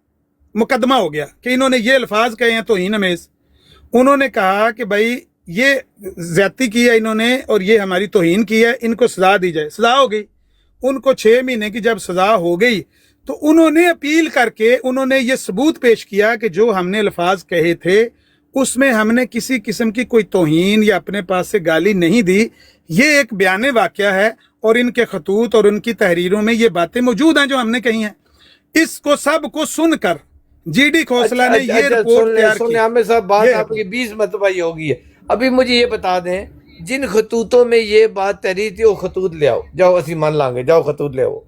मुकदमा हो गया कि इन्होंने ये अल्फाज कहे हैं तौहीन अमेज़। उन्होंने कहा कि भाई ये ज्यादती की है इन्होंने और ये हमारी तौहीन की है, इनको सजा दी जाए। सजा हो गई उनको, 6 महीने की जब सजा हो गई तो उन्होंने अपील करके उन्होंने ये सबूत पेश किया कि जो हमने अल्फाज कहे थे उसमें हमने किसी किस्म की कोई तौहीन या अपने पास से गाली नहीं दी। ये एक बयान वाक़या है और इनके खतूत और उनकी तहरीरों में ये बातें मौजूद हैं जो हमने कही हैं। इसको सबको सुनकर जीडी खोसला ने ये रिपोर्ट तैयार की। आमिर साहब बात आपकी 20 मरतबा ही होगी है। अभी मुझे ये बता दें जिन खतूतों में ये बात तहरीर थी वो खतूत ले आओ, जाओ असी मान लांगे, जाओ खतूत ले आओ।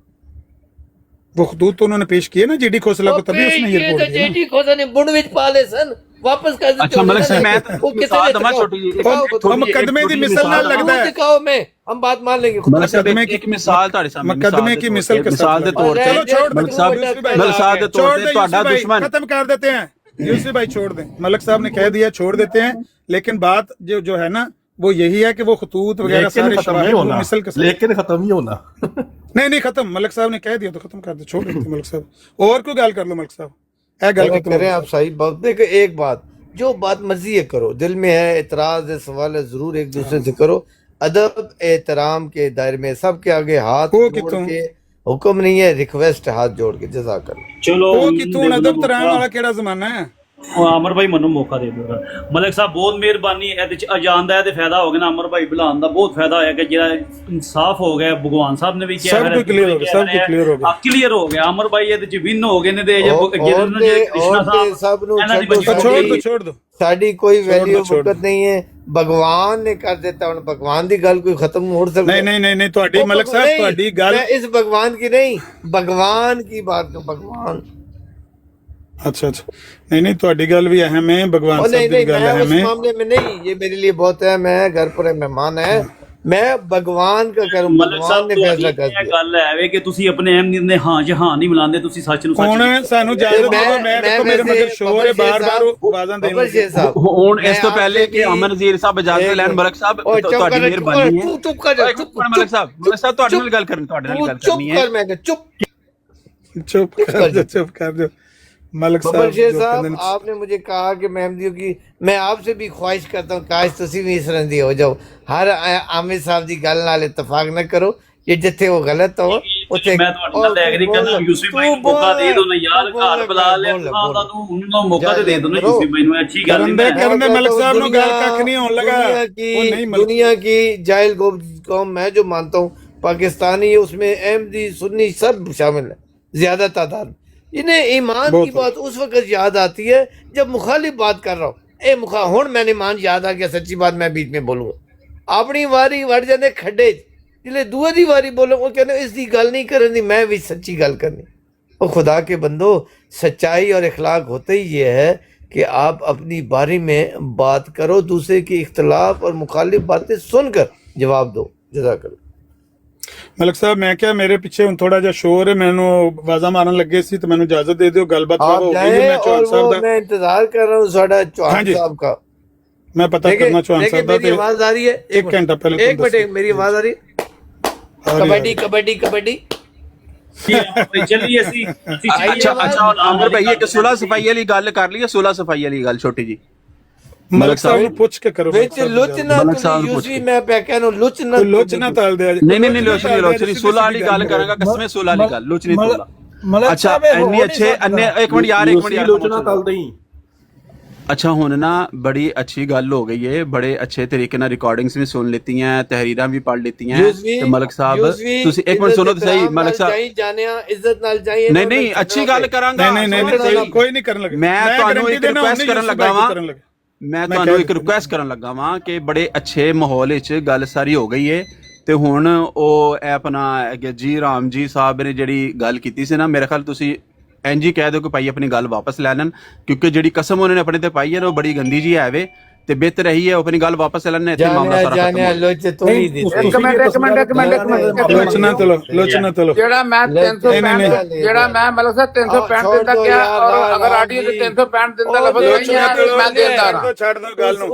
वो खतूत तो उन्होंने पेश किए ना जीडी खोसला को, तभी उसने ये रिपोर्ट दी। जीडी खोसला ने बुंड विच पा ले सन वापस कर दे। अच्छा मलिक साहब मैं वो किसे मुकदमे की मिसाल ना लगता है, दिखाओ मैं हम बात मान लेंगे। मुकदमे की मिसाल ਤੁਹਾਡੇ ਸਾਹਮਣੇ, मुकदमे की मिसाल के मिसाल ਦੇ ਤੌਰ ਤੇ मलिक साहब ਦੇ ਤੌਰ ਤੇ ਤੁਹਾਡਾ दुश्मन खत्म कर देते हैं। यूसुफ भाई छोड़ दें, मलिक साहब ने कह दिया छोड़ देते हैं, लेकिन बात जो है ना वो यही है कि वो खतूत वगैरह सारे मिसल के लेकिन खत्म ही होना नहीं खत्म। मलिक साहब ने कह दिया तो खत्म कर दे, छोड़ देते मलिक साहब। और कोई गल कर लो मलिक साहब, है गल करें आप सही बात। देखो एक बात, जो बात मर्जी है करो, दिल में है एतराज है सवाल है जरूर एक दूसरे से करो। अदब एहतराम के दायरे में सबके आगे हाथ जोड़ के, हुक्म नहीं है रिक्वेस्ट, हाथ जोड़ के जज़ाकल्लाह। चलो अदब तरान वाला केड़ा जमाना है। अमर भाई मनु मौका दे दो मलिक साहब, बहुत मेहरबानी। अजान का फायदा हो गया ना अमर भाई बुलाने का, बहुत फायदा होया कि जेड़ा इंसाफ हो गया। भगवान साहब ने भी किया, सब क्लियर हो गया, सब क्लियर हो गया, क्लियर हो गया। अमर भाई ये च विन हो गए ने ते कृष्णा साहब छोड़ दो, साडी कोई वैल्यू वक्त नहीं है। भगवान ने कर देता हूं, भगवान की गल कोई खत्म हो सकती नहीं ਤੁਹਾਡੀ मलिक साहब ਤੁਹਾਡੀ गल इस भगवान की नहीं, भगवान की बात को भगवान। अच्छा नहीं ਤੁਹਾਡੀ गल भी अहम है, भगवान साहब की गल अहम है। इस मामले में नहीं, ये मेरे लिए बहुत है, मैं घर पर मेहमान है, मैं भगवान का करूं। भगवान ने फैसला कर दिया। गल है कि ਤੁਸੀਂ ਆਪਣੇ ਅਹਿਮ ਨੇ ਹਾਂ ਜਹਾਂ ਨਹੀਂ ਮਿਲਾਉਂਦੇ, ਤੁਸੀਂ ਸੱਚ ਨੂੰ ਸੱਚ। ਹੁਣ ਸਾਨੂੰ ਇਜਾਜ਼ਤ ਦਿਓ, ਮੈਂ ਦੇਖੋ ਮੇਰੇ ਮਗਰ ਸ਼ੋਰ ਹੈ ਬਾਰ-ਬਾਰ ਆਵਾਜ਼ਾਂ ਦੇਣ ਲੱਗੇ। ਹੁਣ ਇਸ ਤੋਂ ਪਹਿਲੇ ਕਿ ਅਮਨ ਨਜ਼ੀਰ ਸਾਹਿਬ ਇਜਾਜ਼ਤ ਲੈਣ, ਮਲਿਕ ਸਾਹਿਬ ਤੁਹਾਡੀ ਮਿਹਰਬਾਨੀ ਹੈ। ਚੁੱਪ ਕਰ ਜਾ, ਮਲਿਕ ਸਾਹਿਬ ਤੁਹਾਡੇ ਨਾਲ ਗੱਲ ਕਰਨੀ, ਤੁਹਾਡੇ ਨਾਲ ਗੱਲ ਕਰਨੀ ਹੈ। ਚੁੱਪ ਕਰ, ਮੈਂ ਕਿਹਾ चुप कर दो मलिक साहब। आपने मुझे कहा कि महमदियों की, मैं आपसे भी ख्वाहिश करता हूँ काश तुसी भी इस रंदी हो जाओ। हर आमिर साहब की गल नाल इत्तेफाक न करो, ये जिथे वो गलत हो उथे मैं ਤੁਹਾਡੇ ਨਾਲ ਐਗਰੀ ਕਰਦਾ। यूसुफ भाई ਨੂੰ ਮੌਕਾ ਦੇ ਦੋ ਨਾ ਯਾਰ, ਘਰ ਬੁਲਾ ਲਿਆ ਉਹਨਾਂ ਨੂੰ, ਉਹਨਾਂ ਨੂੰ ਮੌਕਾ ਦੇ ਦੋ ਨਾ यूसुफ भाई ਨੂੰ। अच्छी गल है करने मलिक साहब नु गल कख नहीं होने लगा। दुनिया की जाहिल कौम मैं जो मानता हूँ पाकिस्तानी, उसमें अहमदी सुन्नी सब शामिल है ज्यादा तादाद। इन्हें ईमान की बात उस वक्त याद आती है जब मुखालिफ बात कर रहा हूँ। हुण मैंने ईमान याद आ गया, सच्ची बात मैं बीच में बोलूंगा। अपनी वारी वड़ जाने खड्डे जिले दूए दी वारी बोलो वो कहने इसकी गल नहीं करनी, मैं भी सच्ची गल करनी। और खुदा के बंदो, सच्चाई और इखलाक होते ही ये है कि आप अपनी बारी में बात करो, दूसरे की इख्तलाफ और मुखालिफ बातें सुनकर जवाब दो। जज़ाकल्लाह। मलिक साहब मैं क्या, मेरे पीछे हुण थोड़ा जिहा शोर है, मैनू आवाज़ां मारन लगे सी तो मैनू इजाजत दे दिओ। गलबात हो गई है, मैं चौहान साहब दा मैं इंतजार कर रहा हूं साडा चौहान साहब का। मैं पता करना चौहान साहब दा। मेरी आवाज आ रही है? एक घंटा पहले, एक मिनट, मेरी आवाज आ रही है? कबड्डी कबड्डी कबड्डी चलिए ਅਸੀਂ अच्छा आमिर भाई एक सुलह सफाई वाली गल कर ली, सुलह सफाई वाली गल छोटी जी मलिक साहब ਨੂੰ ਪੁੱਛ ਕੇ ਕਰੋ। ਵਿੱਚ ਲੁੱਚਣਾ ਤੁਸੀਂ ਯੂਸੀ ਮੈਂ ਪਿਆ ਕਹਿਣੋ ਲੁੱਚਣਾ ਤਲ ਦੇ। ਨਹੀਂ ਲੋਚਨੀ ਸੁਲਹ ਵਾਲੀ ਗੱਲ ਕਰਾਂਗਾ, ਕਸਮੇ ਸੁਲਹ ਵਾਲੀ ਗੱਲ, ਲੋਚਨੀ ਸੁਲਹ। ਅੱਛਾ ਇੰਨੀ ਅੱਛੇ ਇੱਕ ਮਿੰਟ ਯਾਰ ਲੋਚਨਾ ਤਲ ਨਹੀਂ। अच्छा हुन ना बड़ी अच्छी गल हो गई है, बड़े अच्छे तरीके ना रिकॉर्डिंग्स भी सुन लेती हैं, तहरीरां भी पढ़ लेती हैं। तो मलिक साहब तुसी एक मिनट सुनो तो सही मलिक साहब। जानिया इज्जत नाल जाइए। नहीं अच्छी गल करांगा। नहीं कोई नहीं करन लगा। मैं ਤੁਹਾਨੂੰ ਇੱਕ ਰਿਕੁਐਸਟ ਕਰਨ ਲੱਗਾ ਵਾਂ, ਮੈਂ ਤੁਹਾਨੂੰ ਇੱਕ ਰਿਕੁਐਸਟ ਕਰਨ ਲੱਗਾ ਵਾਂ ਕਿ ਬੜੇ ਅੱਛੇ ਮਾਹੌਲ ਵਿੱਚ ਗੱਲ ਸਾਰੀ ਹੋ ਗਈ ਹੈ। ਤੇ ਹੁਣ ਉਹ ਆਪਣਾ ਜੀ ਰਾਮ ਜੀ ਸਾਹਿਬ ਨੇ ਜਿਹੜੀ ਗੱਲ ਕੀਤੀ ਸੀ ਨਾ, ਮੇਰੇ ਖਿਆਲ ਤੁਸੀਂ ਇੰਜ ਹੀ ਕਹਿ ਦਿਓ ਕਿ ਭਾਈ ਆਪਣੀ ਗੱਲ ਵਾਪਸ ਲੈ ਲੈਣ, ਕਿਉਂਕਿ ਜਿਹੜੀ ਕਸਮ ਉਹਨਾਂ ਨੇ ਆਪਣੇ ਤੇ ਪਾਈ ਹੈ ਨਾ ਉਹ ਬੜੀ ਗੰਦੀ ਜੀ ਹੈ ਵੇ। ਤੇ ਬਿਹਤਰ ਇਹੀ ਹੈ ਆਪਣੀ ਗੱਲ ਵਾਪਸ ਲੈ ਲੈਣੇ, ਇੱਥੇ ਮਾਮਲਾ ਸਾਰਾ ਖਤਮ ਹੋ लोचे तो नहीं दी ਇੱਕ ਮਿੰਟ ਲੋਚਨਾ ਚਲੋ ਜਿਹੜਾ ਮੈਂ 365 ਜਿਹੜਾ ਮੈਂ ਮਤਲਬ ਸਰ 365 ਦਿਨ ਤੱਕ ਕਿਹਾ, ਔਰ ਅਗਰ ਆਡੀਓ ਤੇ 365 ਦਿਨ ਦਾ ਲਫ਼ਜ਼ ਨਹੀਂ ਹੈ ਮੈਂ ਦੇਦਾਰ ਹਾਂ। ਛੱਡ ਦੋ ਗੱਲ ਨੂੰ,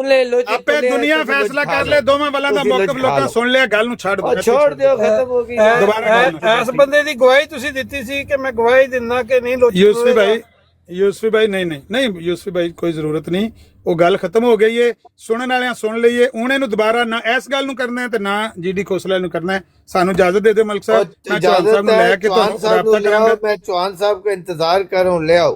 ਆਪੇ ਦੁਨੀਆ ਫੈਸਲਾ ਕਰ ਲੈ, ਦੋਵੇਂ ਵੱਲਾਂ ਦਾ ਮੌਕਫ ਲੋਕਾਂ ਸੁਣ ਲਿਆ, ਗੱਲ ਨੂੰ ਛੱਡ ਦੋ, छोड़ दो, खत्म हो गई। ਦੁਬਾਰਾ ਇਸ ਬੰਦੇ ਦੀ ਗਵਾਹੀ ਤੁਸੀਂ ਦਿੱਤੀ ਸੀ ਕਿ ਮੈਂ ਗਵਾਹੀ ਦਿੰਦਾ ਕਿ ਨਹੀਂ ਯੂਸਫੀ ਭਾਈ ਨਹੀਂ ਯੂਸਫੀ ਭਾਈ ਕੋਈ ਜ਼ਰੂਰਤ ਨਹੀਂ, ਉਹ ਗੱਲ ਖਤਮ ਹੋ ਗਈ ਏ, ਸੁਣਨ ਵਾਲਿਆਂ ਸੁਣ ਲਈਏ। ਹੁਣ ਇਹਨੂੰ ਦੁਬਾਰਾ ਨਾ ਇਸ ਗੱਲ ਨੂੰ ਕਰਨਾ ਹੈ ਤੇ ਨਾ ਜੀਡੀ ਖੋਸਲਾ ਨੂੰ ਕਰਨਾ ਹੈ। ਸਾਨੂੰ ਇਜਾਜ਼ਤ ਦੇ ਦਿਓ ਮਲਕ ਸਾਹਿਬ, ਮੈਂ ਚੌਹਾਨ ਸਾਹਿਬ ਨੂੰ ਲੈ ਕੇ ਤੁਹਾਨੂੰ ਰਾਬਤਾ ਕਰਾਂਗਾ। मैं चौहान साहब का इंतजार कर रहा हूँ, ले आओ।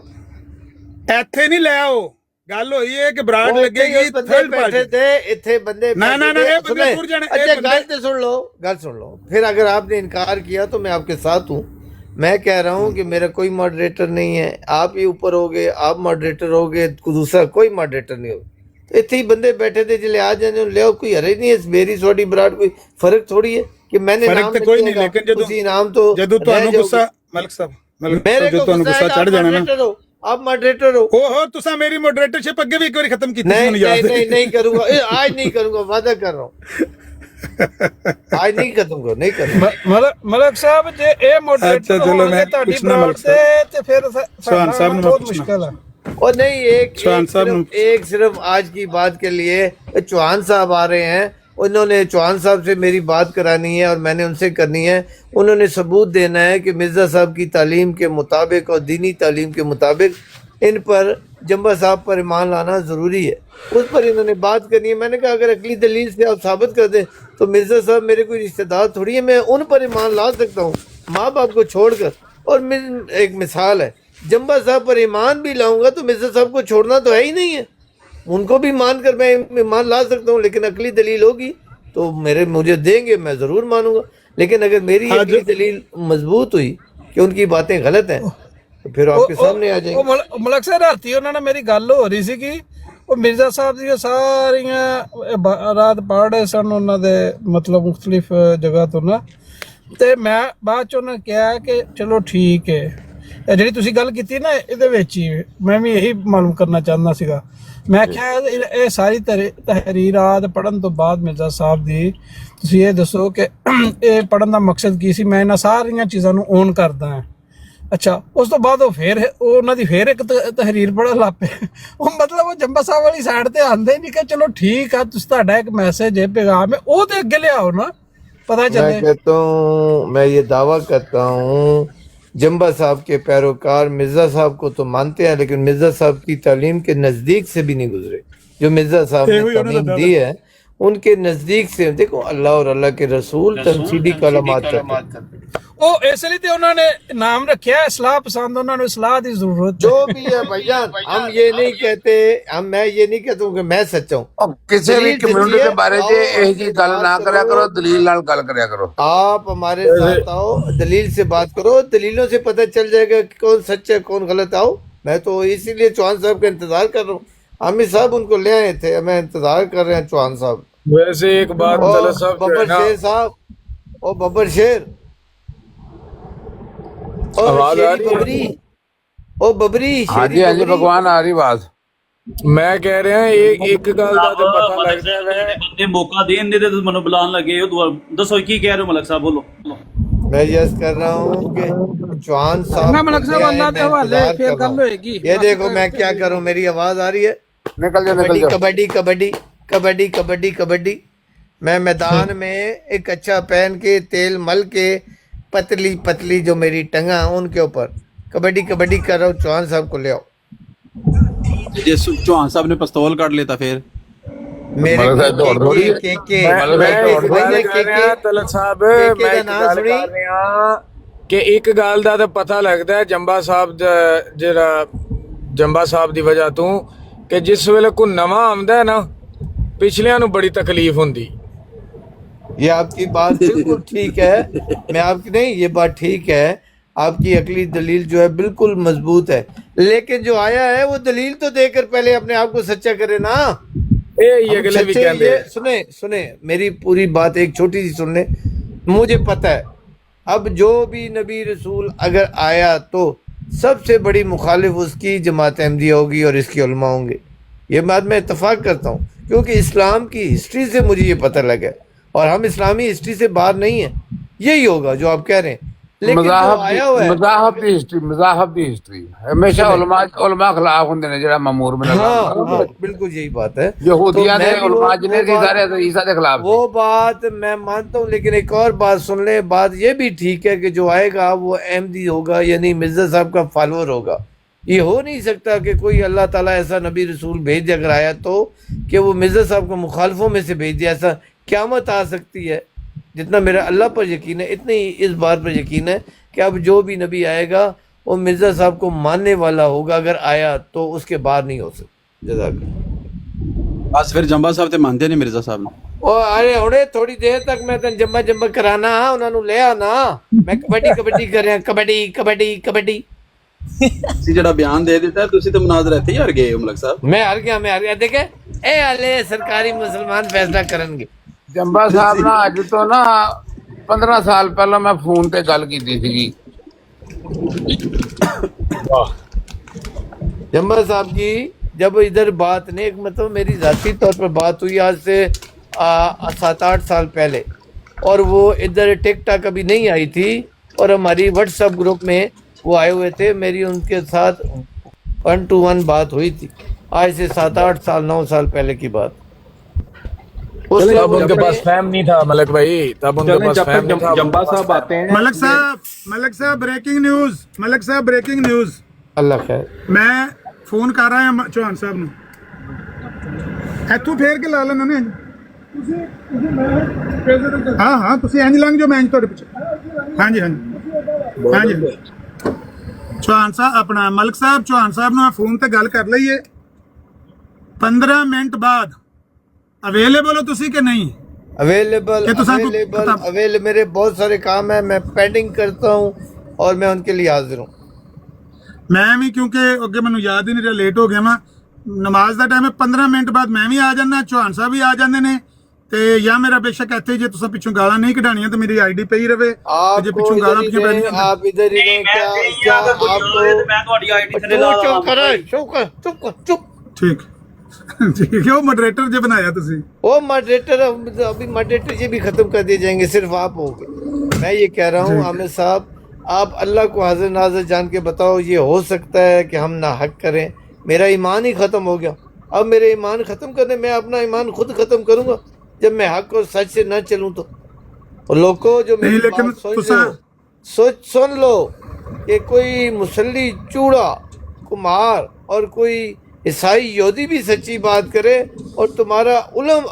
ਇੱਥੇ ਨਹੀਂ ਲੈ ਆਓ, ਗੱਲ ਹੋਈ ਹੈ ਕਿ ਬਰਾੜ ਲੱਗੇਗੀ ਥਰਡ ਪਾਰਟੀ थे इतने बंदे ना ये बंदे दूर जाने, अच्छा गल तो सुन लो। फिर अगर आपने इनकार किया तो मैं आपके साथ हूँ। मैं कह रहा हूँ कि मेरा कोई मॉडरेटर नहीं है, आप ही ऊपर होगे, आप मॉडरेटर होगे, दूसरा कोई मॉडरेटर नहीं होगा। तो इतने ही बंदे बैठे थे जिले आ जाने ले आओ, कोई हरे नहीं है। मेरी छोटी बराड़ कोई फर्क थोड़ी है कि मैंने फर्क तो कोई नहीं, लेकिन नाम तो जदों ਤੁਹਾਨੂੰ ਗੁੱਸਾ ਮਲਕ ਸਾਹਿਬ मेरे को ਤੁਹਾਨੂੰ ਗੁੱਸਾ ਚੜ ਜਾਣਾ ਨਾ, आप मॉडरेटर हो। ओहो तुसा मेरी मॉडरेटरशिप अगे भी एक बार खत्म की थी, नहीं करूंगा, आज नहीं करूंगा, वादा कर रहा हूँ। आज नहीं खत्म नहीं करूंगा। ਮਲਕ ਸਾਹਿਬ ਜੇ ਇਹ ਮੋਡਰੇਟਰ अच्छा, चलो मैं पूछना मलक ਤੇ ਫਿਰ चौहान साहब ने ਬਹੁਤ पूछना। ਮੁਸ਼ਕਲ ਹੈ। और नहीं चौहान साहब एक सिर्फ आज की बात के लिए चौहान साहब आ रहे हैं, उन्होंने चौहान साहब से मेरी बात करानी है और मैंने उनसे करनी है। उन्होंने सबूत देना है कि मिर्ज़ा साहब की तालीम के मुताबिक और दीनी तालीम के मुताबिक इन पर जम्बा साहब पर ईमान लाना ज़रूरी है, उस पर इन्होंने बात करनी है। मैंने कहा अगर अकली दलील से आप साबित कर दें तो मिर्ज़ा साहब मेरे कोई रिश्तेदार थोड़ी है, मैं उन पर ईमान ला सकता हूँ माँ बाप को छोड़कर। और एक मिसाल है, जम्बा साहब पर ईमान भी लाऊंगा तो मिर्ज़ा साहब को छोड़ना तो है ही नहीं है, उनको भी मान कर मैं ईमान ला सकता हूँ। लेकिन अकली दलील होगी तो मुझे देंगे, मैं ज़रूर मानूंगा। लेकिन अगर मेरी अकली दलील मजबूत हुई कि उनकी बातें गलत हैं तो फिर आपके सामने आ जाएंगे। ਮਲਕ ਸਾਹਿਬ ਰਾਤੀ ਉਹਨਾਂ ਨਾਲ ਮੇਰੀ ਗੱਲ ਹੋ ਰਹੀ ਸੀ ਕਿ ਉਹ ਮਿਰਜ਼ਾ ਸਾਹਿਬ ਦੀਆਂ ਸਾਰੀਆਂ ਰਾਤ ਪੜ੍ਹ ਰਹੇ ਸਨ ਉਹਨਾਂ ਦੇ ਮਤਲਬ ਮੁxtਲਿਫ ਜਗ੍ਹਾ ਤੋਂ ਨਾ, ਤੇ ਮੈਂ ਬਾਅਦ ਚ ਉਹਨਾਂ ਕਿਹਾ ਕਿ ਚਲੋ ਠੀਕ ਹੈ। ਇਹ ਜਿਹੜੀ ਤੁਸੀਂ ਗੱਲ ਕੀਤੀ ਨਾ ਇਹਦੇ ਵਿੱਚ ਹੀ ਮੈਂ ਵੀ ਇਹੀ ਮਾਲੂਮ ਕਰਨਾ ਚਾਹੁੰਦਾ ਸੀਗਾ। ਮੈਂ ਕਿਹਾ ਇਹ ਸਾਰੀ ਤਹਿਰੀਰਾਤ ਪੜ੍ਹਨ ਤੋਂ ਬਾਅਦ ਮਿਰਜ਼ਾ ਸਾਹਿਬ ਦੀ ਤੁਸੀਂ ਇਹ ਦੱਸੋ ਕਿ ਇਹ ਪੜ੍ਹਨ ਦਾ ਮਕਸਦ ਕੀ ਸੀ। ਮੈਂ ਇਹਨਾਂ ਸਾਰੀਆਂ ਚੀਜ਼ਾਂ ਨੂੰ ਓਨ ਕਰਦਾ ਹਾਂ। ਅੱਛਾ, ਉਸ ਤੋਂ ਬਾਅਦ ਉਹ ਉਹਨਾਂ ਦੀ ਫੇਰ ਇੱਕ ਤਹਿਰੀਰ ਪੜ੍ਹਨ ਲੱਗ ਪਏ। ਉਹ ਮਤਲਬ ਉਹ ਜੰਬਾ ਸਾਹਿਬ ਵਾਲੀ ਸਾਈਡ ਤੇ ਆਉਂਦੇ ਨਹੀਂ ਕਿ ਚਲੋ ਠੀਕ ਆ ਤੁਸੀਂ ਤੁਹਾਡਾ ਇੱਕ ਮੈਸੇਜ ਹੈ ਪੈगाम है ਉਹ ਤੇ ਅੱਗੇ ਲਿਆਓ ਨਾ, पता चले। मैं कहता हूँ, मैं ये दावा करता हूँ, जम्बा साहब के पैरोकार मिर्ज़ा साहब को तो मानते हैं, लेकिन मिर्ज़ा साहब की तालीम के नज़दीक से भी नहीं गुजरे। जो मिर्ज़ा साहब ने तालीम दी है उनके नज़दीक से, देखो अल्लाह और अल्लाह के रसूल तंसीदी कलमात करते हैं। ਉਹ ਇਸ ਲਈ ਤੇ ਉਹਨਾਂ ਨੇ ਨਾਮ ਰੱਖਿਆ ਇਸਲਾਹ पसंद, ਉਹਨਾਂ ਨੂੰ ਇਸਲਾਹ ਦੀ ਜ਼ਰੂरत जो भी है भैया, हम ये नहीं कहते, मैं ये नहीं कहता हूँ कि मैं सच्चा हूँ। ਕਿਸੇ ਵੀ ਕਮਿਊਨਿਟੀ ਦੇ ਬਾਰੇ ਜੇ ਇਹ ਜੀ ਗੱਲ ਨਾ ਕਰਿਆ ਕਰੋ, ਦਲੀਲ ਨਾਲ ਗੱਲ ਕਰਿਆ ਕਰੋ। आप हमारे साथ आओ, दलील से बात करो, दलीलों से पता चल जाएगा कि कौन सच्चा कौन गलत। आओ, मैं तो इसीलिए चौहान साहब का इंतजार कर रहा हूँ। आमिर साहब उनको ले आए थे, मैं इंतजार कर रहे हैं चौहान साहब। वैसे एक बात बब्बर शेर साहब, और बब्बर शेर आवाज आ रही बबरी, ओ बबरी हाँ जी भगवान आ रही बात। मैं कह रहा एक गल ਦਾ ਤੇ ਪਤਾ ਲੱਗਦਾ ਹੈ ਬੰਦੇ ਮੌਕਾ ਦੇਣ ਦੇ ਤੇ ਮੈਨੂੰ ਬੁਲਾਉਣ ਲੱਗੇ ਹੋ। ਦੱਸੋ ਕੀ ਕਹਿ ਰਹੇ ਹੋ ਮਲਕ ਸਾਹਿਬ, बोलो। मैं यस कर रहा हूँ कि चौहान साहब मलक साहब अल्लाह के हवाले फिर गल होएगी। ये देखो मैं क्या करूँ, मेरी आवाज आ रही है, निकल जाओ निकल जाओ। कबड्डी कबड्डी कबड्डी कबड्डी कबड्डी। मैं मैदान में एक अच्छा पहन के तेल मल के पतली पतली जो मेरी टंगा उनके ऊपर कबड्डी कबड्डी कर रहा हूँ। चौहान साहब को ले आओ। जे चौहान साहब ने पिस्तौल काट लेता फिर मेरे ਕਿ ਇੱਕ ਗੱਲ ਦਾ ਤਾਂ ਪਤਾ ਲੱਗਦਾ ਹੈ ਜੰਬਾ ਸਾਹਿਬ ਦਾ, ਜਿਹੜਾ ਜੰਬਾ ਸਾਹਿਬ ਦੀ ਵਜ੍ਹਾ ਤੋਂ ਕਿ ਜਿਸ ਵੇਲੇ ਕੋਈ ਨਵਾਂ ਆਉਂਦਾ ਹੈ ਨਾ ਪਿਛਲਿਆਂ ਨੂੰ ਬੜੀ ਤਕਲੀਫ ਹੁੰਦੀ। ये आपकी बात बिल्कुल ठीक है, मैं आपकी नहीं, ये बात ठीक है, आपकी अकली दलील जो है बिल्कुल मजबूत है, लेकिन जो आया है वो दलील तो देकर पहले अपने आप को सच्चा करे ना। सुने सुने मेरी पूरी बात एक छोटी सी सुन ले। मुझे पता है अब जो भी नबी रसूल अगर आया तो सबसे बड़ी मुखालिफ उसकी जमात अहमदिया होगी और इसके उलमा होंगे। یہ بات میں اتفاق کرتا ہوں، کیونکہ اسلام کی ہسٹری سے مجھے یہ پتہ لگا ہے، اور ہم اسلامی ہسٹری سے باہر نہیں ہیں. یہی ہوگا جو آپ کہہ رہے ہیں. لیکن جو آیا ہوا ہے مذاہب دی ہسٹری ہمیشہ علماء خلاف ہوندے نے جڑا مامور میں ہاں بالکل یہی بات ہے. یہودیاں نے علماء جنے سی سارے عیسیٰ دے خلاف وہ بات میں مانتا ہوں، لیکن ایک اور بات سن لیں. بات یہ بھی ٹھیک ہے کہ جو آئے گا وہ احمدی ہوگا، یعنی مرزا صاحب کا فالوور ہوگا. یہ ہو نہیں سکتا کہ کوئی اللہ تعالیٰ ایسا نبی رسول بھیج دے اگر آیا تو کہ وہ مرزا صاحب کو مخالفوں میں سے بھیج دیا. ایسا قیامت آ سکتی ہے. جتنا میرا اللہ پر یقین ہے اتنی اس بات پر یقین ہے کہ اب جو بھی نبی آئے گا وہ مرزا صاحب کو ماننے والا ہوگا. اگر آیا تو اس کے باہر نہیں ہو سکتا. جزاک اللہ. بس پھر جنبا صاحب تے مانتے نہیں مرزا صاحب نے. ارے ہونے تھوڑی دیر تک میں تن جمبا کرانا انہوں نے لے آنا. میں کبڈی کر رہا کبڈی سی جڑا بیان دے دیتا ہے تسی تے مناظرہ تے ہی ہر گئے ملک صاحب. میں ہر گیا دیکھیں اے والے سرکاری مسلمان فیصلہ کرن گے. جنبا صاحب نا اج تو نا 15 سال پہلے میں فون تے گل کیتی سی. جمبا صاحب کی جب ادھر بات نہیں، ایک مطلب میری ذاتی طور پر بات ہوئی آج سے 7-8 سال پہلے، اور وہ ادھر ٹک ٹاک ابھی نہیں آئی تھی، اور ہماری واٹس ایپ گروپ میں وہ آئے ہوئے تھے. میری ان کے ساتھ 1 to 1 بات ہوئی تھی آج سے 7-8 سال 9 سال پہلے کی بات. تب ان کے پاس فہم نہیں تھا ملک بھائی، تب ان کے پاس فہم نہیں تھا. جنبا صاحب آتے ہیں. ملک صاحب بریکنگ نیوز. اللہ خیر. میں فون کر رہا ہوں چوہان صاحب نو. اتوں پھیر کے لا لینا نے. ہاں تسی انج لنگ جو میں انج تہاڈے پیچھے. ہاں جی چوہان صاحب اپنا ملک صاحب چوہان صاحب نو فون تے گل کر لئیے. 15 منٹ بعد اویلیبل ہو تسی کہ نہیں؟ اویلیبل. میرے بہت سارے کام ہیں، میں پینڈنگ کرتا ہوں اور میں ان کے لیے حاضر ہوں. میں بھی کیونکہ اگے مینوں یاد ہی نہیں رہا، لیٹ ہو گیا میں. نماز دا ٹائم ہے، 15 منٹ بعد میں بھی آ جانا، چوہان صاحب بھی آ جاندے نے. تے یا میرا بے شک ایتھے جے تساں پچھوں گالاں نہیں کڈھانیاں تے میری آئی ڈی پئی رہے. آپ جے پچھوں گالاں پیچھے پینیاں آپ ادھر ہی رہیں. کیا آپ کو میں تہاڈی آئی ڈی تھلے لا چپ ٹھیک ہے. وہ ماڈریٹر جو بنایا تسی، وہ ماڈریٹر ابھی ماڈریٹر یہ بھی ختم کر دیے جائیں گے، صرف آپ ہوں گے. میں یہ کہہ رہا ہوں عامر صاحب، آپ اللہ کو حاضر ناظر جان کے بتاؤ یہ ہو سکتا ہے کہ ہم ناحق کریں؟ میرا ایمان ہی ختم ہو گیا. اب میرے ایمان ختم کرنے میں اپنا ایمان خود ختم کروں گا جب میں حق اور سچ سے نہ چلوں تو. اور لوگوں جو میری بات سن لو کہ کوئی مسلی چوڑا کمار اور کوئی عیسائی یہودی بھی سچی بات کرے اور تمہارا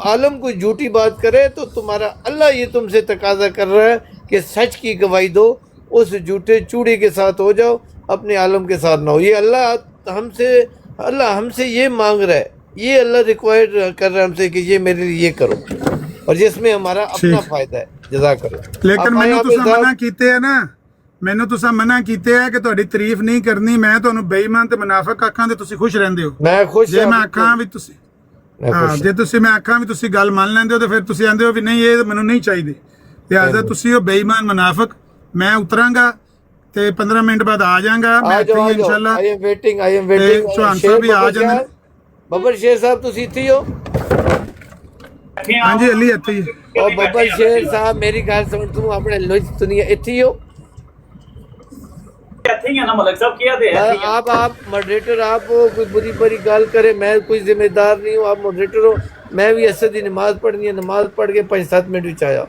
عالم کوئی جھوٹی بات کرے تو تمہارا اللہ یہ تم سے تقاضا کر رہا ہے کہ سچ کی گواہی دو. اس جھوٹے چوڑے کے ساتھ ہو جاؤ، اپنے عالم کے ساتھ نہ ہو. یہ اللہ ہم سے یہ مانگ رہا ہے، یہ اللہ ریکوائر کر رہا ہے ہم سے کہ یہ میرے لیے یہ کرو، اور جس میں ہمارا اپنا فائدہ ہے. جزاک اللہ. لیکن مینوں تساں منع کیتے ہیں نا، مینوں تساں منع کیتے ہیں کہ تہاڈی تعریف نہیں کرنی. میں تانوں بے ایمان تے منافق آکھاں تے تسی خوش رہندے ہو. میں خوش جے میں آکھاں بھی تسی جے تسی میں آکھاں بھی تسی گل مان لیندے ہو تے پھر تسی آندے ہو بھی نہیں یہ مینوں نہیں چاہیے. لہٰذا تسی ہو بے ایمان منافق. میں اتراں گا تے 15 منٹ بعد آ جاؤں گا. میں انشاءاللہ آئی ایم ویٹنگ. چوہان صاحب بھی آ جاندے. ببر شیر صاحب تسی اتھی ہو؟ ہاں جی علی اتھی. اور ببر شیر صاحب میری گل سن، تم اپنے لوچ دنیا اتھی ہو؟ آپ ماڈریٹر، آپ کوئی بری گال کرے، میں کوئی ذمہ دار نہیں ہوں. آپ ماڈریٹر ہو، میں بھی اسد دی نماز پڑھنی ہے، نماز پڑھ کے 5-7 منٹ وچ آیا.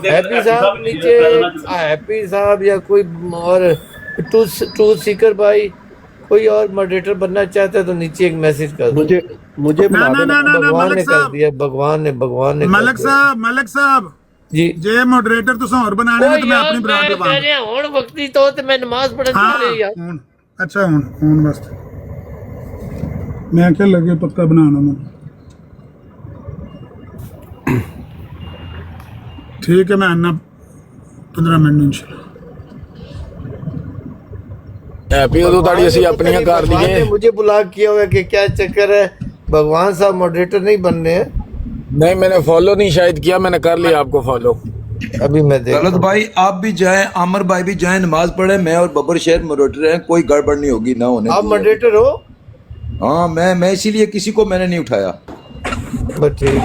ہیپی صاحب نیچے، ہیپی صاحب یا کوئی اور ٹروتھ سیکر بھائی کوئی اور ماڈریٹر بننا چاہتا ہے تو نیچے ایک میسج کر دو. مجھے بھگوان نے کر دیا، بھگوان نے. ملک صاحب جی جے ماڈریٹر تساں اور بنانے تے میں اپنی براد لواں. ہن وقتی تو تے میں نماز پڑھن چلے یار. اچھا ہن بس میں کہ لگے پکا بنانا. میں ٹھیک ہے، میں آنا 15 منٹ انشاءاللہ. مجھے بلاک کیا ہوا کہ کیا چکر ہے؟ بھگوان صاحب ماڈریٹر نہیں بننے ہیں. نہیں، میں نے فالو نہیں شاید کیا، میں نے کر لیا آپ کو فالو. अभी मैं देख गलत भाई आप भी जाएं, आमिर भाई भी जाएं, नमाज पढ़े, मैं और बब्बर शेर मॉडरेटर हैं, कोई गड़बड़ नहीं होगी ना होने। आप मॉडरेटर हो? हाँ मैं इसीलिए किसी को मैंने नहीं उठाया। बस ठीक,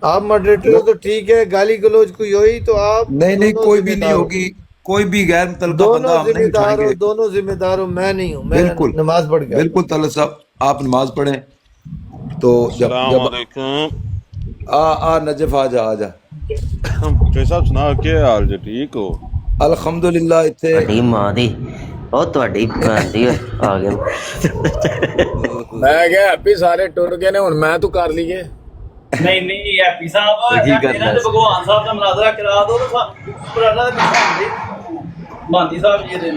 आप मॉडरेटर हो तो ठीक है, गाली गलौज कोई हुई तो आप नहीं कोई भी नहीं होगी, कोई भी गैर मुतलका बंदा हम नहीं उठाएंगे। दोनों जिम्मेदार हो, मैं नहीं हूँ, मैं बिल्कुल नमाज पढ़ गया। बिल्कुल तलत साहब आप नमाज पढ़ें तो जब नजफ आ जा कैसा सुना के हाल जी, ठीक हो? अल्हम्दुलिल्लाह। इत्थे बड़ी मां दी ओ ਤੁਹਾਡੀ ਭੈਣ ਦੀ ਆ ਗਿਆ मैं क्या हैप्पी सारे टुर गए ने हुन मैं तू कर लीए नहीं हैप्पी साहब ਇਹਨਾਂ ਦੇ ਭਗਵਾਨ ਸਾਹਿਬ ਦਾ ਮਨਾਜ਼ਰਾ ਕਰਾ ਦੋ ਤਾਂ ਪੁਰਾਣਾ ਦੇ ਪਿੱਛੇ ਬਾਂਦੀ ਸਾਹਿਬ ਜੀ ਦੇ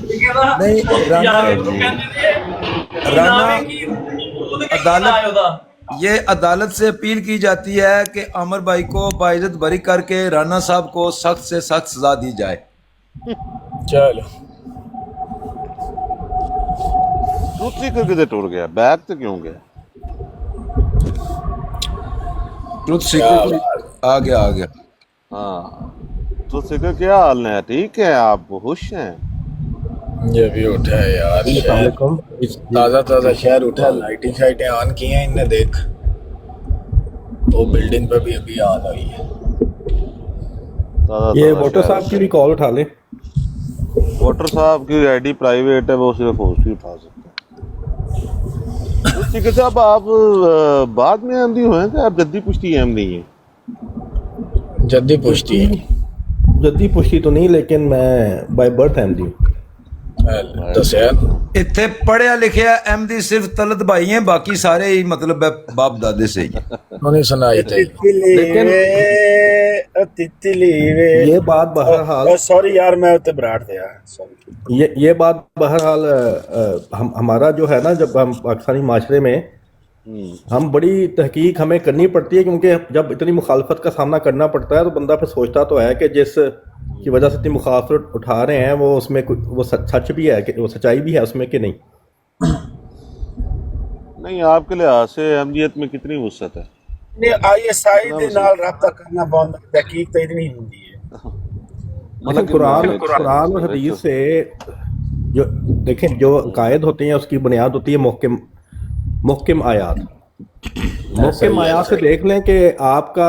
ਠੀਕ ਹੈ ਨਾ? नहीं राना अदालत ये अदालत से अपील की जाती है कि आमिर भाई को बाइज्जत बरी करके राना साहब को सख्त से सख्त सजा दी जाए। चलो दूसरी को किधर टूट गया, बैग तो क्यों गया? ट्रुथ सीकर आ गया। हाँ दूसरी का क्या हाल है, ठीक है? आप खुश हैं? ये भी उठा है यार, ताज़ा शहर उठा, लाइटें शाइटें ऑन की हैं इनने, देख वो बिल्डिंग पे भी अभी ऑन हुई है। ये वोटर साहब की भी कॉल उठा ले। वोटर साहब की आईडी प्राइवेट है, वो सिर्फ होस्ट ही उठा सकते हैं। ठीक है साहब, आप बाद में अहमदी हुए हैं कि आप जद्दी पुश्ती अहमदी हैं? जद्दी पुश्ती है। जद्दी पुश्ती तो नहीं, लेकिन मैं बाय बर्थ अहमदी हूँ। इत्थे पढ़िया लिखिया अहमदी सिर्फ तलत भाई हैं, बाकी सारे ही मतलब बाप दादे से ही उन्हें सुनाई थे। लेकिन ये बात बहरहाल, सॉरी यार मैं उते बराड़ दिया, ये बात बहरहाल हमारा जो है ना, जब हम पाकिस्तानी माशरे में हम बड़ी तहकीक हमें करनी पड़ती है, क्योंकि जब इतनी मुखालफत का सामना करना पड़ता है तो बंदा फिर सोचता तो है कि जिस की वजह से इतनी मुखालफत उठा रहे हैं वो उसमें वो सच भी है कि वो सच्चाई भी है उसमें कि नहीं। नहीं आपके लिहाज से अहमदियत में कितनी वुसअत है? आईएसआई दे नाल राब्ता करना बहुत तहकीक तो इतनी होती है। मतलब कुरान और हदीस से जो देखें, जो कायद होते हैं उसकी बुनियाद होती है मुहकम आयात। मुहकम आयात से देख लें कि आपका,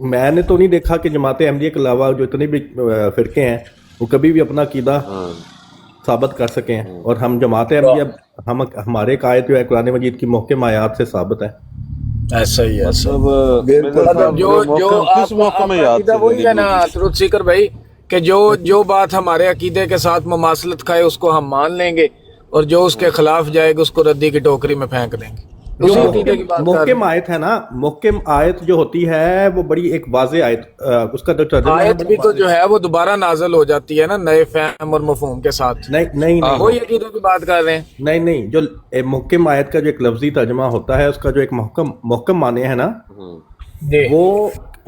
मैंने तो नहीं देखा कि जमात अहमदिया के अलावा जो इतने भी फिरके हैं वो कभी भी अपना अकीदा साबित कर सके हैं, और हम जमात अहमदिया हमारे कायद जो है कुरान मजीद की मुहकम आयात से साबित है। ऐसा ही है मतलब जो वही है ना ट्रुथ सीकर भाई, कि जो बात हमारे अकीदे के साथ मुमासलत खाए उसको हम मान लेंगे, और जो उसके खिलाफ जाएगा उसको रद्दी की टोकरी में फेंक देंगे। मुहकम आयत है ना, मुहकम आयत जो होती है वो बड़ी एक वाज़े आयत, उसका जो तर्जुमा आयत भी तो जो है वो दोबारा नाज़िल हो जाती है ना नए फ़हम और मफ़हूम के साथ। नहीं वही अकीदे की बात कर रहे हैं। नहीं जो मुहकम आयत का जो एक लफ्जी तर्जुमा होता है, उसका जो एक मुहकम माने है ना,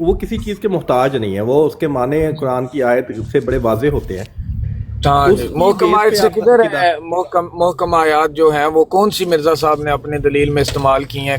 वो किसी चीज़ के मोहताज नहीं है, वो उसके माने कुरान की आयत से बड़े वाज़े होते हैं। मुहकम आयत से किधर है? मुहकम आयात जो है वो कौन सी मिर्जा साहब ने अपने दलील में इस्तेमाल की हैं?